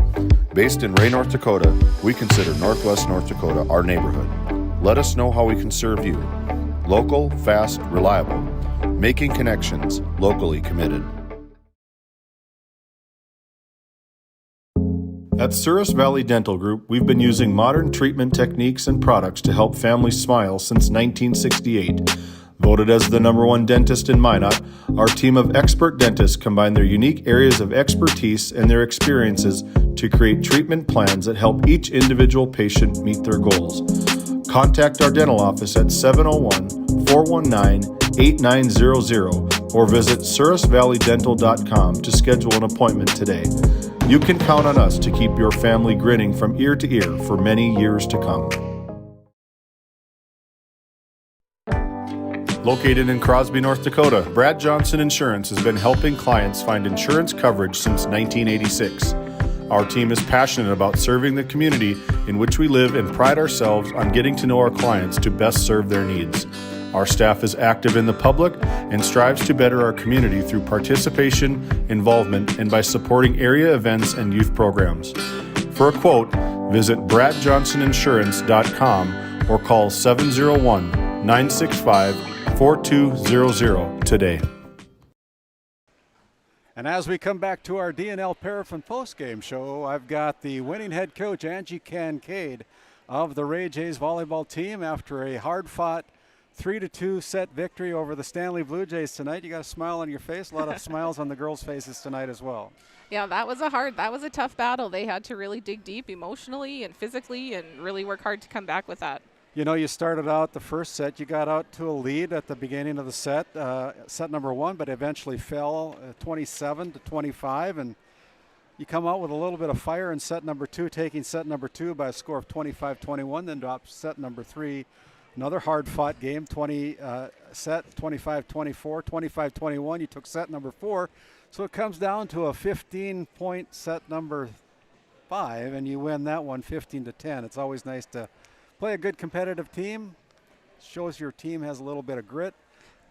Based in Ray, North Dakota, we consider Northwest North Dakota our neighborhood. Let us know how we can serve you. Local, fast, reliable. Making connections, locally committed. At Souris Valley Dental Group, we've been using modern treatment techniques and products to help families smile since 1968. Voted as the #1 dentist in Minot, our team of expert dentists combine their unique areas of expertise and their experiences to create treatment plans that help each individual patient meet their goals. Contact our dental office at 701-419-8900 or visit surrisvalleydental.com to schedule an appointment today. You can count on us to keep your family grinning from ear to ear for many years to come. Located in Crosby, North Dakota, Brad Johnson Insurance has been helping clients find insurance coverage since 1986. Our team is passionate about serving the community in which we live and pride ourselves on getting to know our clients to best serve their needs. Our staff is active in the public and strives to better our community through participation, involvement, and by supporting area events and youth programs. For a quote, visit bradjohnsoninsurance.com or call 701-965-4200 today.
And as we come back to our DNL Paraffin postgame show, I've got the winning head coach, Angie Kincaid, of the Ray Jays volleyball team after a hard-fought 3-2 set victory over the Stanley Blue Jays tonight. You got a smile on your face, a lot of smiles on the girls' faces tonight as well.
Yeah, that was a tough battle. They had to really dig deep emotionally and physically and really work hard to come back with that.
You know, you started out the first set, you got out to a lead at the beginning of the set, set number 1, but eventually fell 27-25, and you come out with a little bit of fire in set number 2, taking set number 2 by a score of 25-21, then drop set number 3. Another hard-fought game, set 25-24, 25-21. You took set number 4, so it comes down to a 15-point set number 5, and you win that one 15-10. It's always nice to play a good competitive team. Shows your team has a little bit of grit,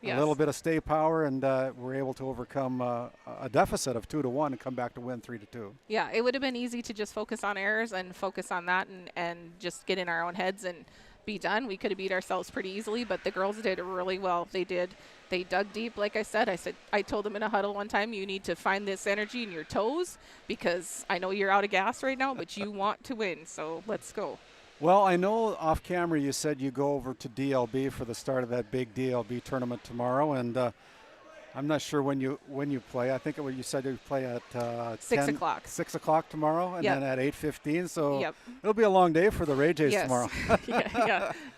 yes,
a little bit of stay power, and we're able to overcome a deficit of 2-1 and come back to win 3-2.
Yeah, it would have been easy to just focus on errors and focus on that and just get in our own heads and be done. We could have beat ourselves pretty easily, but the girls did really well. They dug deep. Like I told them in a huddle one time, you need to find this energy in your toes because I know you're out of gas right now, but you want to win, so let's go.
Well, I know off camera you said you go over to DLB for the start of that big DLB tournament tomorrow, and I'm not sure when you play. I think you said you play at
6 o'clock.
6 o'clock tomorrow, and
yep,
then at 8:15. So
yep,
it'll be a long day for the Ray Jays
yes,
tomorrow.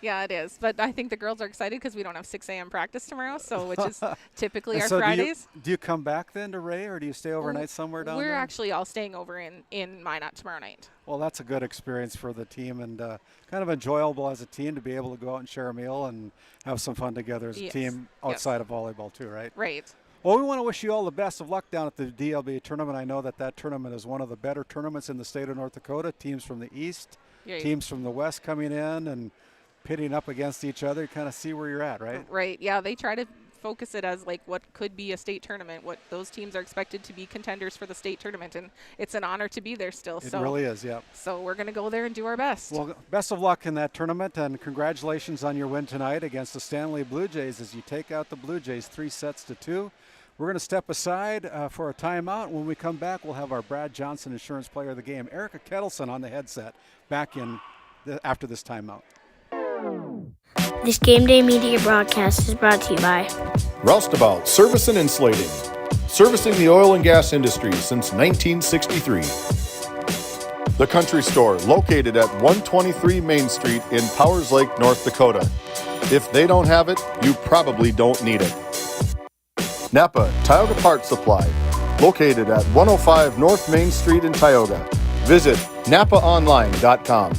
yeah, it is. But I think the girls are excited because we don't have 6 a.m. practice tomorrow, so which is typically our
so
Fridays.
Do you come back then to Ray, or do you stay overnight somewhere down there?
We're actually all staying over in Minot tomorrow night.
Well, that's a good experience for the team, and kind of enjoyable as a team to be able to go out and share a meal and have some fun together as a
Yes,
team outside of volleyball too, right?
Right.
Well, we want to wish you all the best of luck down at the DLB tournament. I know that tournament is one of the better tournaments in the state of North Dakota. Teams from the east, teams from the west coming in and pitting up against each other. You kind of see where you're at, right?
Right, yeah. They try to focus it as like what could be a state tournament, what those teams are expected to be contenders for the state tournament, and it's an honor to be there still.
It really is, yeah.
So we're going to go there and do our best.
Well, best of luck in that tournament, and congratulations on your win tonight against the Stanley Blue Jays as you take out the Blue Jays 3-2. We're going to step aside for a timeout. When we come back, we'll have our Brad Johnson Insurance Player of the Game, Erica Kettleson, on the headset back in after this timeout.
This Game Day Media broadcast is brought to you by
Roustabout Service and Insulating, servicing the oil and gas industry since 1963. The Country Store, located at 123 Main Street in Powers Lake, North Dakota. If they don't have it, you probably don't need it. Napa Tioga Parts Supply, located at 105 North Main Street in Tioga. Visit napaonline.com.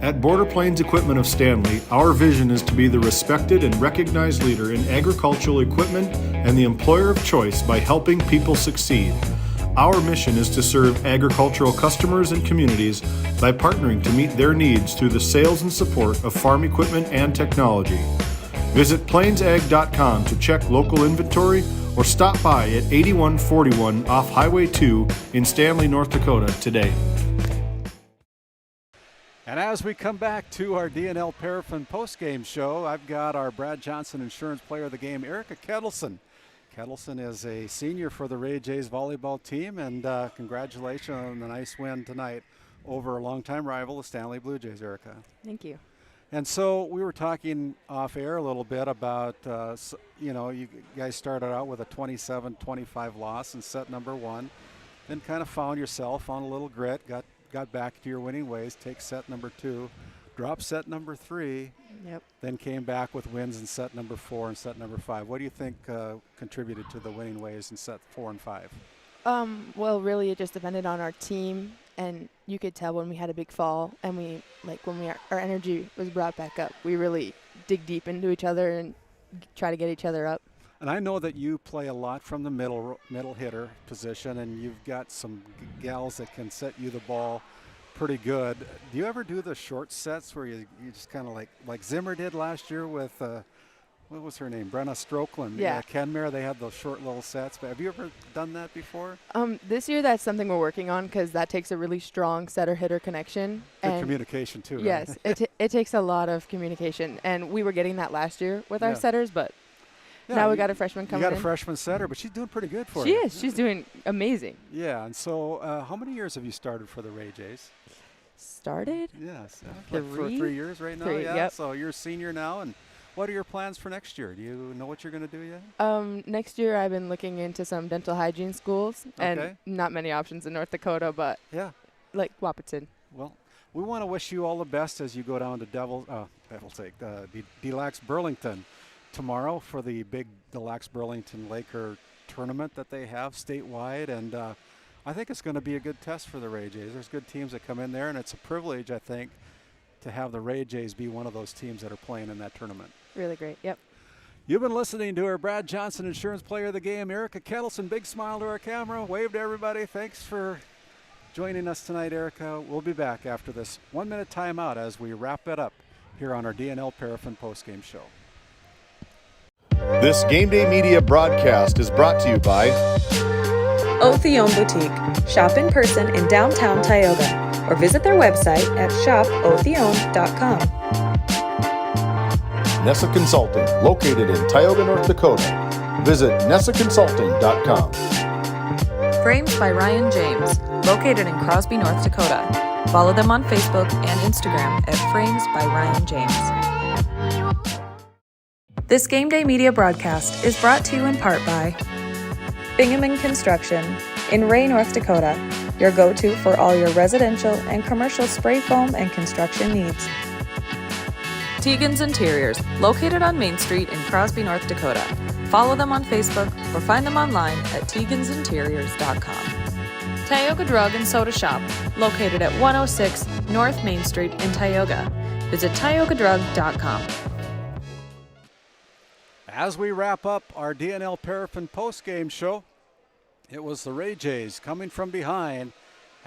At Border Plains Equipment of Stanley, our vision is to be the respected and recognized leader in agricultural equipment and the employer of choice by helping people succeed. Our mission is to serve agricultural customers and communities by partnering to meet their needs through the sales and support of farm equipment and technology. Visit plainsag.com to check local inventory or stop by at 8141 off Highway 2 in Stanley, North Dakota today.
And as we come back to our DNL Paraffin postgame show, I've got our Brad Johnson Insurance Player of the Game, Erica Kettleson. Kettleson is a senior for the Ray Jays volleyball team, and congratulations on the nice win tonight over a longtime rival, the Stanley Blue Jays, Erica.
Thank you.
And so we were talking off air a little bit about, you guys started out with a 27-25 loss in set number 1, then kind of found yourself on a little grit, got back to your winning ways, take set number 2, drop set number 3, then came back with wins in set number 4 and set number 5. What do you think contributed to the winning ways in set 4 and 5?
Well, really, it just depended on our team, and you could tell when we had a big fall, and our energy was brought back up. We really dig deep into each other and try to get each other up.
And I know that you play a lot from the middle hitter position, and you've got some gals that can set you the ball pretty good. Do you ever do the short sets where you just kind of like Zimmer did last year with what was her name? Brenna Strokeland.
Yeah.
Kenmare, they had those short little sets. But have you ever done that before?
This year, that's something we're working on because that takes a really strong setter-hitter connection.
Good communication, too.
Yes,
right?
it takes a lot of communication. And we were getting that last year with our setters, but now we got a freshman coming in.
You got a freshman setter, but she's doing pretty good for
you.
you.
She is. She's doing amazing.
Yeah, and so how many years have you started for the Ray Jays?
Started?
Yes.
For
3 years right now?
3,
yeah.
Yep.
So you're a senior now, and what are your plans for next year? Do you know what you're going to do yet?
Next year I've been looking into some dental hygiene schools, and not many options in North Dakota, but like Wahpeton.
Well, we want to wish you all the best as you go down to DeLax Burlington tomorrow for the big DeLax Burlington Laker tournament that they have statewide, and I think it's going to be a good test for the Ray Jays. There's good teams that come in there, and it's a privilege, I think, to have the Ray Jays be one of those teams that are playing in that tournament.
Really great, yep.
You've been listening to our Brad Johnson Insurance Player of the Game, Erica Kettleson. Big smile to our camera. Wave to everybody. Thanks for joining us tonight, Erica. We'll be back after this 1-minute timeout as we wrap it up here on our DNL Paraffin postgame show.
This Game Day Media broadcast is brought to you by
Otheon Boutique. Shop in person in downtown Tioga or visit their website at shopotheon.com.
Nessa Consulting, located in Tioga, North Dakota. Visit nessaconsulting.com.
Frames by Ryan James, located in Crosby, North Dakota. Follow them on Facebook and Instagram at Frames by Ryan James. This Game Day Media broadcast is brought to you in part by Bingaman Construction in Ray, North Dakota, your go-to for all your residential and commercial spray foam and construction needs. Tegan's Interiors, located on Main Street in Crosby, North Dakota. Follow them on Facebook or find them online at tegansinteriors.com. Tioga Drug and Soda Shop, located at 106 North Main Street in Tioga. Visit tiogadrug.com.
As we wrap up our DNL Paraffin postgame show, it was the Ray Jays coming from behind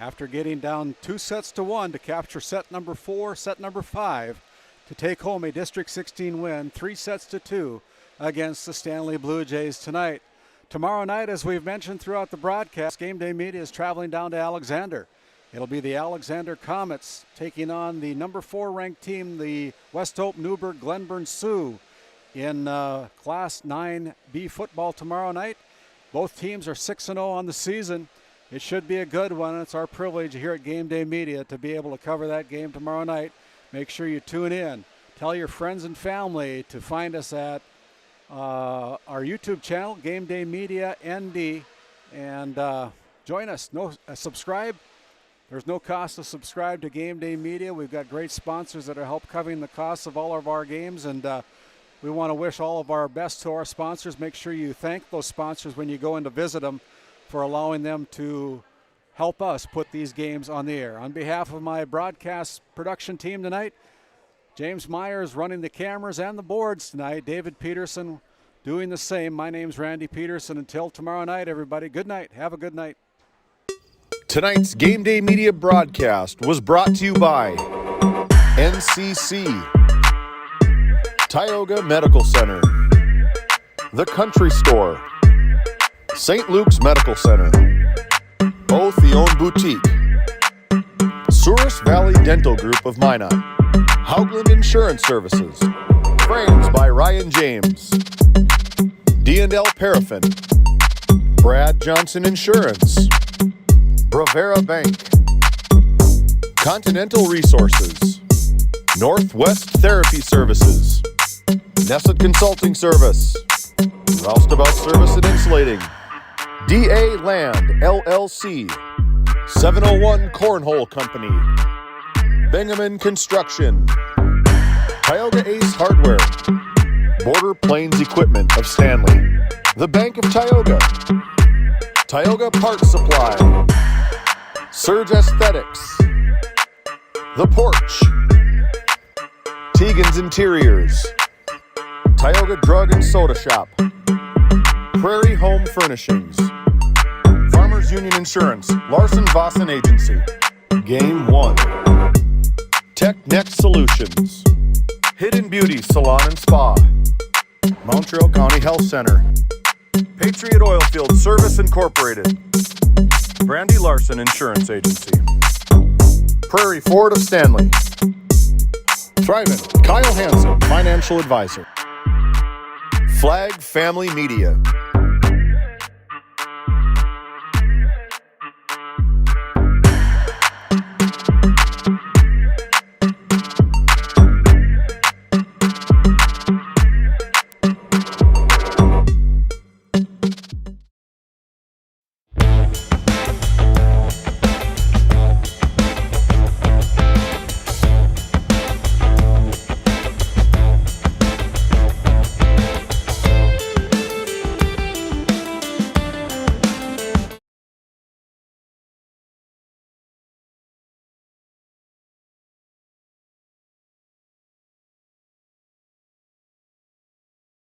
after getting down 2-1 to capture set number 4, set number 5, to take home a District 16 win, 3-2 against the Stanley Blue Jays tonight. Tomorrow night, as we've mentioned throughout the broadcast, Game Day Media is traveling down to Alexander. It'll be the Alexander Comets taking on the number 4 ranked team, the West Hope Newburgh Glenburn Sioux, in Class 9B football tomorrow night. Both teams are 6-0 on the season. It should be a good one. It's our privilege here at Game Day Media to be able to cover that game tomorrow night. Make sure you tune in. Tell your friends and family to find us at our YouTube channel, Game Day Media ND, and join us. Subscribe. There's no cost to subscribe to Game Day Media. We've got great sponsors that are help covering the costs of all of our games, and we want to wish all of our best to our sponsors. Make sure you thank those sponsors when you go in to visit them for allowing them to help us put these games on the air. On behalf of my broadcast production team tonight, James Myers running the cameras and the boards tonight, David Peterson doing the same. My name's Randy Peterson. Until tomorrow night, everybody, good night. Have a good night.
Tonight's Game Day Media broadcast was brought to you by NCC, Tioga Medical Center, The Country Store, St. Luke's Medical Center, Otheon Boutique, Souris Valley Dental Group of Minot, Haugland Insurance Services, Frames by Ryan James, D&L Paraffin, Brad Johnson Insurance, Bravera Bank, Continental Resources, Northwest Therapy Services, Nesset Consulting Service, Roustabout Service and Insulating, DA Land LLC, 701 Cornhole Company, Bingaman Construction, Tioga Ace Hardware, Border Plains Equipment of Stanley, the Bank of Tioga, Tioga Parts Supply, Surge Aesthetics, The Porch, Tegan's Interiors, Tioga Drug and Soda Shop, Prairie Home Furnishings, Farmers Union Insurance, Larson Vossen Agency, Game 1, TechNet Solutions, Hidden Beauty Salon and Spa, Montreal County Health Center, Patriot Oilfield Service Incorporated, Brandy Larson Insurance Agency, Prairie Ford of Stanley, Thrivent, Kyle Hansen, Financial Advisor, Flag Family Media,